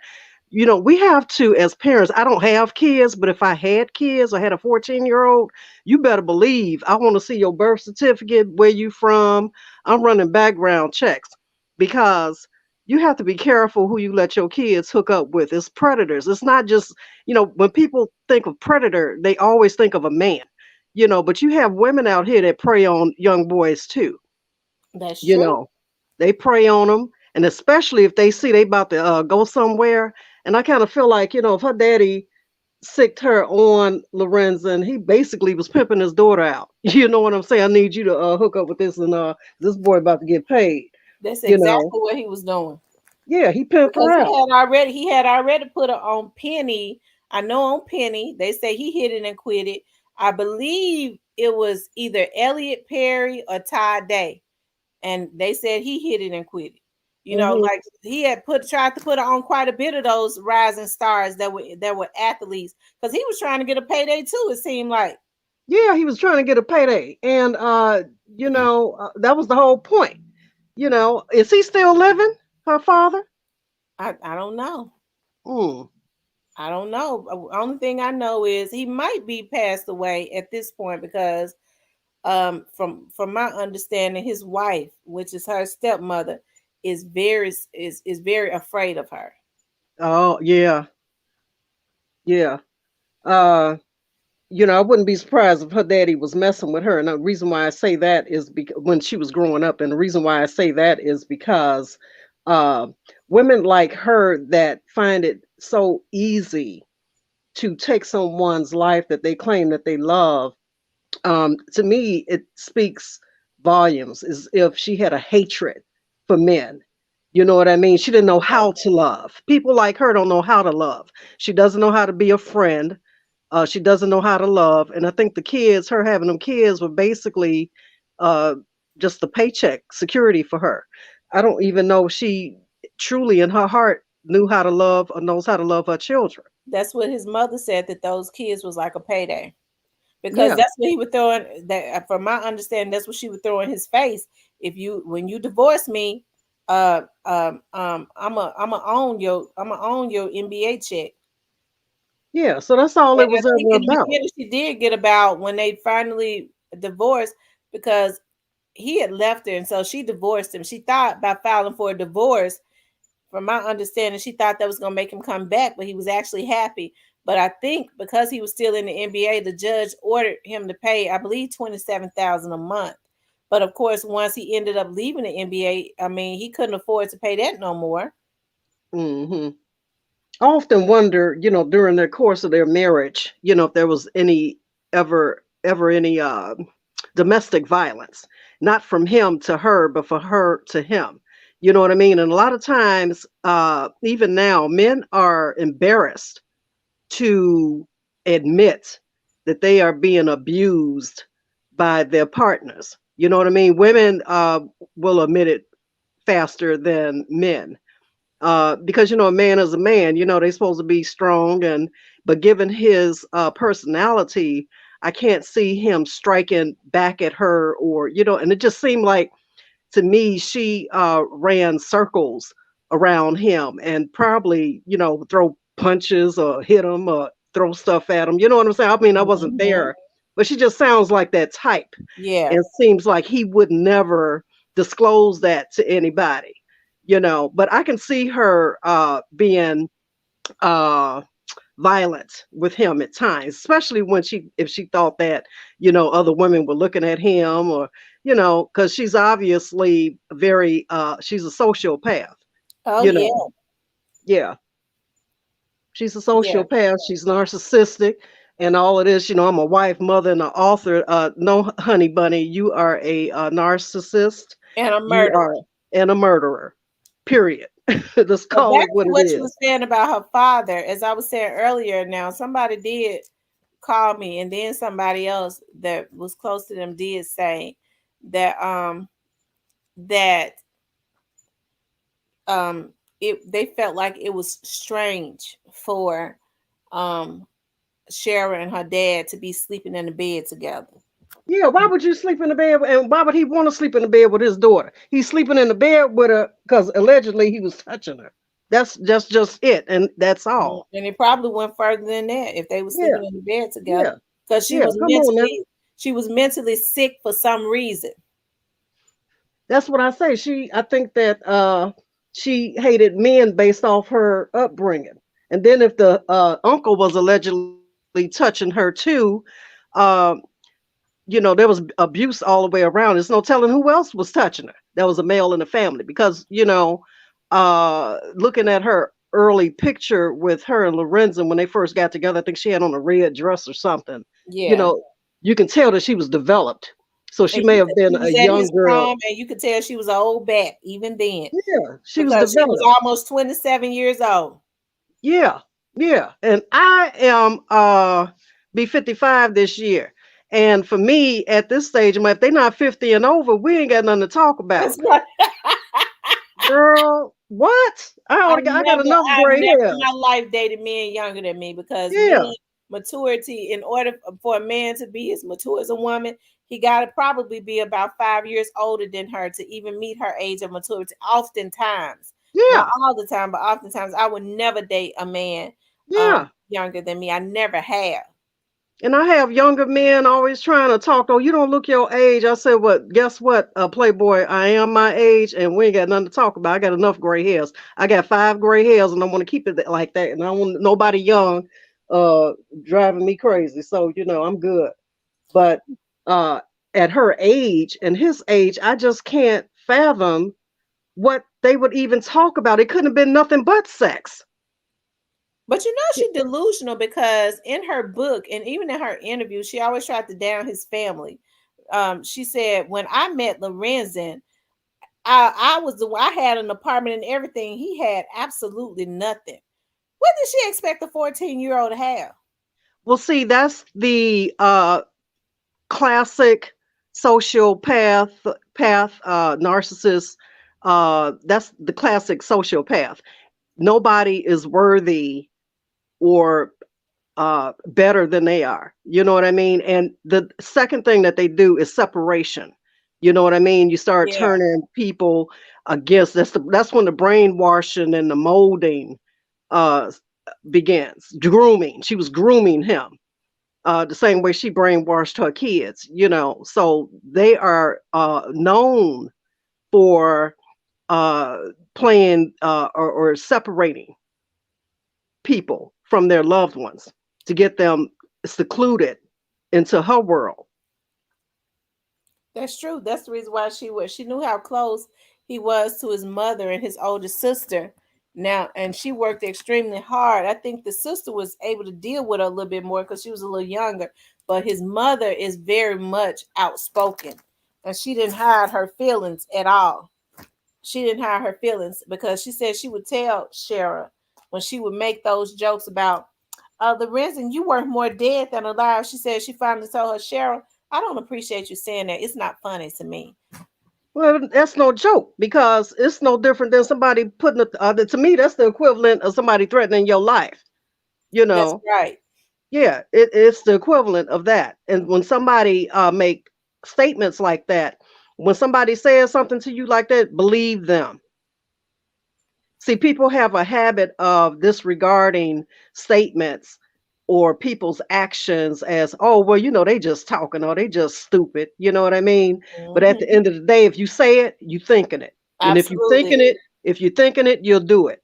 you know, we have to, as parents, I don't have kids, but if I had kids, I had a 14-year-old, you better believe I want to see your birth certificate, where you from. I'm running background checks because you have to be careful who you let your kids hook up with. It's predators. It's not just, you know, when people think of predator, they always think of a man, you know, but you have women out here that prey on young boys too. That's you true. know, they prey on them. And especially if they see they about to go somewhere. And I kind of feel like, you know, if her daddy sicked her on Lorenzen. He basically was pimping his daughter out. You know what I'm saying? I need you to hook up with this, and this boy about to get paid. That's You exactly know? what he was doing. Yeah, he pimped her Because out. he had already put her on Penny. I know on Penny. They say he hit it and quit it. I believe it was either Elliot Perry or Ty Day, and they said he hit it and quit it. Like he had tried to put her on quite a bit of those rising stars that were athletes, because he was trying to get a payday too. It seemed like. Yeah, he was trying to get a payday, and that was the whole point. Is he still living? Her father? I don't know. Mm. I don't know. Only thing I know is he might be passed away at this point, because from my understanding, his wife, which is her stepmother, is very afraid of her. Oh yeah, yeah. Uh, I wouldn't be surprised if her daddy was messing with her. And the reason why I say that is because when she was growing up, and the reason why I say that is because uh, women like her that find it so easy to take someone's life that they claim that they love, to me, it speaks volumes. As if she had a hatred for men. You know what I mean? She didn't know how to love. People like her don't know how to love. She doesn't know how to be a friend. She doesn't know how to love. And I think her having them kids were basically uh, just the paycheck security for her. I don't even know if she truly in her heart knew how to love or knows how to love her children. That's what his mother said, that those kids was like a payday, because Yeah. that's what he would throw in. That, from my understanding, that's what she would throw in his face. When you divorce me, I'm gonna own your NBA check. Yeah. So that's all And it I was think ever in the about. beginning she did get about when they finally divorced, because he had left her, and so she divorced him. She thought by filing for a divorce, from my understanding, she thought that was going to make him come back, but he was actually happy. But I think because he was still in the NBA, the judge ordered him to pay, I believe, $27,000 a month. But of course, once he ended up leaving the NBA, I mean, he couldn't afford to pay that no more. Hmm. I often wonder, during the course of their marriage, if there was ever any domestic violence, not from him to her, but for her to him. You know what I mean? And a lot of times, even now, men are embarrassed to admit that they are being abused by their partners. You know what I mean? Women will admit it faster than men, because a man is a man. They're supposed to be strong, but given his personality, I can't see him striking back at her, or and it just seemed like to me she ran circles around him, and probably throw punches or hit him or throw stuff at him. You know what I'm saying? I mean, I wasn't Mhm. there, but she just sounds like that type. Yeah. It seems like he would never disclose that to anybody, but I can see her being uh violent with him at times, especially if she thought that other women were looking at him, or because she's obviously very she's a sociopath. Oh you yeah. know yeah, she's a Yeah. sociopath. She's narcissistic and all of this. I'm a wife, mother, and an author. No, honey bunny, you are a narcissist. And a You murderer. are and a murderer, period. Let's But call back it what to it what you is. were saying about her father, as I was saying earlier, now somebody did call me, and then somebody else that was close to them did say that that um they felt like it was strange for um Sherra and her dad to be sleeping in the bed together. Yeah, why would you sleep in the bed? And why would he want to sleep in the bed with his daughter? He's sleeping in the bed with her because allegedly he was touching her. That's just it, and that's all. And it probably went further than that if they were Yeah, sleeping in the bed together, yeah, because yeah. Come on now. she was mentally sick for some reason. That's what I say. I think that she hated men based off her upbringing. And then if the uncle was allegedly touching her too, um, there was abuse all the way around. There's no telling who else was touching her. There was a male in the family because, looking at her early picture with her and Lorenzen when they first got together. I think she had on a red dress or something. You Yeah. know, you can tell that she was developed. So she And may he have said been he a was at young his girl. prom, and you could tell she was an old bat even then, Yeah, she was because she was developed. almost 27 years old. Yeah, yeah. And I am be 55 this year. And for me, at this stage, if they're not 50 and over, we ain't got nothing to talk about. That's right. Girl, what? I got enough I've gray never in my hairs. life dated men younger than me, because Yeah, men maturity, in order for a man to be as mature as a woman, he got to probably be about 5 years older than her to even meet her age of maturity. Oftentimes, not yeah, all the time, but oftentimes, I would never date a man yeah. younger than me. I never have. And I have younger men always trying to talk. Oh, you don't look your age. I said, "What? Guess what, Playboy? I am my age, and we ain't got nothing to talk about. I got enough gray hairs. I got 5 gray hairs, and I want to keep it like that. And I don't want nobody young, uh, driving me crazy. So I'm good. But uh, at her age and his age, I just can't fathom what they would even talk about. It couldn't have been nothing but sex. But she delusional, because in her book and even in her interview, she always tried to down his family. She said, when I met Lorenzen, I was the I had an apartment and everything. He had absolutely nothing. What did she expect a 14-year-old to have? Well, see, that's the classic sociopath narcissist. That's the classic sociopath. Nobody is worthy or better than they are. You know what I mean? And the second thing that they do is separation. You know what I mean? You start Yeah. turning people against. That's when the brainwashing and the molding uh, begins. Grooming. She was grooming him the same way she brainwashed her kids. So they are known for uh, playing or separating people from their loved ones to get them secluded into her world. That's true. That's the reason why she knew how close he was to his mother and his older sister. Now, and she worked extremely hard. I think the sister was able to deal with her a little bit more because she was a little younger. But his mother is very much outspoken, and she didn't hide her feelings at all. She didn't hide her feelings, because she said she would tell Sherra when she would make those jokes about the reason you work more dead than alive. She said she finally told her, Sherra, I don't appreciate you saying that. It's not funny to me. Well, that's no joke because it's no different than somebody putting it. To me, that's the equivalent of somebody threatening your life. You That's know, right. yeah, it's the equivalent of that. And when somebody make statements like that, when somebody says something to you like that, believe them. See, people have a habit of disregarding statements or people's actions as, oh, well, they just talking or they just stupid. You know what I mean? But at the Mhm. end of the day, if you say it, you thinking it. And Absolutely. if you're thinking it, you'll do it.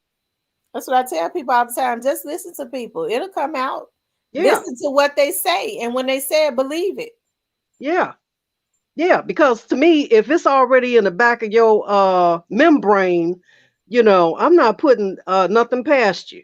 That's what I tell people all the time. Just listen to people. It'll come out. Yeah. Listen to what they say. And when they say it, believe it. Yeah. Yeah. Because to me, if it's already in the back of your membrane, I'm not putting nothing past you.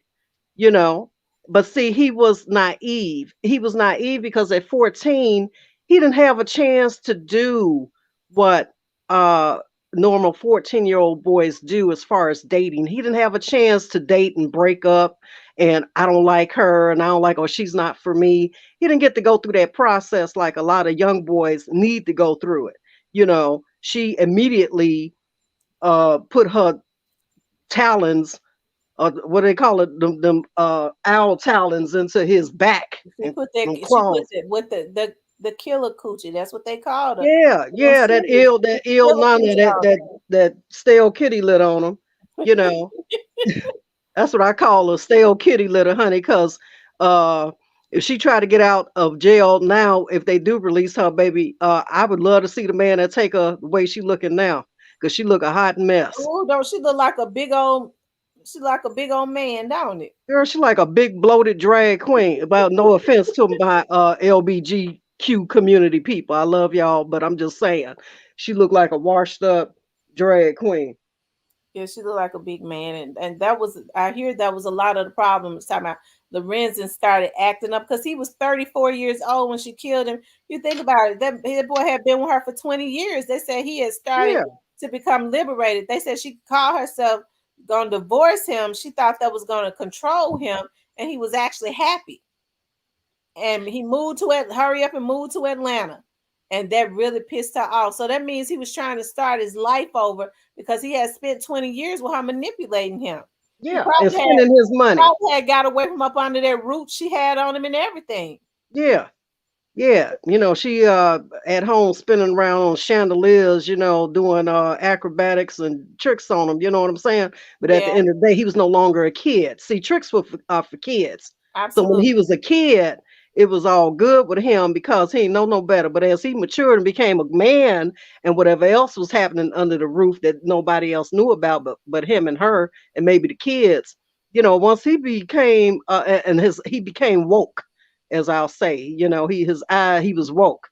you know. But see, he was naive. He was naive because at 14, he didn't have a chance to do what normal 14-year-old boys do as far as dating. He didn't have a chance to date and break up and I don't like her and I don't like, oh, she's not for me. He didn't get to go through that process like a lot of young boys need to go through it. She immediately put her talons what do they call it? Them owl talons into his back She and put that. them She put claws. that with the killer coochie. That's what they called her. Yeah, Them yeah, serious that ill killer nana, coochie on that stale kitty lit on him. You know, that's what I call a stale kitty litter, honey. Because if she tried to get out of jail now, if they do release her, baby, I would love to see the man that take her the way she looking now, because she look a hot mess. Oh, don't she look like a big old? She like a big old man, don't it? Girl, she like a big bloated drag queen. About no offense to my LBGQ community people. I love y'all, but I'm just saying, she looked like a washed up drag queen. Yeah, she looked like a big man, and that was, I hear that was a lot of the problems. Talking about Lorenzen started acting up because he was 34 years old when she killed him. You think about it, that boy had been with her for 20 years. They said he had started Yeah, to become liberated. They said she called herself gonna divorce him. She thought that was gonna control him, and he was actually happy. And he moved to it, hurry up and move to Atlanta. And that really pissed her off. So that means he was trying to start his life over because he had spent 20 years with her manipulating him. He yeah, and spending his money. probably had got away from up under that root she had on him and everything. Yeah. Yeah, she at home spinning around on chandeliers, doing acrobatics and tricks on him, you know what I'm saying? But at the Yeah, end of the day, he was no longer a kid. See, tricks were for kids. So when he absolutely. was a kid, it was all good with him because he know no better. But as he matured and became a man and whatever else was happening under the roof that nobody else knew about but him and her and maybe the kids, once he became and he became woke, as I'll say, he was woke.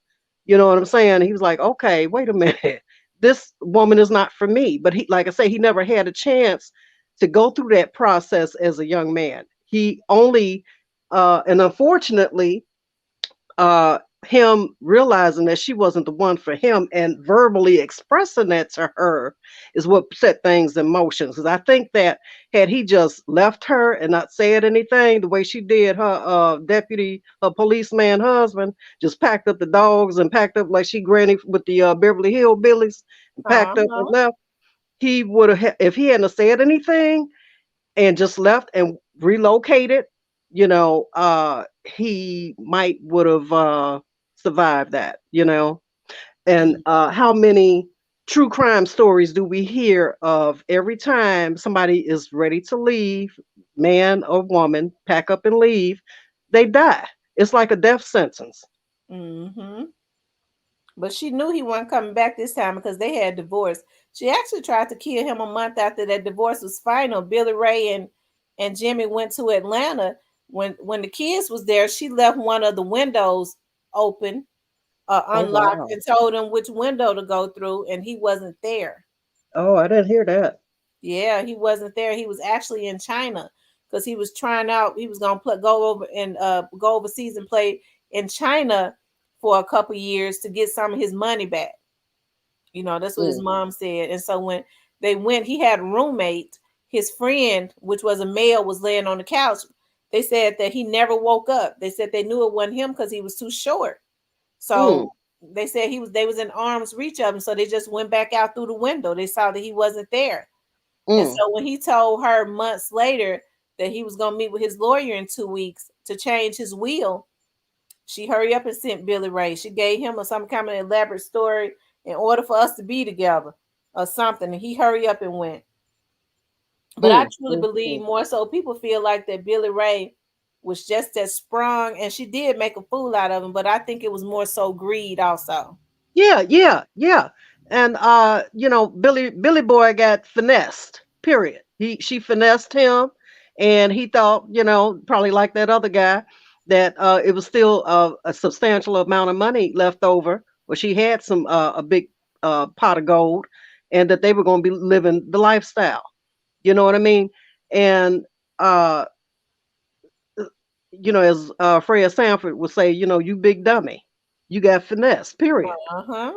You know what I'm saying? He was like, okay, wait a minute. This woman is not for me. But he, like I say, he never had a chance to go through that process as a young man. He only and unfortunately, him realizing that she wasn't the one for him and verbally expressing that to her is what set things in motion. Because I think that had he just left her and not said anything the way she did her her policeman husband, just packed up the dogs and packed up like she granny with the Beverly Hillbillies and packed up and Uh-huh. left, he would have, if he hadn't said anything and just left and relocated, he might would have survived that, And how many true crime stories do we hear of every time somebody is ready to leave, man or woman, pack up and leave, they die. It's like a death sentence. Mm-hmm. But she knew he wasn't coming back this time because they had divorced. She actually tried to kill him a month after that divorce was final. Billy Ray and Jimmy went to Atlanta. When the kids was there, she left one of the windows open, Oh unlocked, wow. and told him which window to go through, and he wasn't there. Oh, I didn't hear that. Yeah, he wasn't there. He was actually in China because he was trying out. He was gonna go over and go overseas and play in China for a couple years to get some of his money back. That's what his Mm, mom said. And so when they went, he had a roommate. His friend, which was a male, was laying on the couch. They said that he never woke up. They said they knew it wasn't him because he was too short. mm, So they said they was in arm's reach of him. So they just went back out through the window. They saw that he wasn't there. And mm, so when he told her months later that he was gonna meet with his lawyer in 2 weeks to change his will, she hurried up and sent Billy Ray. She gave him some kind of elaborate story in order for us to be together or something. And he hurried up and went. But I truly believe mm. more so people feel like that Billy Ray was just as sprung and she did make a fool out of him, but I think it was more so greed also. Yeah, yeah, yeah. And Billy Boy got finessed. Period. She finessed him, and he thought, probably like that other guy, that it was still a substantial amount of money left over. Well, she had some a big pot of gold, and that they were going to be living the lifestyle. You know what I mean? And uh, as Freya Sanford would say, you big dummy, you got finesse. Period. Uh-huh.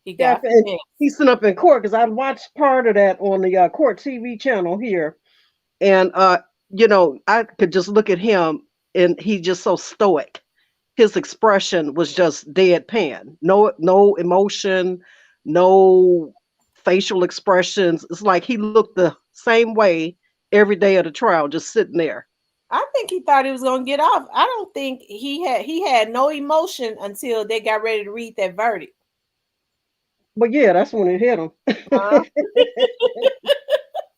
He Yeah, got and finesse. he's sitting up in court because I watched part of that on the court TV channel here, and I could just look at him, and he just so stoic. His expression was just deadpan, no emotion, no facial expressions. It's like he looked the same way every day of the trial, just sitting there. I think he thought he was gonna get off. I don't think he had no emotion until they got ready to read that verdict. But yeah, that's when it hit him. Huh?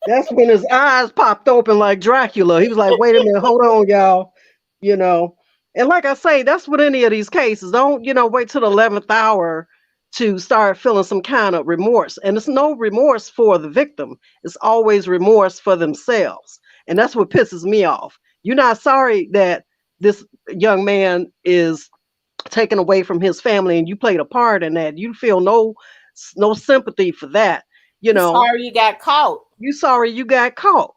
That's when his eyes popped open like Dracula. He was like, wait a minute, hold on, y'all. You know. And like I say, that's what any of these cases. Don't, wait till the 11th hour to start feeling some kind of remorse. And it's no remorse for the victim. It's always remorse for themselves. And that's what pisses me off. You're not sorry that this young man is taken away from his family and you played a part in that. You feel no sympathy for that. You know, sorry you got caught. you sorry you got caught.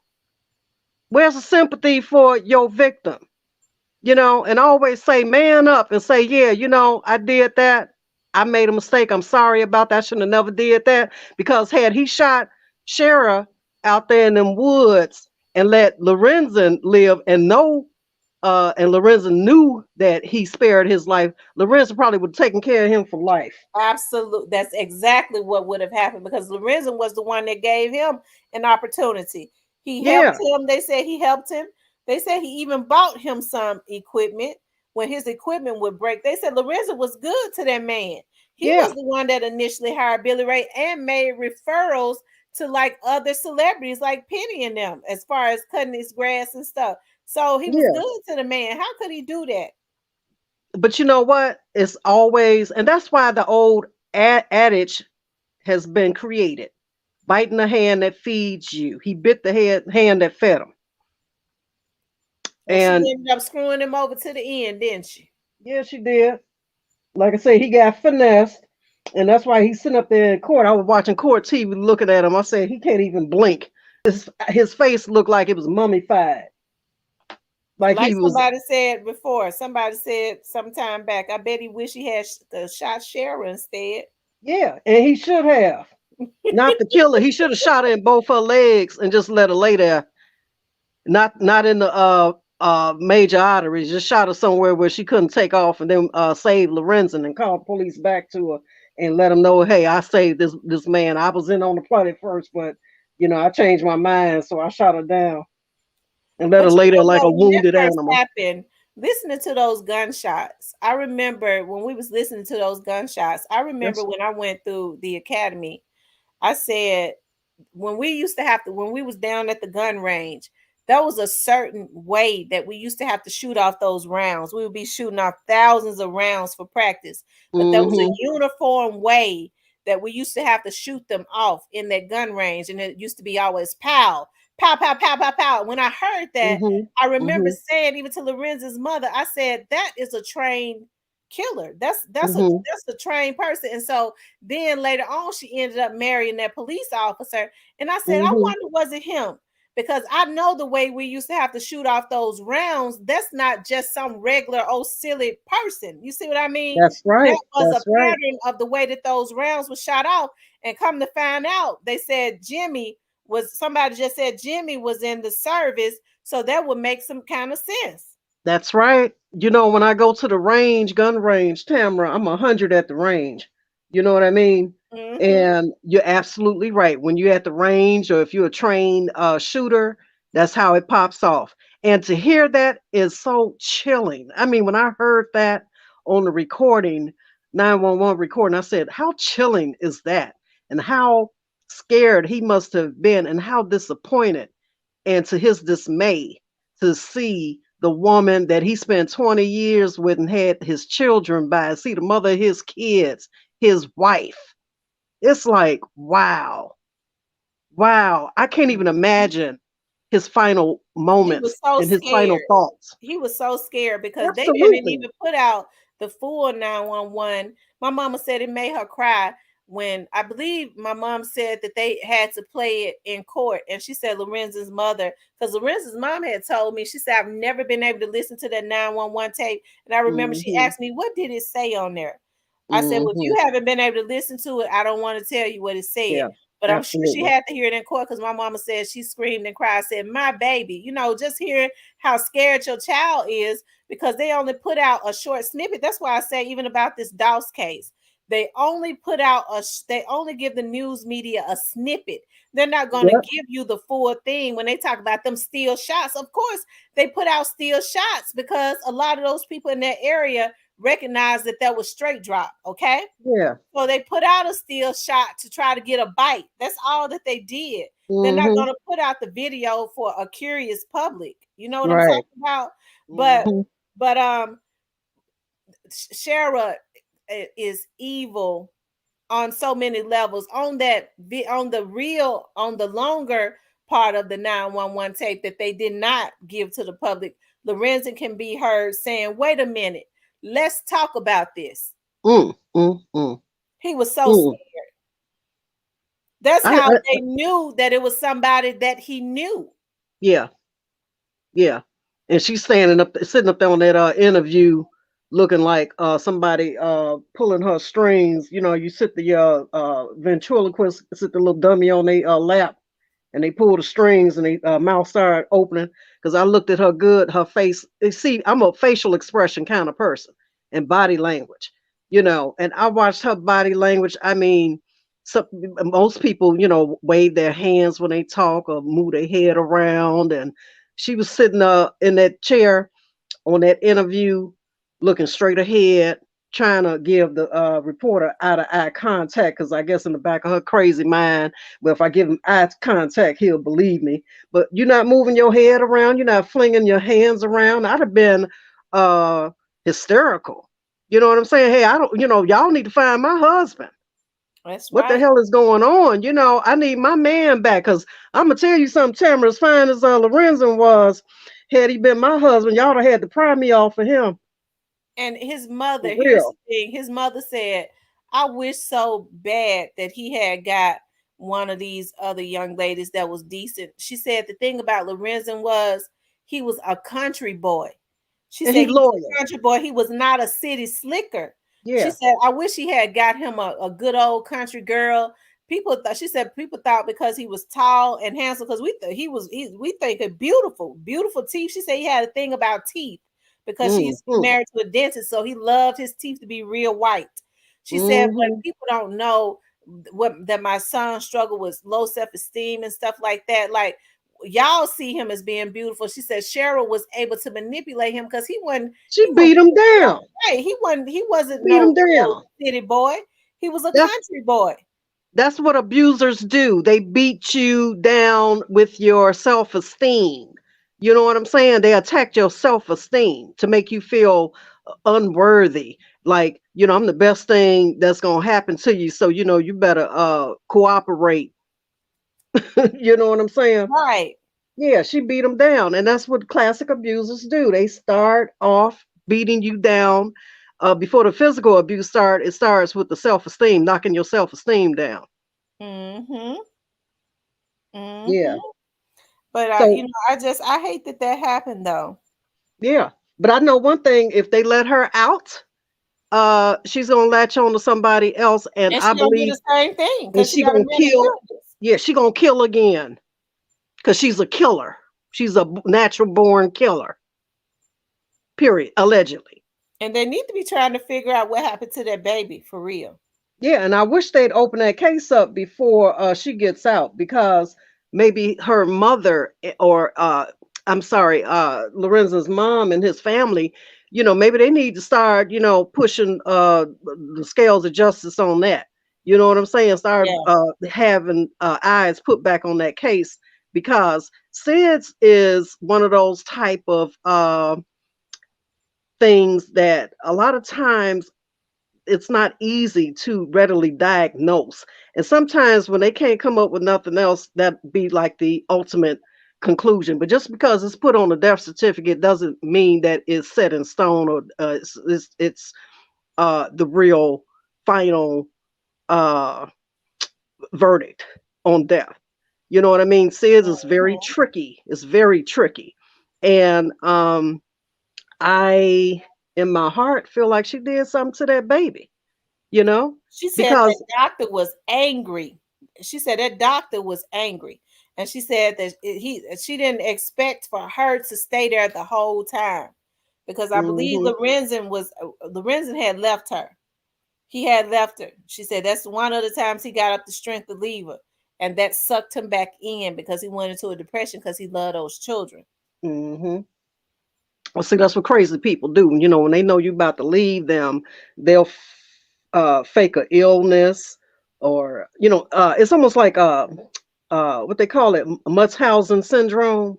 Where's the sympathy for your victim? You know, and always say, man up and say, yeah, you know, I did that. I made a mistake. I'm sorry about that. I shouldn't have never did that. Because had he shot Sherra out there in them woods and let Lorenzen live and Lorenzen knew that he spared his life, Lorenzen probably would have taken care of him for life. Absolutely. That's exactly what would have happened because Lorenzen was the one that gave him an opportunity. He helped him. They said he helped him. They said he even bought him some equipment when his equipment would break. They said Lorenzen was good to that man. He was the one that initially hired Billy Ray and made referrals to like other celebrities like Penny and them as far as cutting his grass and stuff. So he was good to the man. How could he do that? But you know what? It's always, and that's why the old adage has been created. Biting the hand that feeds you. He bit the hand that fed him. And she ended up screwing him over to the end, didn't she? Yeah, she did. Like I said, he got finessed. And that's why he's sitting up there in court. I was watching court TV looking at him. I said, he can't even blink. His face looked like it was mummified. Like he was, somebody said before, somebody said sometime back, I bet he wish he had shot Sherra instead. Yeah, and he should have. Not the killer. He should have shot her in both her legs and just let her lay there. Not in the major arteries. Just shot her somewhere where she couldn't take off, and then save Lorenzen and call the police back to her and let them know, hey, I saved this man. I was in on the plot at first, but you know, I changed my mind, so I shot her down and let her lay there like a wounded animal. Happened, listening to those gunshots. I remember when we was listening to those gunshots. I remember when I went through the academy. I said when we used to have to, when we was down at the gun range, there was a certain way that we used to have to shoot off those rounds. We would be shooting off thousands of rounds for practice, but there was a uniform way that we used to have to shoot them off in that gun range, and it used to be always pow, pow, pow, pow, pow, pow. When I heard that, I remember saying even to Lorenzen's mother, I said, that is a trained killer. That's a trained person. And so then later on, she ended up marrying that police officer. And I said, I wonder, was it him? Because I know the way we used to have to shoot off those rounds, that's not just some regular old silly person. You see what I mean? That's right. That was a pattern of the way that those rounds were shot off. And come to find out, they said somebody just said Jimmy was in the service. So that would make some kind of sense. That's right. You know, when I go to the range, gun range, Tamara, I'm 100 at the range. You know what I mean? And you're absolutely right. When you're at the range, or if you're a trained shooter, that's how it pops off. And to hear that is so chilling. I mean, when I heard that on the recording, 911 recording, I said, how chilling is that? And how scared he must have been, and how disappointed, and to his dismay, to see the woman that he spent 20 years with and had his children by, see the mother of his kids, his wife. It's like, wow. I can't even imagine his final moments and his final thoughts. He was so scared because they didn't even put out the full 911. My mama said it made her cry when, I believe my mom said that they had to play it in court. And she said Lorenzen's mother, because Lorenzen's mom had told me, she said, I've never been able to listen to that 911 tape. And I remember she asked me, what did it say on there? I said, well, if you haven't been able to listen to it, I don't want to tell you what it said. Yeah, but I'm sure she had to hear it in court because my mama said she screamed and cried, said, my baby, you know, just hearing how scared your child is, because they only put out a short snippet. That's why I say even about this Douse case, they only put out they only give the news media a snippet. They're not going to give you the full thing. When they talk about them steel shots, of course, they put out steel shots because a lot of those people in that area recognize that was straight drop. Okay. Yeah. So they put out a steel shot to try to get a bite. That's all that they did. They're not going to put out the video for a curious public. You know what I'm talking about? But Sherra is evil on so many levels. On the longer part of the 911 tape that they did not give to the public, Lorenzen can be heard saying, wait a minute, let's talk about this. He was so scared. That's I, how I they knew that it was somebody that he knew. yeah, yeah. And she's standing up, sitting up there on that interview, looking like somebody pulling her strings. You know, you sit the ventriloquist, sit the little dummy on their lap, and they pull the strings, and they mouth started opening. Because I looked at her good, her face. See, I'm a facial expression kind of person and body language, you know. And I watched her body language. I mean, some most people, you know, wave their hands when they talk or move their head around, and she was sitting in that chair on that interview, looking straight ahead, trying to give the reporter eye to eye contact. Because I guess in the back of her crazy mind, well, if I give him eye contact, he'll believe me. But you're not moving your head around, you're not flinging your hands around. I'd have been uh, hysterical. You know what I'm saying? Hey, I don't, you know, y'all need to find my husband. That's What the right. hell is going on? You know, I need my man back. Because I'm going to tell you something, Tamara, as fine as Lorenzen was, had he been my husband, y'all would have had to pry me off of him. And his For mother, here's real. the thing. His mother said, I wish so bad that he had got one of these other young ladies that was decent. She said the thing about Lorenzen was he was a country boy. She And said he he was loyal. a country boy. He was not a city slicker. She Yeah. said, I wish he had got him a good old country girl. People thought, she said, people thought because he was tall and handsome, because we think it beautiful, beautiful teeth. She said he had a thing about teeth because she used to be Mm-hmm. married to a dentist, so he loved his teeth to be real white. She said, but Mm-hmm. people don't know what that my son struggled with low self-esteem and stuff like that. Like y'all see him as being beautiful. She said Sherra was able to manipulate him because She beat him down. right. He wasn't Beat him no down. city boy. He was a That's country boy. that's what abusers do. They beat you down with your self-esteem. You know what I'm saying? They attack your self-esteem to make you feel unworthy. Like, you know, I'm the best thing that's gonna happen to you. So, you know, you better cooperate. You know what I'm saying? Right. Yeah, she beat him down. And that's what classic abusers do. They start off beating you down. Before the physical abuse it starts with the self-esteem, knocking your self-esteem down. Mm-hmm. Yeah. Mm-hmm. But So I hate that happened though. yeah. But I know one thing, if they let her out, she's gonna latch on to somebody else, and And I she gonna do believe the same thing and because she she got a gonna man of kill. millions. Yeah, she gonna kill again. Because she's a killer. She's a natural born killer. Period. Allegedly. And they need to be trying to figure out what happened to that baby for real. Yeah, and I wish they'd open that case up before she gets out, because maybe her mother or I'm sorry, Lorenzo's mom and his family, you know, maybe they need to start, you know, pushing the scales of justice on that. You know what I'm saying? Start Yeah. having eyes put back on that case, because SIDS is one of those type of things that a lot of times it's not easy to readily diagnose. And sometimes when they can't come up with nothing else, that be like the ultimate conclusion. But just because it's put on a death certificate doesn't mean that it's set in stone, or it's the real final uh, verdict on death. You know what I mean? SIDS is very Mhm. tricky. It's very tricky. And I, in my heart, feel like she did something to that baby, you know? She said that Because doctor was angry. She said that doctor was angry. And she said that she didn't expect for her to stay there the whole time. Because I believe mhm, Lorenzen had left her. He had left her. She said that's one of the times he got up the strength to leave her. And that sucked him back in because he went into a depression because he loved those children. mhm. Well, see, that's what crazy people do. You know, when they know you about to leave them, they'll fake a illness, or you know, it's almost like what they call it, Munchausen syndrome.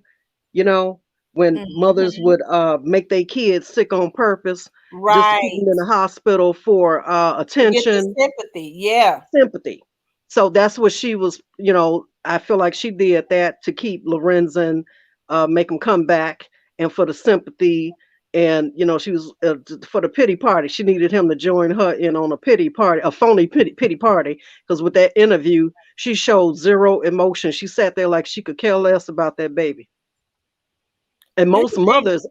You know, when mothers Mhm. would make their kids sick on purpose just to keep Right. them in the hospital for To get the attention, sympathy. Yeah. sympathy. So that's what she was, you know, I feel like she did that to keep Lorenzen, make him come back, and for the sympathy, And she was for the pity party. She needed him to join her in on a pity party, a phony pity party. Because with that interview, she showed zero emotion. She sat there like she could care less about that baby. And Do you most think? mothers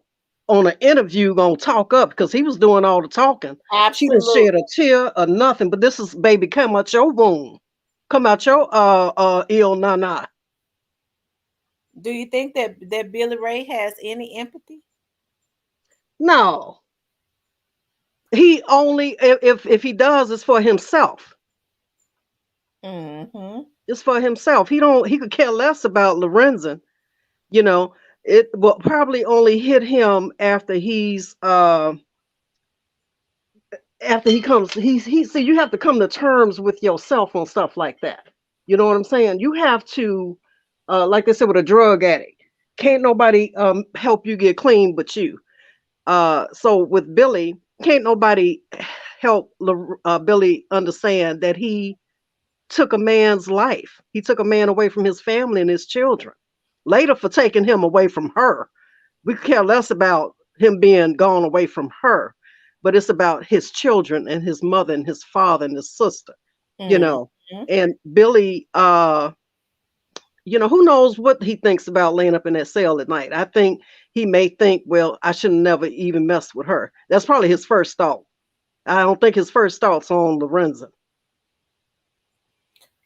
on an interview gonna talk up because he was doing all the talking. She didn't shed a Absolutely. tear or nothing. But this is baby come out your womb, come out your ill nana. Do you think that Billy Ray has any empathy? No, he only if he does, it's for himself. Mm-hmm. It's for himself. He could care less about Lorenzen. You know, it will probably only hit him after he comes. He see, you have to come to terms with yourself on stuff like that. You know what I'm saying? You have to, like they said, with a drug addict, can't nobody help you get clean but you. So with Billy, can't nobody help Billy understand that he took a man's life. He took a man away from his family and his children. Later, for taking him away from her, we care less about him being gone away from her, but it's about his children and his mother and his father and his sister. You know, Mm-hmm. and Billy, who knows what he thinks about laying up in that cell at night. I think he may think, well, I should never even mess with her. That's probably his first thought. I don't think his first thought's on Lorenzen.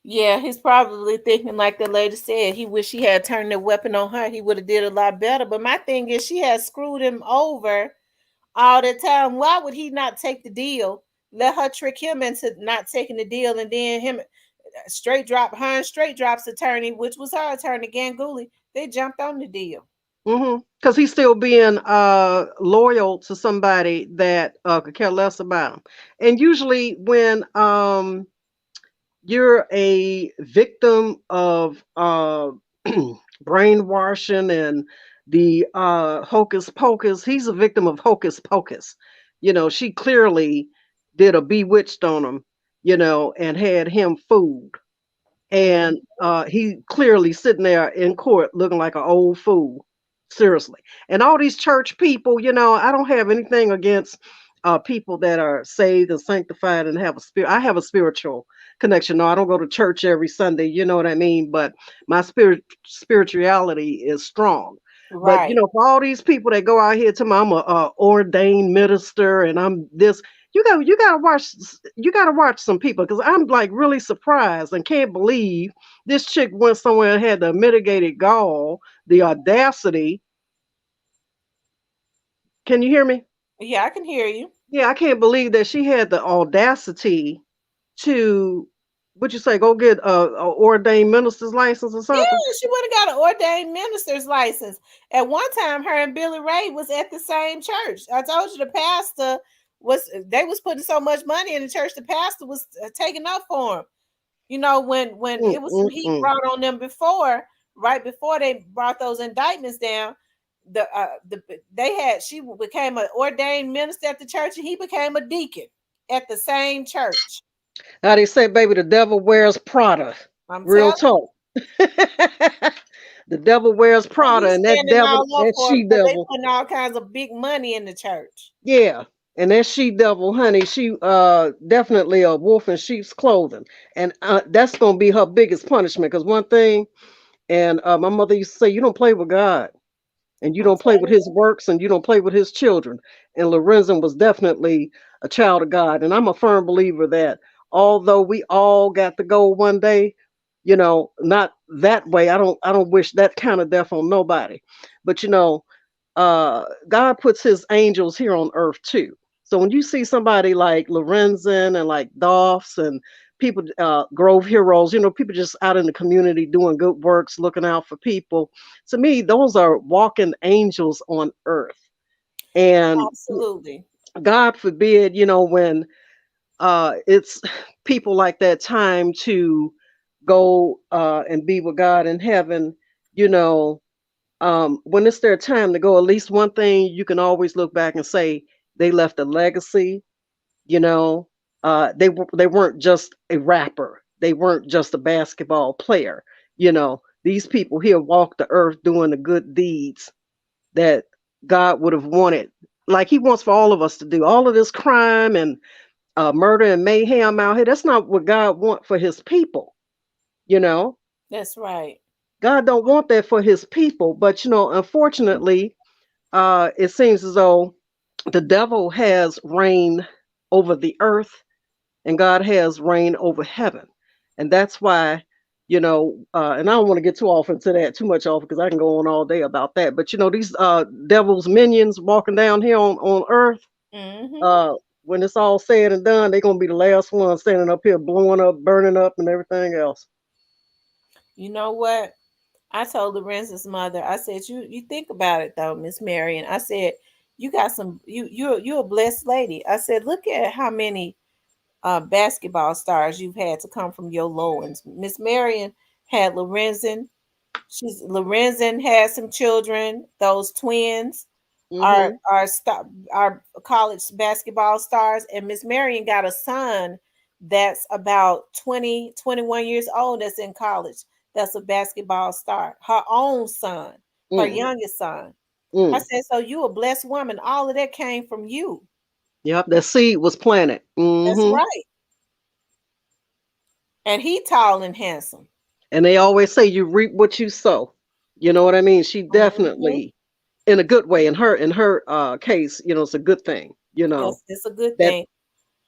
Yeah, he's probably thinking like the lady said. He wish he had turned the weapon on her. He would have did a lot better. But my thing is, she has screwed him over all the time. Why would he not take the deal? Let her trick him into not taking the deal, and then him her and straight drops attorney, which was her attorney, Ganguly. They jumped on the deal. Because he's still being loyal to somebody that could care less about him. And usually, when you're a victim of brainwashing and the hocus pocus, he's a victim of hocus pocus. She clearly did a bewitched on him, and had him fooled. And he clearly sitting there in court looking like an old fool. Seriously. And all these church people, I don't have anything against people that are saved and sanctified and have a spirit. I have a spiritual connection. No, I don't go to church every Sunday, you know what I mean? But my spirituality is strong. But Right. for all these people that go out here to me, I'm a ordained minister and I'm this. You gotta watch some people, because I'm like really surprised and can't believe this chick went somewhere and had the mitigated gall, the audacity. Can you hear me? Yeah, I can hear you. Yeah, I can't believe that she had the audacity to, what you say, go get a ordained minister's license or Yeah, something. she would have got an ordained minister's license. At one time, her and Billy Ray was at the same church. I told you the pastor was putting so much money in the church, the pastor was taking up for him. When it was some heat Mm-mm-mm. brought on them before, right before they brought those indictments down, she became an ordained minister at the church, and he became a deacon at the same church. How they say, baby, the devil wears Prada. I'm Real telling talk. The devil wears you, Prada, he's and that standing devil, all up that for him she because they devil. putting all kinds of big money in the church. Yeah. And that she devil, honey, she definitely a wolf in sheep's clothing. And that's gonna be her biggest punishment. Because one thing, and my mother used to say, you don't play with God, and you I'm don't play with telling his works, and you don't play with his children. And Lorenzen was definitely a child of God. And I'm a firm believer that although we all got to go one day, not that way. I don't wish that kind of death on nobody. But God puts his angels here on earth too. So when you see somebody like Lorenzen and like Doffs and people, Grove Heroes, people just out in the community doing good works, looking out for people, to me, those are walking angels on earth. And absolutely. God forbid, when it's people like that time to go and be with God in heaven, you know, when it's their time to go, at least one thing you can always look back and say they left a legacy. You know, they weren't just a rapper. They weren't just a basketball player. These people here walked the earth doing the good deeds that God would have wanted like he wants for all of us to do. All of this crime and murder and mayhem out here. That's not what God wants for his people. You know, That's right. God don't want that for his people. But unfortunately, it seems as though the devil has reign over the earth and God has reign over heaven. And that's why, and I don't want to get too off into that, too much off, because I can go on all day about that. But these devil's minions walking down here on earth, Mm-hmm. when it's all said and done, they're gonna be the last ones standing up here blowing up, burning up, and everything else. You know what? I told Lorenzen's mother, I said, you think about it though, Miss Marion. I said, you got some you're a blessed lady. I said, look at how many basketball stars you've had to come from your loins. Miss Marion had Lorenzen. Lorenzen had some children. Those twins are Mm-hmm. are college basketball stars, and Miss Marion got a son that's about 20, 21 years old that's in college. That's a basketball star. Her own son, her Mm. youngest son. I Mm. said, so you a blessed woman. All of that came from you. Yep, that seed was planted. That's Mm-hmm. right. And he tall and handsome. And they always say you reap what you sow. You know what I mean? She Mm-hmm. definitely, in a good way, in her case, it's a good thing. It's a good That thing.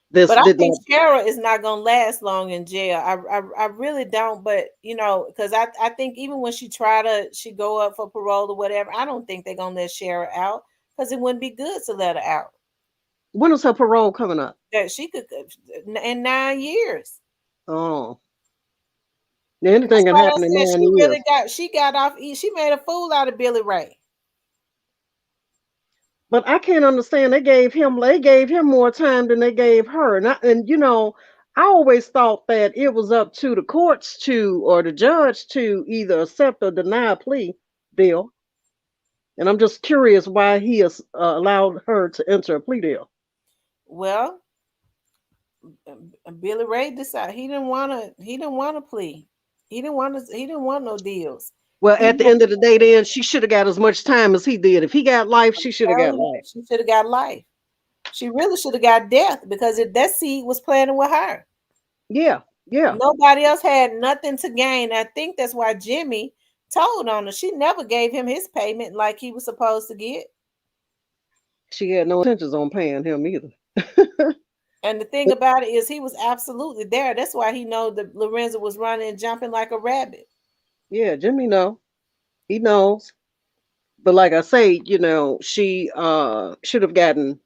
this But I did think not. Sherra is not gonna last long in jail. I really don't. But because I think even when she go up for parole or whatever, I don't think they're gonna let Sherra out because it wouldn't be good to let her out. When is her parole coming up? That she could in 9 years. Oh, anything That's can why I happen in said 9 years. she got off. She made a fool out of Billy Ray. But I can't understand. They gave him more time than they gave her. I always thought that it was up to the courts or the judge to either accept or deny a plea deal. And I'm just curious why he has allowed her to enter a plea deal. Well, Billy Ray decided he didn't want to. He didn't want to plea. He didn't want to. He didn't want no deals. Well, He at the end of the day, then she should have got as much time as he did. If he got life, she should have got telling you, life. she should have got life. She really should have got death because that seed was planted with her. Yeah, yeah. Nobody else had nothing to gain. I think that's why Jimmy told on her. She never gave him his payment like he was supposed to get. She had no intentions on paying him either. And the thing about it is he was absolutely there. That's why he know that Lorenzen was running and jumping like a rabbit. Yeah, Jimmy know. He knows. But like I say, she should have gotten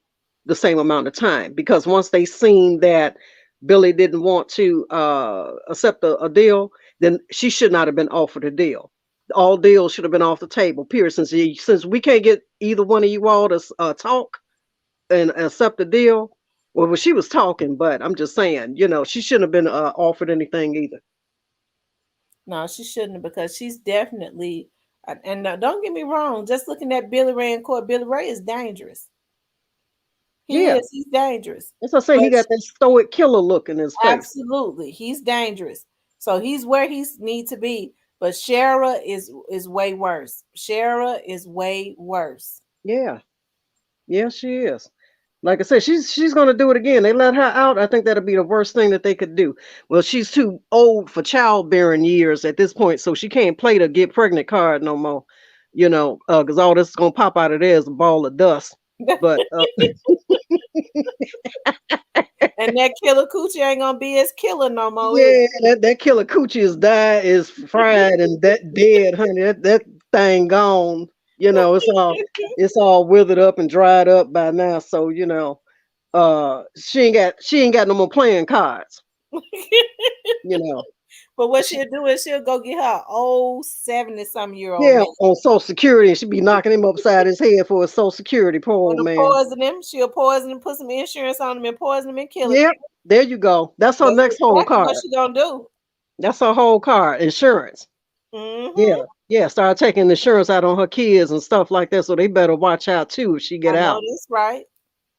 the same amount of time because once they seen that Billy didn't want to accept a deal, then she should not have been offered a deal. All deals should have been off the table. Period. Since we can't get either one of you all to talk and accept the deal. Well, she was talking, but I'm just saying, she shouldn't have been offered anything either. No, she shouldn't have because she's definitely. And don't get me wrong. Just looking at Billy Ray in court, Billy Ray is dangerous. He Yeah. is. He's dangerous. As I say, he got that stoic killer look in his face. Absolutely, he's dangerous. So he's where he needs to be. But Sherra is way worse. Sherra is way worse. Yeah, yeah, she is. Like I said, she's gonna do it again. They let her out. I think that'll be the worst thing that they could do. Well, she's too old for childbearing years at this point, so she can't play the get pregnant card no more. Because all this is gonna pop out of there is a ball of dust. But and that killer coochie ain't gonna be as killer no more. Yeah, that killer coochie is fried and that dead, honey. That thing gone. It's all withered up and dried up by now. So she ain't got no more playing cards. But what she'll do is she'll go get her old 70-some-year-old Yeah, man. on Social Security, and she be knocking him upside his head for his Social Security. Poor old man. Poison him. She'll poison him, put some insurance on him, and poison him and kill him. Yep, there you go. That's her next whole card. What she gonna do? That's her whole card, insurance. Mm-hmm. Yeah. Start taking insurance out on her kids and stuff like that. So they better watch out too if she get out. That's right.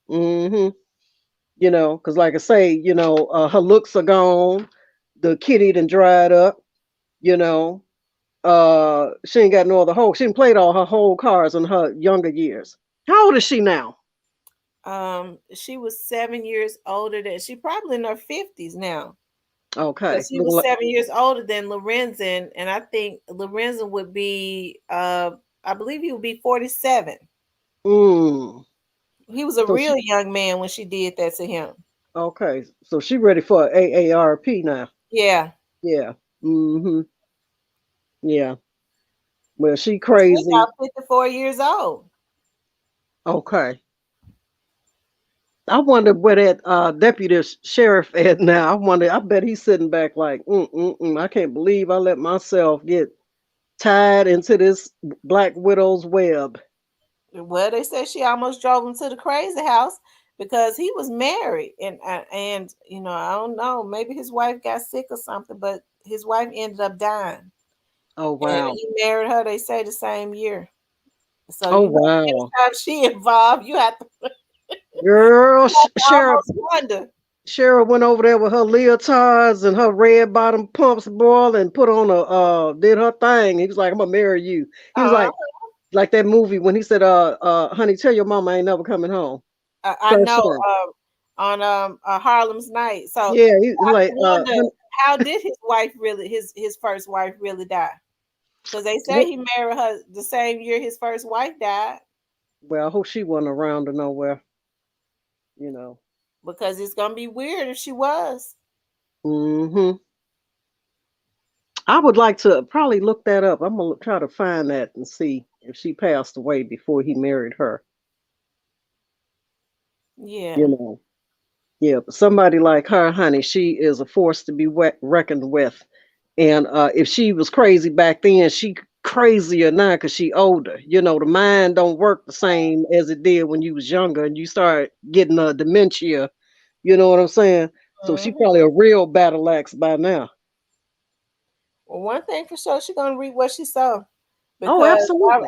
Mm-hmm. Because like I say, her looks are gone. The kitty done dried up. She ain't got no other whole. She done played all her whole cards in her younger years. How old is she now? She was 7 years older than she probably in her 50s now. Okay. Because she was 7 years older than Lorenzen, and I think Lorenzen would be I believe he would be 47. Mm. He was a So real she young man when she did that to him. okay. So she ready for AARP now. Yeah. Yeah. Mm-hmm. Yeah. Well, she Because she crazy. now 54 years old. Okay. I wonder where that deputy sheriff at now. I wonder. I bet he's sitting back like, I can't believe I let myself get tied into this black widow's web. Well, they said she almost drove him to the crazy house because he was married, and I don't know, maybe his wife got sick or something, but his wife ended up dying, Oh and wow. he married her. They say the same year. So Oh wow. anytime she involved, you have to, Girl, Sheriff almost wonder. Sherra went over there with her leotards and her red bottom pumps, boy, and put on a did her thing. He was like, "I'm gonna marry you." He was Uh, like that movie when he said, honey, tell your mama I ain't never coming home." I know Sunshine. on Harlem's Night. So Yeah, he I like, wonder honey, how did his wife really his first wife really die? Because they say what? he married her the same year his first wife died. Well, I hope she wasn't around to nowhere. You know. Because it's gonna be weird if she was. Hmm. I would like to probably look that up. I'm gonna try to find that and see if she passed away before he married her. You Yeah. know. Yeah, but somebody like her, honey, she is a force to be reckoned with. And if she was crazy back then, she crazier now because she older. You know, the mind don't work the same as it did when you was younger and you start getting dementia. You know what I'm saying? So she Hmm. probably a real battle axe by now. Well, one thing for sure, she's gonna reap what she sow. Oh, Because absolutely.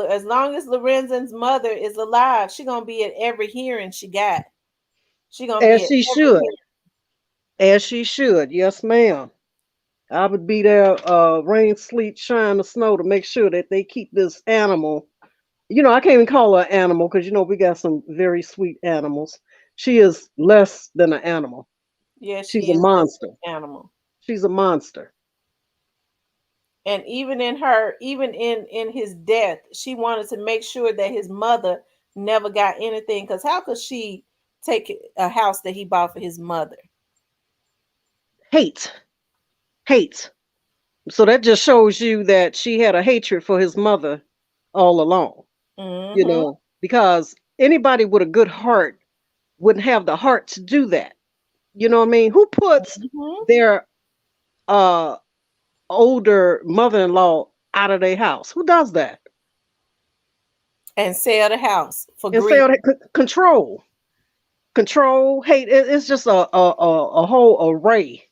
as long as Lorenzen's mother is alive, she's gonna be at every hearing she got. She's gonna be As at she every should. hearing. As she should. Yes, ma'am. I would be there, rain, sleet, shine, or snow to make sure that they keep this animal. I can't even call her an animal because we got some very sweet animals. She is less than an animal. Yeah, She's she a is less monster. than an animal. She's a monster. And even in his death, she wanted to make sure that his mother never got anything. Because how could she take a house that he bought for his mother? Hate. Hate. So that just shows you that she had a hatred for his mother all along, Mm-hmm. because anybody with a good heart wouldn't have the heart to do that. You know what I mean? Who puts Mm-hmm. their uh older mother-in-law out of their house? Who does that? And sell the house for And say greed. control, hate. It's just a whole array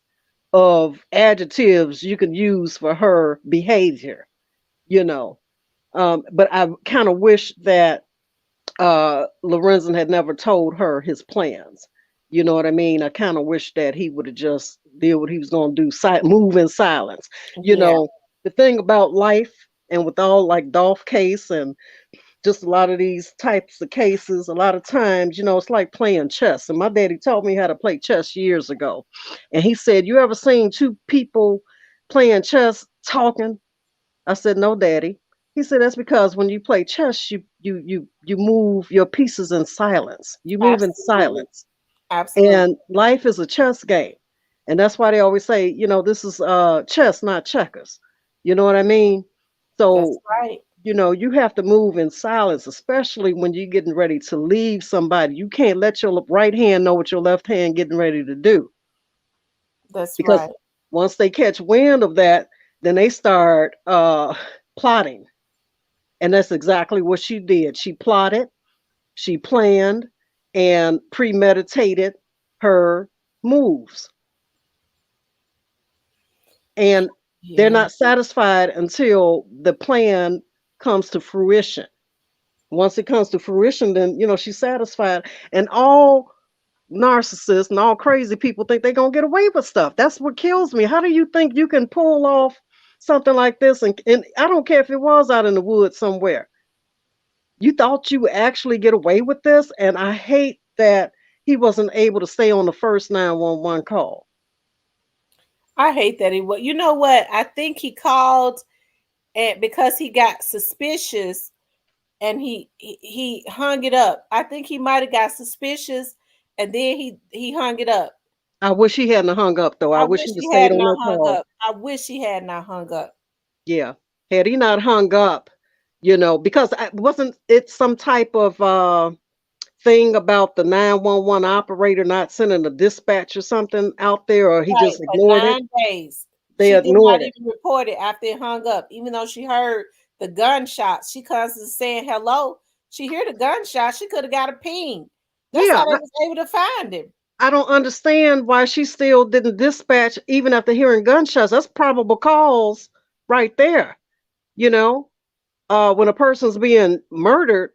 of adjectives you can use for her behavior. You know, but I kind of wish that Lorenzen had never told her his plans. You know what I mean? I kind of wish that he would have just did what he was going to do, move in silence. You Yeah, know, the thing about life and with all like Dolph case and just a lot of these types of cases, a lot of times, it's like playing chess. And my daddy taught me how to play chess years ago. And he said, "You ever seen two people playing chess talking?" I said, "No, daddy." He said, "That's because when you play chess, you move your pieces in silence. You move in absolutely. silence. Absolutely. And life is a chess game. And that's why they always say, this is chess, not checkers. You know what I mean? That's So, right. you have to move in silence, especially when you're getting ready to leave somebody. You can't let your right hand know what your left hand getting ready to do. That's Because right. once they catch wind of that, then they start plotting. And that's exactly what she did. She plotted, she planned, and premeditated her moves. And they're Yeah. not satisfied until the plan comes to fruition. Once it comes to fruition, then she's satisfied. And all narcissists and all crazy people think they're gonna get away with stuff. That's what kills me. How do you think you can pull off something like this? And I don't care if it was out in the woods somewhere. You thought you would actually get away with this? And I hate that he wasn't able to stay on the first 911 call. I hate that he was. You know what? I think he called and because he got suspicious and he hung it up. I think he might have got suspicious and then he hung it up. I wish he hadn't hung up, though. I I wish wish he would he stayed had on not that hung call. up. I wish he had not hung up. Yeah. Had he not hung up, because wasn't it some type of thing about the 911 operator not sending a dispatch or something out there, or he Right, just for ignored it? 9 days. They She did not ignored it. even report it after it hung up, even though she heard the gunshots. She constantly saying hello. She hear the gunshot. She could have got a ping. That's Yeah, how they was able to find him. I don't understand why she still didn't dispatch even after hearing gunshots. That's probable cause right there. You know, when a person's being murdered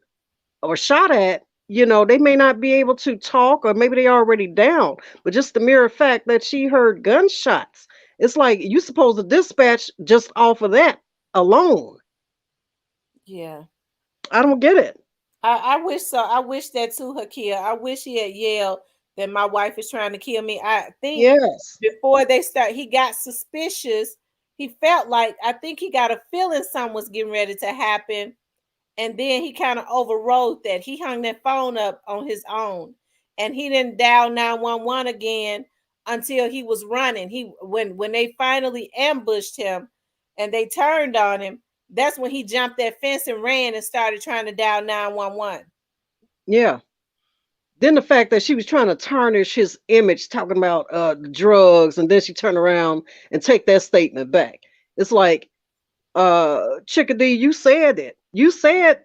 or shot at, they may not be able to talk or maybe they already down. But just the mere fact that she heard gunshots, it's like you supposed to dispatch just off of that alone. Yeah. I don't get it. I wish so. I wish that too, Hakia. I wish he had yelled that my wife is trying to kill me. I think Yes. before they start, he got suspicious. He felt like I think he got a feeling something was getting ready to happen. And then he kind of overrode that. He hung that phone up on his own. And he didn't dial 911 again until he was running. When they finally ambushed him and they turned on him, that's when he jumped that fence and ran and started trying to dial 911. Yeah. Then the fact that she was trying to tarnish his image, talking about the drugs, and then she turned around and take that statement back. It's like, Chickadee, you said it. You said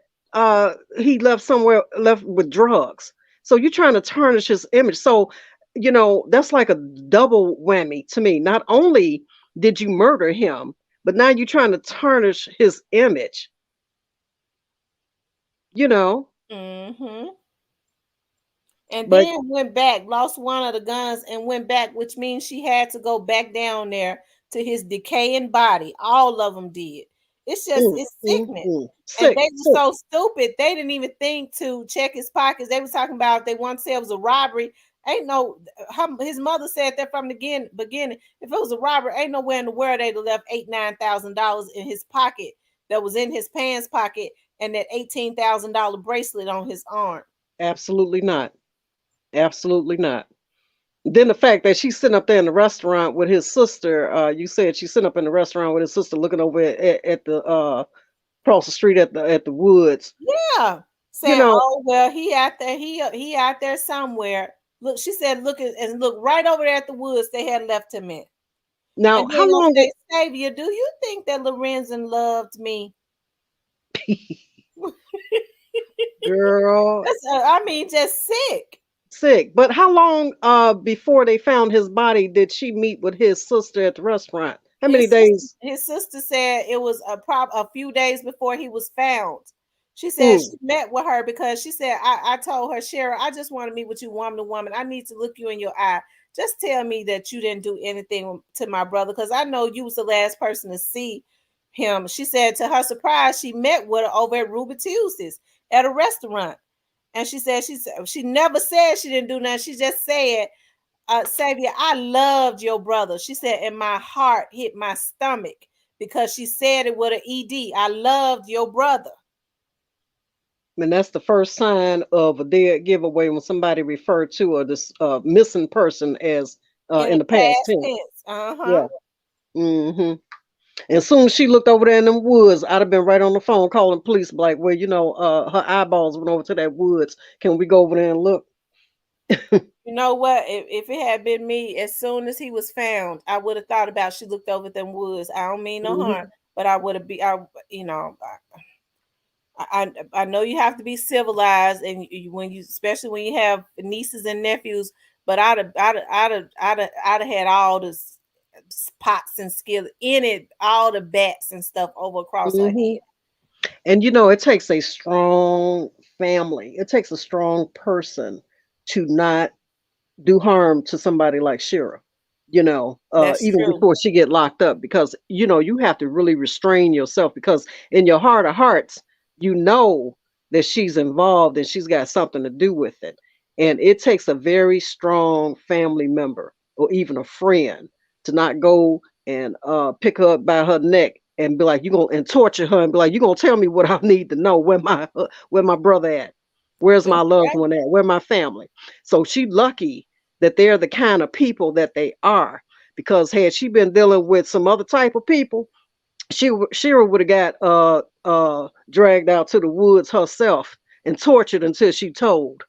he left with drugs. So you're trying to tarnish his image. So, that's like a double whammy to me. Not only did you murder him, but now you're trying to tarnish his image. Mm-hmm. And But then went back, lost one of the guns and went back, which means she had to go back down there to his decaying body. All of them did. It's sickening. And sick, they were sick. so stupid, they didn't even think to check his pockets. They were talking about they once said it was a robbery. Ain't no, his mother said that from the beginning. If it was a robbery, ain't nowhere in the world they'd have left $8,000-$9,000 in his pocket that was in his pants pocket and that $18,000 bracelet on his arm. Absolutely not. Absolutely not. Then the fact that she's sitting up there in the restaurant with his sister, you said she's sitting up in the restaurant with his sister looking over at the across the street at the woods. Yeah. You Saying, know, oh well, he out there, he out there somewhere. Look, she said, look and look right over there at the woods they had left him in. now And how then gonna long say, Savior, do you think that Lorenzen loved me? girl, That's I mean, just sick. sick. But how long before they found his body did she meet with his sister at the restaurant? How many days? His sister said it was a few days before he was found. She said Mm, she met with her because she said, I told her, Sherra, I just want to meet with you woman to woman. I need to look you in your eye. Just tell me that you didn't do anything to my brother because I know you was the last person to see him. She said to her surprise, she met with her over at Ruby Tuesdays at a restaurant. And she said she never said she didn't do nothing. She just said, Savior, I loved your brother. She said, and my heart hit my stomach because she said it with an ED. I loved your brother. and that's the first sign of a dead giveaway when somebody referred to this missing person as In in the the past past tense. tense. Uh-huh. Yeah. hmm And soon as she looked over there in them woods, I'd have been right on the phone calling police, like, well, her eyeballs went over to that woods. Can we go over there and look? You know what? If it had been me, as soon as he was found, I would have thought about she looked over them woods. I don't mean no harm, Mhm. but I would have I know you have to be civilized, and when you, especially when you have nieces and nephews. But I'd have had all the pots and skillets in it, all the bats and stuff over across her Mhm. head. And it takes a strong family. It takes a strong person to not do harm to somebody like Shira. That's Even true. before she get locked up, because you have to really restrain yourself because in your heart of hearts, you know that she's involved and she's got something to do with it. And it takes a very strong family member or even a friend to not go and pick her up by her neck and be like, you gonna and torture her and be like, you gonna tell me what I need to know, where my brother at, where's my That's loved right. one at, where my family. So she lucky that they're the kind of people that they are. Because had she been dealing with some other type of people, Shira would have got dragged out to the woods herself and tortured until she told,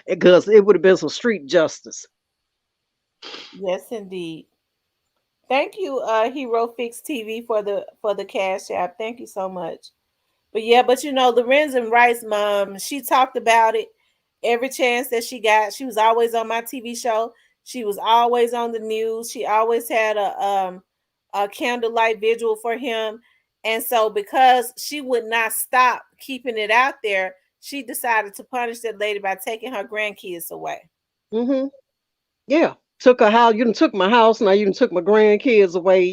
because it would have been some street justice. Yes, indeed. Thank you, Hero Fix TV for the cash app. Thank you so much. But yeah, but you know, Lorenzen Wright's mom, she talked about it every chance that she got. She was always on my TV show. She was always on the news. She always had a candlelight vigil for him. And so because she would not stop keeping it out there, she decided to punish that lady by taking her grandkids away. Mm-hmm. Yeah. Took a house. You done took my house. Now you done took my grandkids away.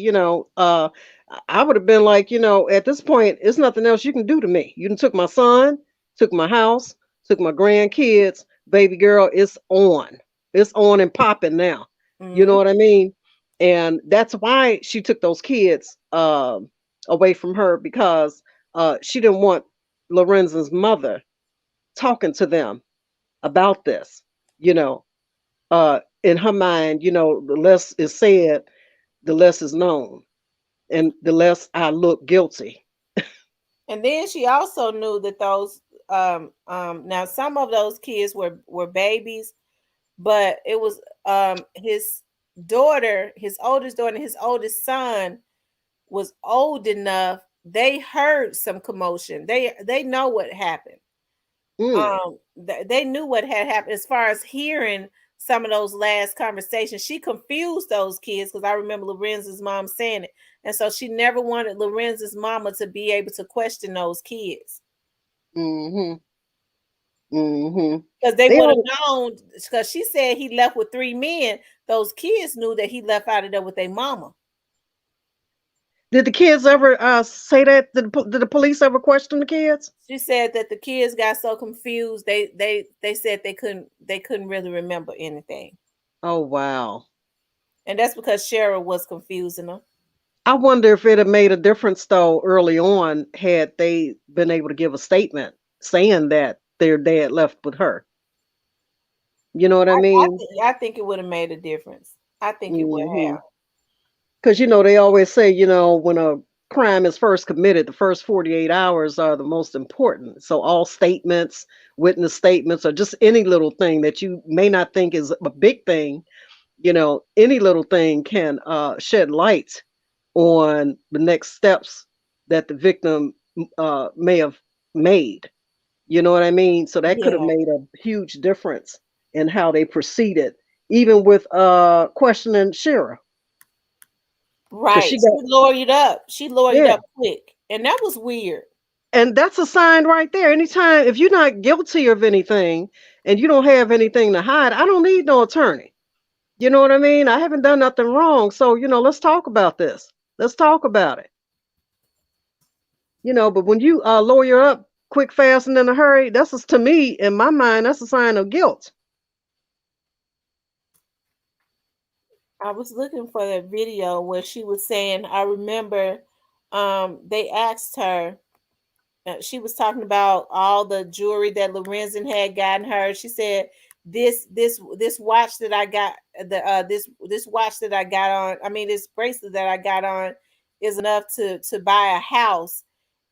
I would have been like, at this point, it's nothing else you can do to me. You done took my son, took my house, took my grandkids. Baby girl, it's on. It's on and popping now. You know Mhm. what I mean? And that's why she took those kids away from her, because she didn't want Lorenzen's mother talking to them about this. You know, in her mind, the less is said, the less is known, and the less I look guilty. And then she also knew that those now some of those kids were babies, but it was his daughter, his oldest daughter, and his oldest son was old enough. They heard some commotion. They know what happened. Mm. They knew what had happened as far as hearing some of those last conversations. She confused those kids because I remember Lorenzen's mom saying it. And so she never wanted Lorenzen's mama to be able to question those kids. Mm-hmm. Mm-hmm. Because they They would have all known, because she said he left with 3 men. Those kids knew that he left out of there with their mama. did the kids ever say that? Did the police ever question the kids? She said that the kids got so confused they said they couldn't really remember anything. Oh wow. And that's because Sherra was confusing them. I wonder if it had made a difference though early on had they been able to give a statement saying that their dad left with her. You know what I mean? I think it would have made a difference. I think it would Mm-hmm. have. Because they always say, when a crime is first committed, the first 48 hours are the most important. So all statements, witness statements, or just any little thing that you may not think is a big thing, any little thing can shed light on the next steps that the victim may have made. You know what I mean? So that could have Yeah. made a huge difference in how they proceeded, even with questioning Shira. Because Right. she She got, lawyered up. She lawyered yeah. up quick. And that was weird. And that's a sign right there. Anytime, if you're not guilty of anything and you don't have anything to hide, I don't need no attorney. You know what I mean? I haven't done nothing wrong. So, let's talk about this. Let's talk about it. But when you lawyer up quick, fast, and in a hurry, to me, in my mind, that's a sign of guilt. I was looking for that video where she was saying, I remember they asked her, she was talking about all the jewelry that Lorenzen had gotten her. She said, this watch that I got, this watch that I got on, I mean this bracelet that I got on is enough to buy a house.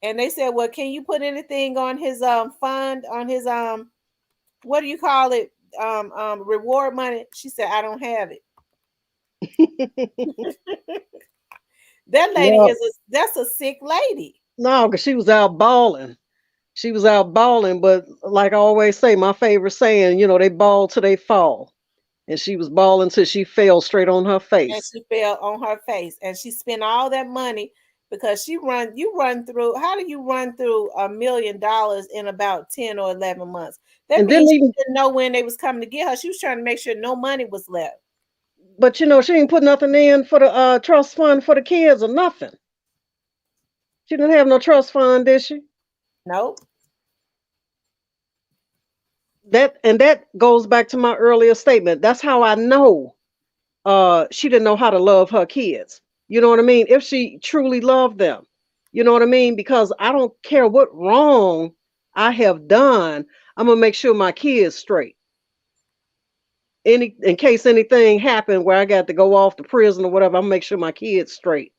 And they said, well, can you put anything on his fund, on his what do you call it? Reward money? She said, I don't have it. That lady No, that's a sick lady. no, because she was out balling. She was out balling, but like I always say, my favorite saying, they ball till they fall. And she was balling till she fell straight on her And face. she fell on her face. And she spent all that money because you run through, how do you run through $1 million in about 10 or 11 months? That And didn't means she even, didn't know when they was coming to get her. She was trying to make sure no money was left. but she didn't put nothing in for the trust fund for the kids or nothing. She didn't have no trust fund, did she? Nope. that goes back to my earlier statement. That's how I know she didn't know how to love her kids. You know what I mean? If she truly loved them. You know what I mean? Because I don't care what wrong I have done, I'm gonna make sure my kids straight. In case anything happened where I got to go off to prison or whatever, I'm gonna make sure my kids straight.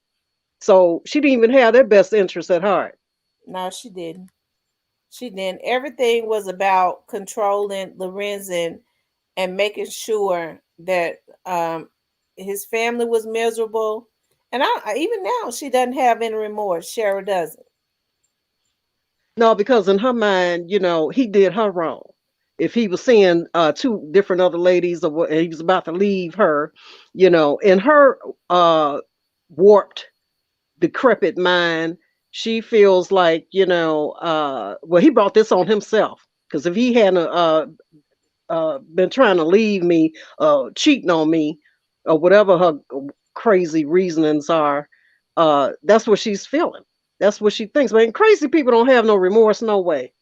So she didn't even have their best interests at heart. No, she didn't. She didn't. Everything was about controlling Lorenzen and making sure that his family was miserable. And even now, she doesn't have any remorse. Sherra doesn't. No, because in her mind, he did her wrong. If he was seeing two different other ladies, or what, and he was about to leave her, in her warped, decrepit mind, she feels like, well, he brought this on himself. Because if he hadn't been trying to leave me, cheating on me, or whatever her crazy reasonings are, that's what she's feeling. That's what she thinks. But crazy people don't have no remorse, no way.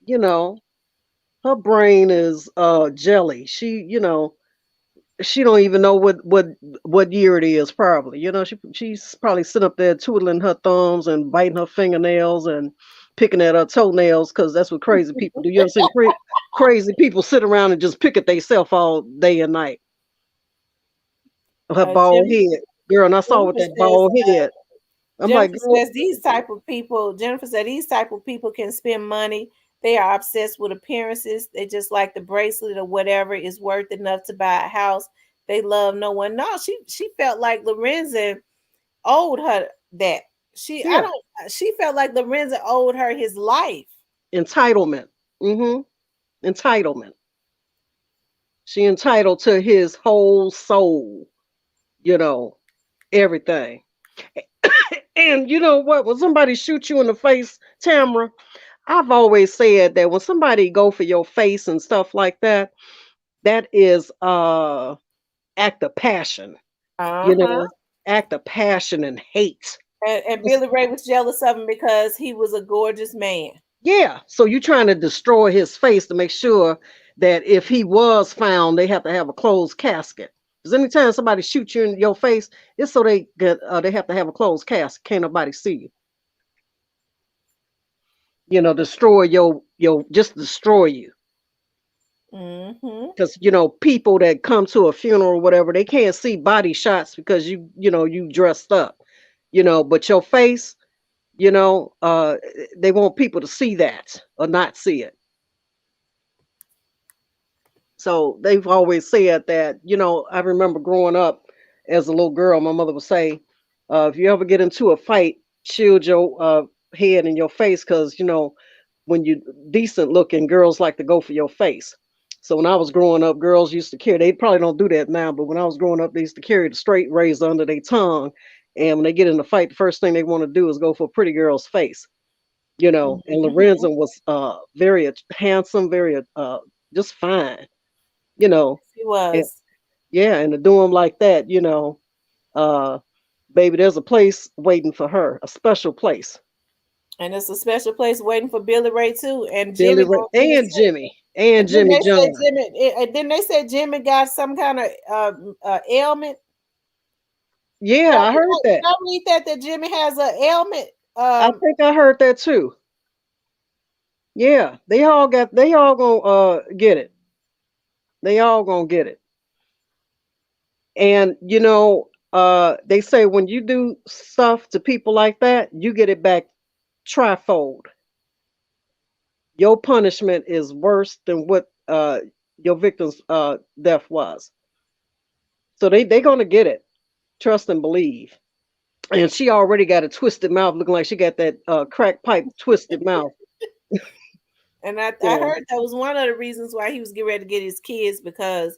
Her brain is jelly. She don't even know what year it is. Probably, she's probably sitting up there twiddling her thumbs and biting her fingernails and picking at her toenails, because that's what crazy people do. You ever seen crazy people sit around and just pick at themselves all day and night? Her bald head, girl, and I saw with that bald head. I'm like, Jennifer says these type of people. Jennifer said these type of people can spend money. They are obsessed with appearances. They just like the bracelet or whatever is worth enough to buy a house. They love no one. No, she felt like Lorenzen owed her that. She felt like Lorenzen owed her his life. Entitlement. Entitlement. She entitled to his whole soul. Everything. And you know what? When somebody shoots you in the face, Tamara, I've always said that when somebody go for your face and stuff like that, that is act of passion. Act of passion and hate. And Billy Ray was jealous of him because he was a gorgeous man. Yeah. So you're trying to destroy his face to make sure that if he was found, they have to have a closed casket. Because anytime somebody shoots you in your face, it's so they have to have a closed casket. Can't nobody see you. Destroy just destroy you. Because people that come to a funeral or whatever, they can't see body shots because you dressed up. But your face, they want people to see that or not see it. So they've always said that, I remember growing up as a little girl, my mother would say, if you ever get into a fight, shield your head and your face, because, when you're decent looking, girls like to go for your face. So when I was growing up, girls used to carry, they probably don't do that now, but when I was growing up, they used to carry the straight razor under their tongue. And when they get in a fight, the first thing they want to do is go for a pretty girl's face. And Lorenzen was very handsome, very just fine. He was. And to do him like that, baby, there's a place waiting for her, a special place. And it's a special place waiting for Billy Ray too, and Billy Jimmy. Ray and Jimmy and Jimmy John. Then they said Jimmy got some kind of ailment. Yeah, I heard that. Did I read that Jimmy has an ailment? I think I heard that too. Yeah, they all gonna get it. They all gonna get it. And they say when you do stuff to people like that, you get it back trifold. Your punishment is worse than what your victim's death was. So they gonna get it. Trust and believe. And she already got a twisted mouth, looking like she got that crack pipe twisted mouth. And I heard that was one of the reasons why he was getting ready to get his kids, because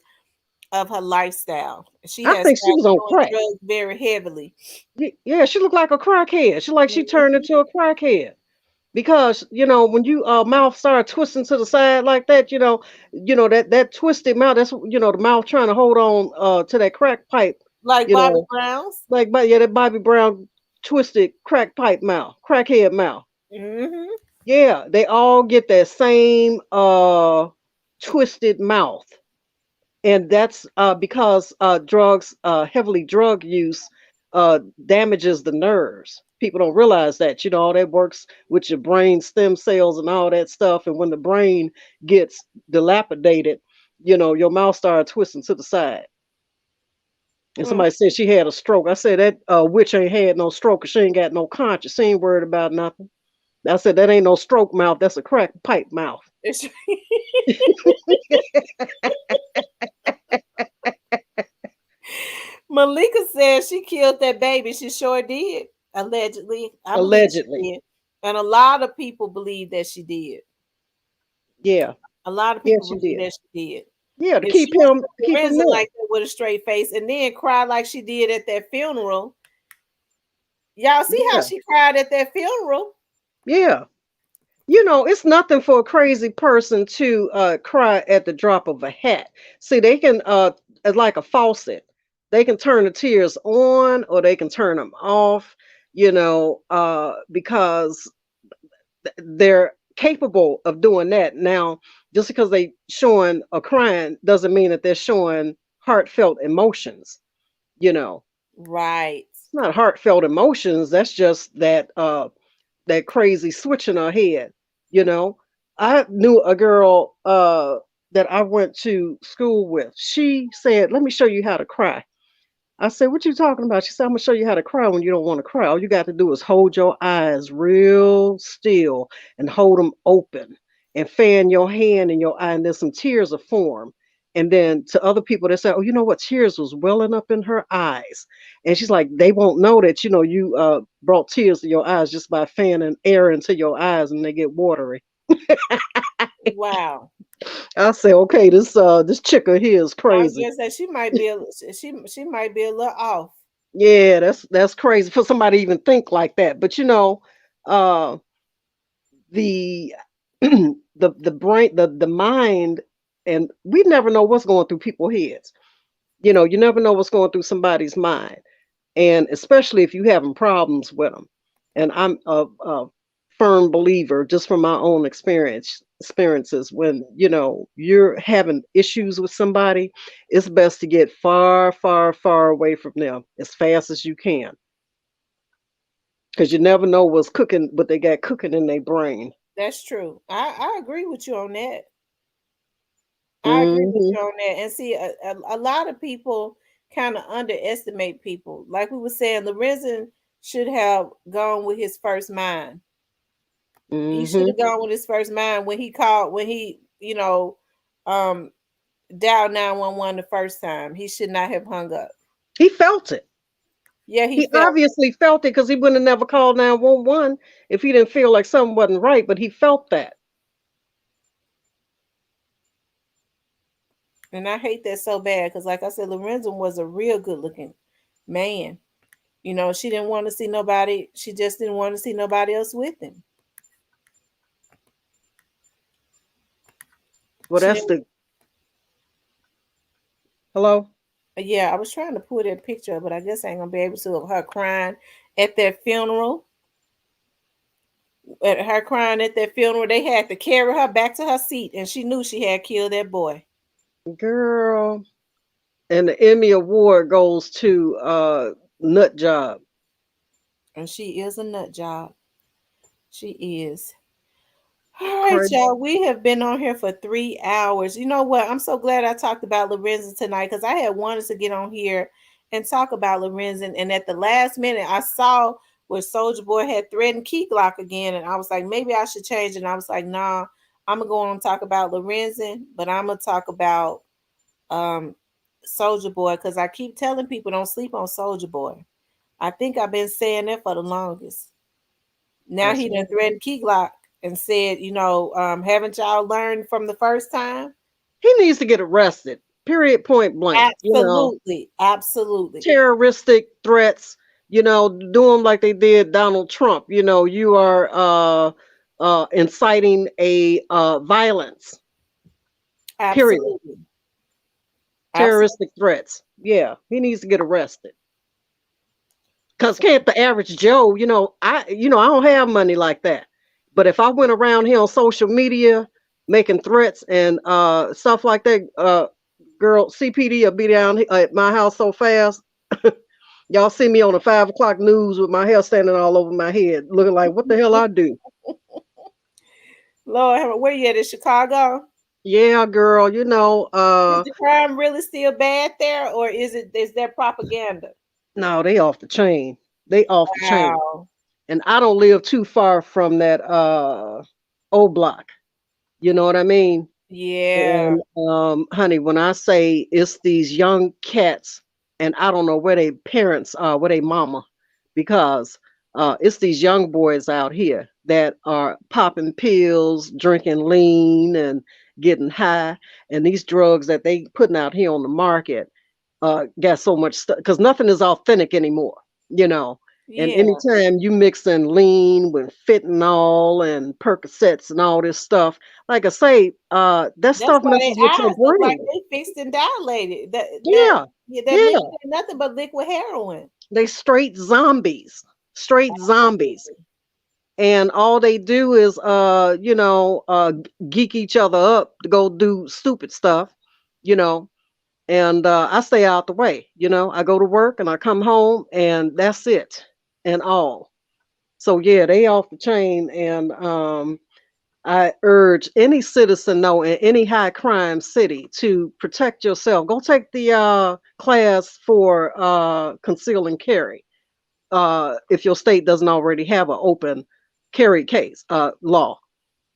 of her lifestyle. I think she was on crack drugs very heavily. Yeah, she looked like a crackhead. She turned into a crackhead. Because when you mouth start twisting to the side like that, that twisted mouth, that's the mouth trying to hold on to that crack pipe. Like Bobby Brown's? That Bobby Brown twisted crack pipe mouth, crackhead mouth. Yeah, they all get that same twisted mouth. And that's because drugs, heavily drug use, damages the nerves. People don't realize that. All that works with your brain stem cells and all that stuff. And when the brain gets dilapidated, your mouth starts twisting to the side. And Mm. somebody said she had a stroke. I said that witch ain't had no stroke 'cause she ain't got no conscience. She ain't worried about nothing. I said that ain't no stroke mouth. That's a crack pipe mouth. It's- Malika said she killed that baby. She sure did. Allegedly. I believe she Allegedly. did. And a lot of people believe that she did. Yeah. A lot of Yeah, people she believe did. that she did. Yeah, to If she keep would him have keep him Lorenzen there. like that with a straight face and then cry like she did at that funeral. Y'all see how Yeah. she cried at that funeral? Yeah. It's nothing for a crazy person to cry at the drop of a hat. See, they can it's like a faucet. They can turn the tears on or they can turn them off, because they're capable of doing that. Now, just because they showing or crying doesn't mean that they're showing heartfelt emotions, you know. Right. It's not heartfelt emotions, that's just that crazy switch in her head, you know. I knew a girl that I went to school with. She said, "Let me show you how to cry." I said, "What you talking about?" She said, "I'm gonna show you how to cry when you don't want to cry. All you got to do is hold your eyes real still and hold them open and fan your hand in your eye, and then some tears will form." And then to other people, they say, "Oh, you know what? Tears was welling up in her eyes." And she's like, "They won't know that you brought tears to your eyes just by fanning air into your eyes, and they get watery." Wow. I say, "Okay, this chick here is I was crazy." just saying she might be she might be a little off. Yeah, that's crazy for somebody to even think like that. But uh the the brain, the mind, and we never know what's going through people's heads. You never know what's going through somebody's mind, and especially if you having problems with them. And I'm a firm believer, just from my own experiences, when you're having issues with somebody, it's best to get far, far, far away from them as fast as you can, because you never know what they got cooking in their brain. That's true. I agree with you on that. I agree with Hmm. you on that. And see, a lot of people kind of underestimate people. Like we were saying, Lorenzen should have gone with his first mind. He should Hmm. have gone with his first mind when he called, when he, um, dialed 911 the first time. He should not have hung up. He felt it. Yeah, he He felt. obviously felt it, because he wouldn't have never called 911 if he didn't feel like something wasn't right. But he felt that. And I hate that so bad because, like I said, Lorenzen was a real good looking man. She didn't want to see nobody. She just didn't want to see nobody else with him. Well, She that's didn't. the hello. Yeah, I was trying to pull that picture up, but I guess I ain't gonna be able to, of her crying at that funeral. At her crying at that funeral, they had to carry her back to her seat, and she knew she had killed that boy. Girl. And the Emmy Award goes to Nut Job. And she is a nut job. She is. All right, Crazy. y'all. We have been on here for 3 hours. You know what? I'm so glad I talked about Lorenzen tonight because I had wanted to get on here and talk about Lorenzen. And at the last minute, I saw where Soldier Boy had threatened Key Glock again. And I was like, maybe I should change it. And I was like, nah, I'm going to go on and talk about Lorenzen, but I'm going to talk about um, Soldier Boy because I keep telling people don't sleep on Soldier Boy. I think I've been saying that for the longest. Now That's he done right. threatened Key Glock and said, haven't y'all learned from the first time? He needs to get arrested. Period. Point blank. Absolutely. Absolutely. Terroristic threats. Do them like they did Donald Trump. You are inciting a violence. Period. Absolutely. Absolutely. Terroristic threats. Yeah, he needs to get arrested. Cause can't the average Joe, I don't have money like that. But if I went around here on social media making threats and stuff like that, girl, CPD will be down at my house so fast. Y'all see me on the 5 o'clock news with my hair standing all over my head, looking like what the hell I do. Lord, where you at in Chicago? Yeah, girl, Is the crime really still bad there, or is there propaganda? no, they off the chain. They off the chain. Wow. And I don't live too far from that O block. You know what I mean? Yeah. And honey, when I say it's these young cats, and I don't know where they parents are, where they mama, because it's these young boys out here that are popping pills, drinking lean, and getting high, and these drugs that they putting out here on the market got so much stuff because nothing is authentic anymore, you know. And Yeah. anytime you mix in lean with fentanyl and Percocets and all this stuff, like I say, that That's stuff why their messes with your eyes look like brain. they fixed and dilated. That Yeah, yeah, that yeah. liquid ain't nothing but liquid heroin. They straight zombies, straight zombies. Absolutely. And all they do is, geek each other up to go do stupid stuff, you know. And I stay out the way, I go to work and I come home and that's it and all. So yeah, they off the chain, and I urge any citizen know in any high crime city to protect yourself. Go take the class for conceal and carry. If your state doesn't already have an open carry case law,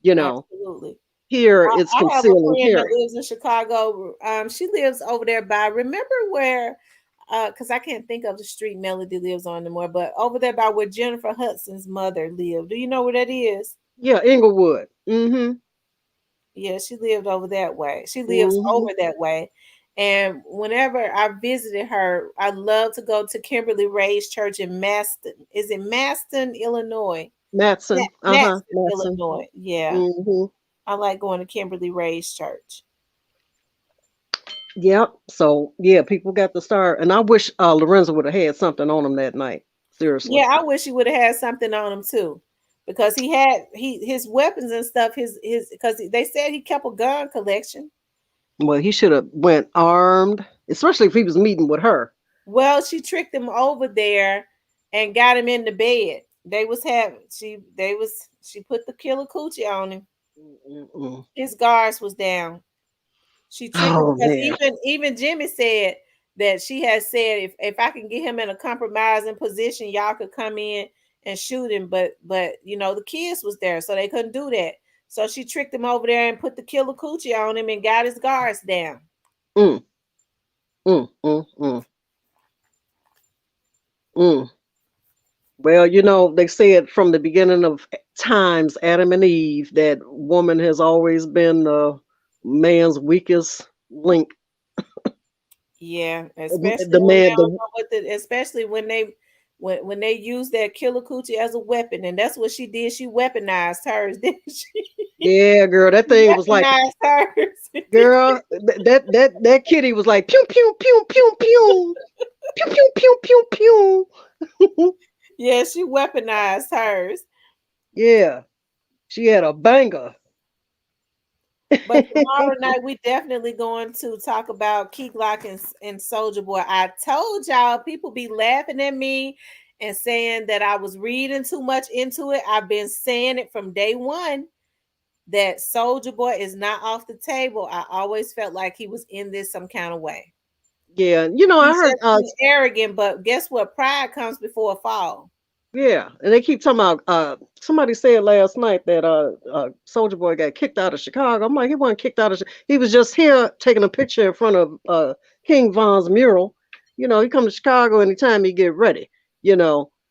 you know. Absolutely. Here it's I have a conceal and friend that carry. lives in Chicago. She lives over there by, remember where, because I can't think of the street Melody lives on anymore, but over there by where Jennifer Hudson's mother lived. Do you know where that is? Yeah, Inglewood. Mm-hmm. Yeah, she lived over that way. She lives Mm-hmm. over that way. And whenever I visited her, I love to go to Kimberly Ray's church in Maston. Is it Maston, Illinois? Matson. Uh-huh. Maston, Matson. Illinois. Yeah. Mm-hmm. I like going to Kimberly Ray's church. Yep. So yeah, people got to start, and I wish Lorenzo would have had something on him that night. Seriously. Yeah, I wish he would have had something on him too, because he had his weapons and stuff. His because they said he kept a gun collection. Well, he should have went armed, especially if he was meeting with her. Well, she tricked him over there and got him in the bed. She put the killer coochie on him. Mm-mm. His guards was down. She tricked him Oh because man. even Jimmy said that she had said if I can get him in a compromising position, y'all could come in and shoot him. But the kids was there, so they couldn't do that. So she tricked him over there and put the killer coochie on him and got his guards down. Mm, mm, mm, mm, mm. Well, they said from the beginning of times, Adam and Eve, that woman has always been the man's weakest link. Yeah, The man, the especially when they use that killer coochie as a weapon, and that's what she did. She weaponized hers, didn't she? yeah, girl, that thing was like, Weaponized hers. girl, that kitty was like pew pew pew pew pew pew pew pew pew pew. Yeah, she weaponized hers. Yeah, she had a banger. But tomorrow night we definitely going to talk about Key Glock and Soldier Boy. I told y'all people be laughing at me and saying that I was reading too much into it. I've been saying it from day one that Soldier Boy is not off the table. I always felt like he was in this some kind of way. Yeah, I He's heard. just being arrogant, but guess what? Pride comes before a fall. Yeah, and they keep talking about. Somebody said last night that Soldier Boy got kicked out of Chicago. I'm like, he wasn't kicked out of. He was just here taking a picture in front of King Von's mural. He come to Chicago anytime he get ready.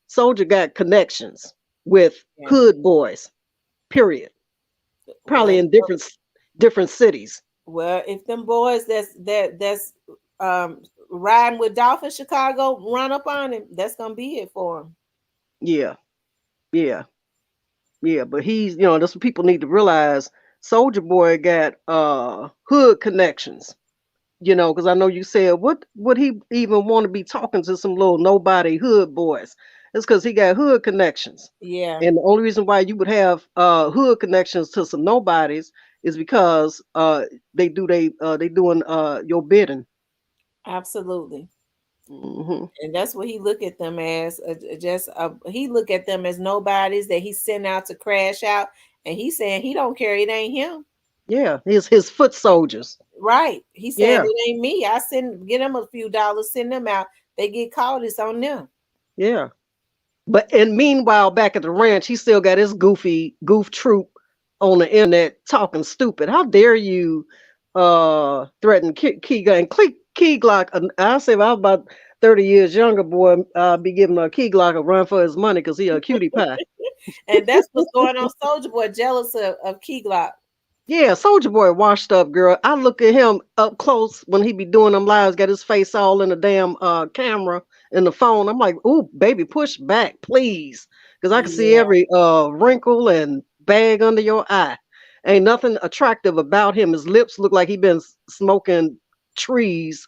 Soldier got connections with hood boys. Period. Probably in different cities. Well, if them boys that's riding with Dolph in Chicago run up on him, that's gonna be it for him. Yeah, yeah, yeah. But he's, that's what people need to realize. Soldier Boy got hood connections. Because I know you said, what would he even want to be talking to some little nobody hood boys? It's because he got hood connections. Yeah, And the only reason why you would have hood connections to some nobodies is because they doing your bidding. absolutely. Hmm. And that's what he look at them as. He look at them as nobodies that he sent out to crash out, and he saying he don't care. It ain't him. Yeah, his foot soldiers. Right. He saying Yeah, it ain't me. I get them a few dollars, send them out. They get caught. It's on them. yeah. But and meanwhile, back at the ranch, he still got his goofy goof troop on the internet talking stupid. How dare you threaten Key and Key Glock? I say if I was about 30 years younger, boy, be giving a Key Glock a run for his money because he a cutie pie. And that's what's going on. Soldier Boy jealous of Key Glock. Yeah, Soldier Boy washed up, girl. I look at him up close when he be doing them lives, got his face all in the damn camera in the phone. I'm like, ooh, baby, push back, please. Because I can see Yeah. every wrinkle and bag under your eye. Ain't nothing attractive about him. His lips look like he been smoking trees.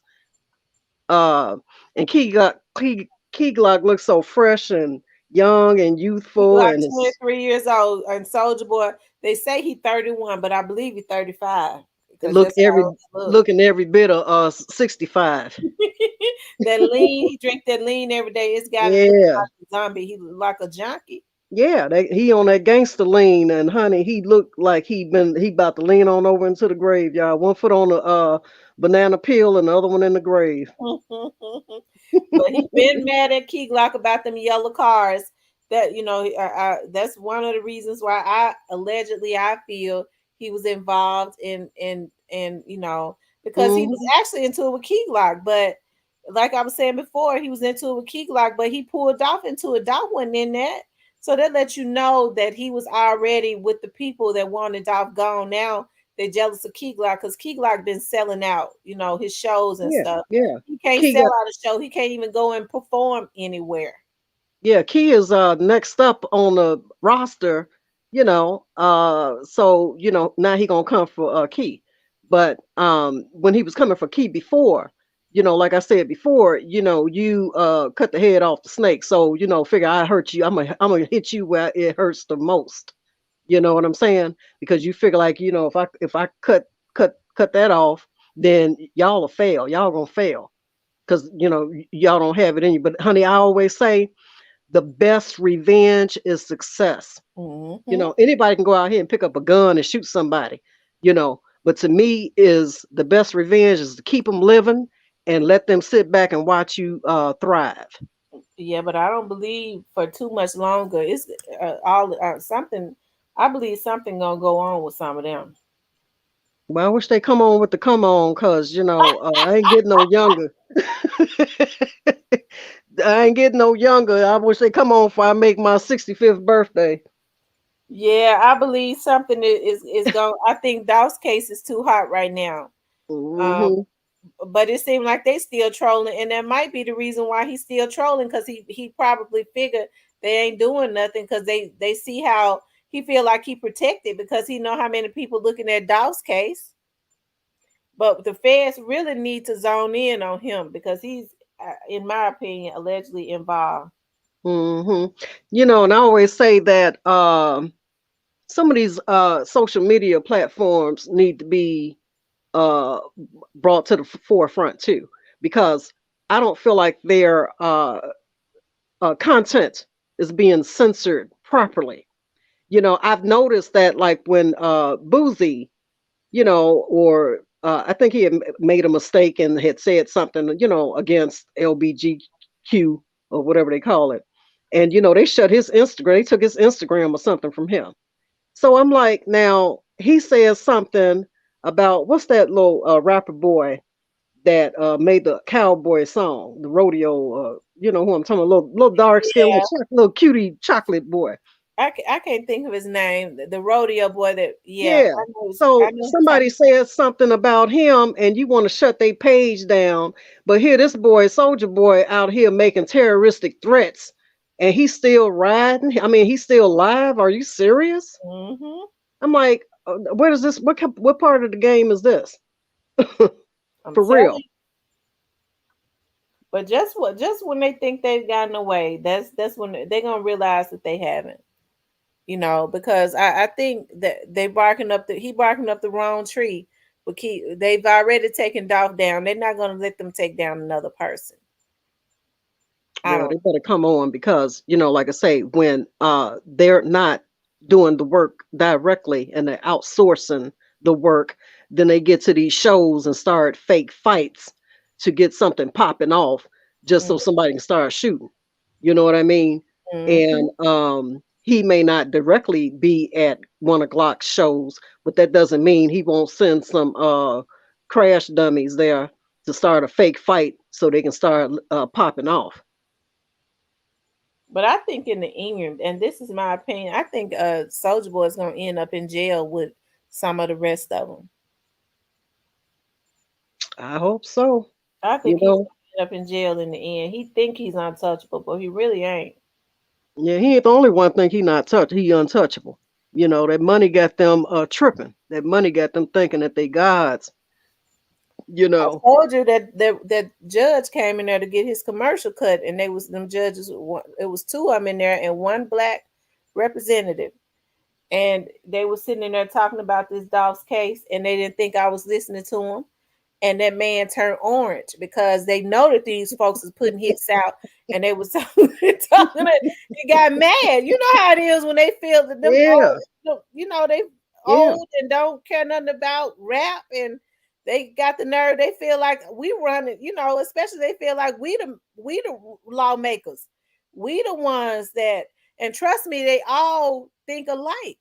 Uh, and Key Glock looks so fresh and young and He youthful, Glock and his 23 years old, and Soldier Boy, they say he 31, but I believe he 35 because look that's how every old he look. looking every bit of 65. That lean, he drink that lean every day. It's got him looking Yeah, like a zombie. He look like a junkie. yeah. He on that gangster lean, and honey, he looked like he about to lean on over into the grave, y'all. One foot on the banana peel, and the other one in the grave. But he been mad at Key Glock about them yellow cars. That that's one of the reasons why I feel he was involved in because he was Hmm. actually into it with Key Glock, but like I was saying before, he was into it with Key Glock, but he pulled off into it. Dolph wasn't in that, so that lets you know that he was already with the people that wanted Dolph gone. Now they're jealous of Key Glock because Key Glock been selling out, his shows and Yeah, stuff. yeah. He can't Key sell got out a show. He can't even go and perform anywhere. Yeah, Key is next up on the roster, so now he gonna come for Key. But when he was coming for Key before, like I said before, you cut the head off the snake. So, figure I hurt you, I'm gonna hit you where it hurts the most. You know what I'm saying? Because you figure like, if I cut that off, then y'all will fail. Y'all gonna fail. Because y'all don't have it in you. But honey, I always say the best revenge is success. Mm-hmm. Anybody can go out here and pick up a gun and shoot somebody, but to me is the best revenge is to keep them living and let them sit back and watch you thrive. Yeah, but I don't believe for too much longer. It's all something. I believe something gonna go on with some of them. Well, I wish they come on with the come on, cause I ain't getting no younger. I ain't getting no younger. I wish they come on before I make my 65th birthday. Yeah, I believe something is going. I think Daw's case is too hot right now. Um, Hmm. but it seemed like they still trolling, and that might be the reason why he's still trolling because he probably figured they ain't doing nothing because they see how he feel like he protected because he know how many people looking at Daw's case. But the feds really need to zone in on him because he's, in my opinion, allegedly involved. Hmm. And I always say that some of these social media platforms need to be uh, brought to the forefront too, because I don't feel like their content is being censored properly. I've noticed that like when Boozy, or I think he had made a mistake and had said something, against LBGQ or whatever they call it. And, they shut his Instagram, they took his Instagram or something from him. So I'm like, now he says something about what's that little rapper boy that made the cowboy song, the rodeo, you know who I'm talking about, little dark skin, Yeah, little cutie chocolate boy. I can't think of his name. The rodeo boy that yeah, Yeah. I So know who somebody says something about him and you want to shut their page down, but here this boy, Soldier Boy, out here making terroristic threats and he's still riding. I mean, he's still alive. Are you serious? Mm-hmm. I'm like, where is this? What part of the game is this? I'm For telling real. you. But just when they think they've gotten away, that's when they're gonna realize that they haven't. Because I think that he barking up the wrong tree. But they've already taken Dolph down. They're not gonna let them take down another person. I Well, don't. they better come on because, like I say, when they're not doing the work directly and they're outsourcing the work, then they get to these shows and start fake fights to get something popping off just so somebody can start shooting. You know what I mean? Mm-hmm. And he may not directly be at 1 o'clock shows, but that doesn't mean he won't send some crash dummies there to start a fake fight so they can start popping off. But I think in the end, and this is my opinion, I think Soldier Boy is gonna end up in jail with some of the rest of them. I hope so. I You think he's know, gonna end up in jail in the end. He think he's untouchable, but he really ain't. yeah, he ain't the only one think he not touch. He untouchable. That money got them tripping. That money got them thinking that they gods. You I know. told you that judge came in there to get his commercial cut, and they was them judges. It was two of them in there and one black representative, and they were sitting in there talking about this dog's case, and they didn't think I was listening to him. And that man turned orange because they know that these folks is putting hits out, and they was talking. He got mad. You know how it is when they feel that them Yeah. old, they Yeah. old and don't care nothing about rap, and they got the nerve. They feel like we run it. Especially they feel like we the lawmakers, we the ones that. And trust me, they all think alike.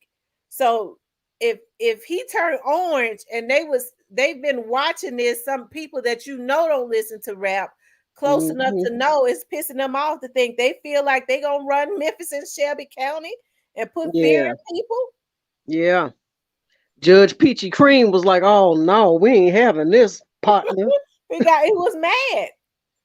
So if he turned orange and they've been watching this, some people that don't listen to rap close enough Mhm. to know it's pissing them off to think they feel like they gonna run Memphis and Shelby County and put fear Yeah. in people. Yeah. Judge Peachy Cream was like, "Oh no, we ain't having this, partner." He was mad.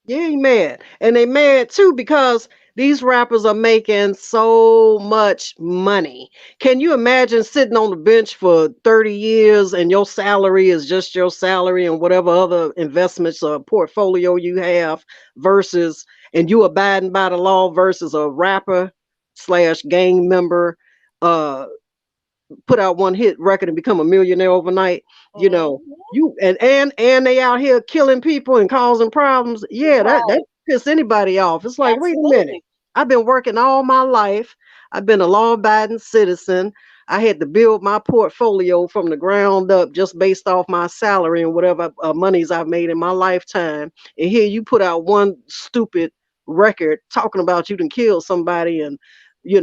Yeah, he mad. And they mad too because these rappers are making so much money. Can you imagine sitting on the bench for 30 years and your salary is just your salary and whatever other investments or portfolio you have versus, and you abiding by the law versus a rapper slash gang member uh put out one hit record and become a millionaire overnight, Mhm. you and they out here killing people and causing problems. Yeah, that Right. piss anybody off. It's like, wait a minute. Absolutely. I've been working all my life. I've been a law-abiding citizen. I had to build my portfolio from the ground up just based off my salary and whatever monies I've made in my lifetime. And here you put out one stupid record talking about you can kill somebody and you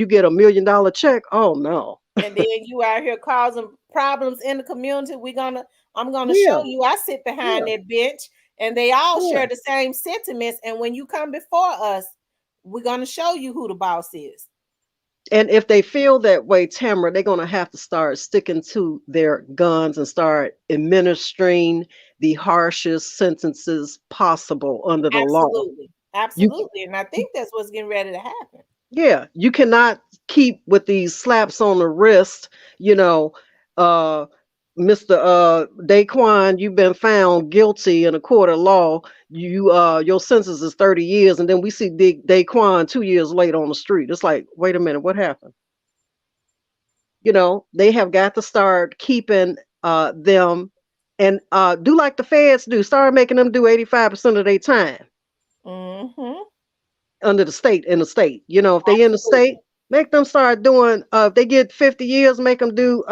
get $1 million check. Oh no. And then you out here causing problems in the community. I'm gonna Yeah, show you. I sit behind yeah, that bench, and they all yeah. share the same sentiments. And when you come before us, we're gonna show you who the boss is. And if they feel that way, Tamara, they're gonna have to start sticking to their guns and start administering the harshest sentences possible under the law. Absolutely, You absolutely. And I think that's what's getting ready to happen. Yeah, you cannot keep with these slaps on the wrist, you know, uh Mr. Daquan, you've been found guilty in a court of law. Your sentence is 30 years, and then we see Daquan 2 years later on the street. It's like, wait a minute, what happened? They have got to start keeping them and do like the feds do, start making them do 85% of their time Mm-hmm. under the state in the state. If they in the state, Absolutely. make them start doing if they get 50 years, make them do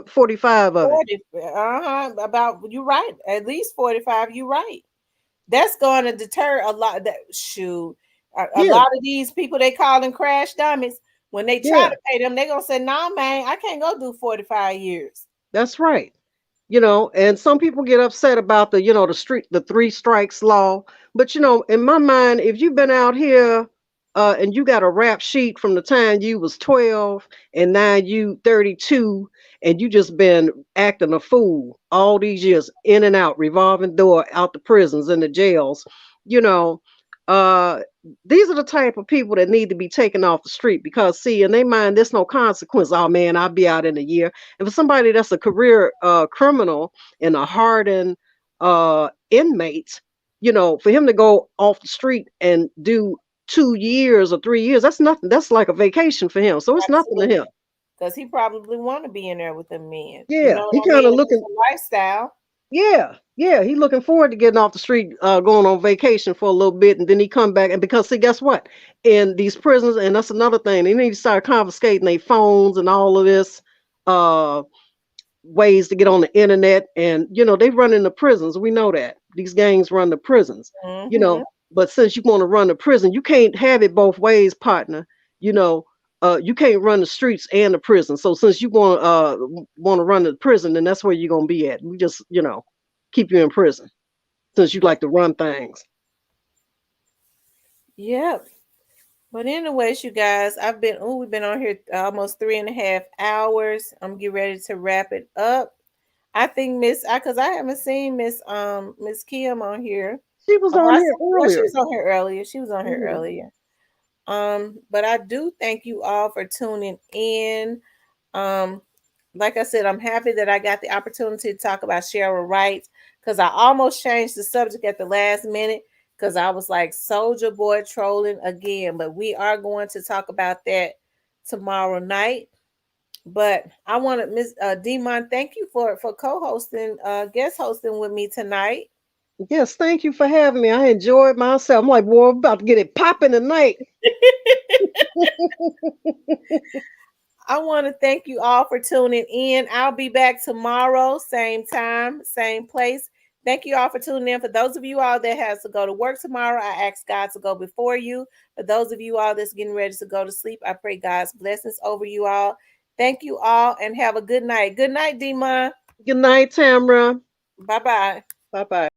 45 of it. 40. About you right. At least 45. You right. That's going to deter a lot. A Yeah, lot of these people they calling crash dummies. When they try yeah, to pay them, they gonna say, "Nah, man, I can't go do 45 years." that's right. And some people get upset about the 3 strikes law. But in my mind, if you've been out here and you got a rap sheet from the time you was 12 and now you 32 and you just been acting a fool all these years in and out, revolving door out the prisons and the jails, you know, uh these are the type of people that need to be taken off the street because see in their mind there's no consequence. Oh man, I'll be out in a year. And for somebody that's a career criminal and a hardened inmate, For him to go off the street and do 2 years or 3 years, that's nothing. That's like a vacation for him. So it's nothing to him. Because he probably want to be in there with them men. Yeah, You know he what I kind mean? of It's looking. a lifestyle. Yeah, he looking forward to getting off the street, going on vacation for a little bit, and then he come back. And because see, guess what? In these prisons, and that's another thing, they need to start confiscating their phones and all of this, ways to get on the internet. And they run in the prisons. We know that these gangs run the prisons. Mm-hmm. But since you want to run the prison, you can't have it both ways, partner. You can't run the streets and the prison. So since you want to run the prison, then that's where you're gonna be at. We just keep you in prison since you like to run things. Yep. But anyways, you guys, we've been on here almost 3.5 hours. I'm getting ready to wrap it up. I think because I haven't seen Miss Kim on here. She was on here Well, she earlier. was on here earlier. She was on here Mhm. earlier. But I do thank you all for tuning in. Like I said, I'm happy that I got the opportunity to talk about Sherra Wright because I almost changed the subject at the last minute because I was like Soldier Boy trolling again. But we are going to talk about that tomorrow night. But I want to Miss Demon, thank you for co-hosting, guest hosting with me tonight. Yes, thank you for having me. I enjoyed myself. I'm like, boy, I'm about to get it popping tonight. I want to thank you all for tuning in. I'll be back tomorrow, same time, same place. Thank you all for tuning in. For those of you all that has to go to work tomorrow, I ask God to go before you. For those of you all that's getting ready to go to sleep, I pray God's blessings over you all. Thank you all and have a good night. Good night, Demon. Good night, Tamra. Bye-bye. Bye-bye.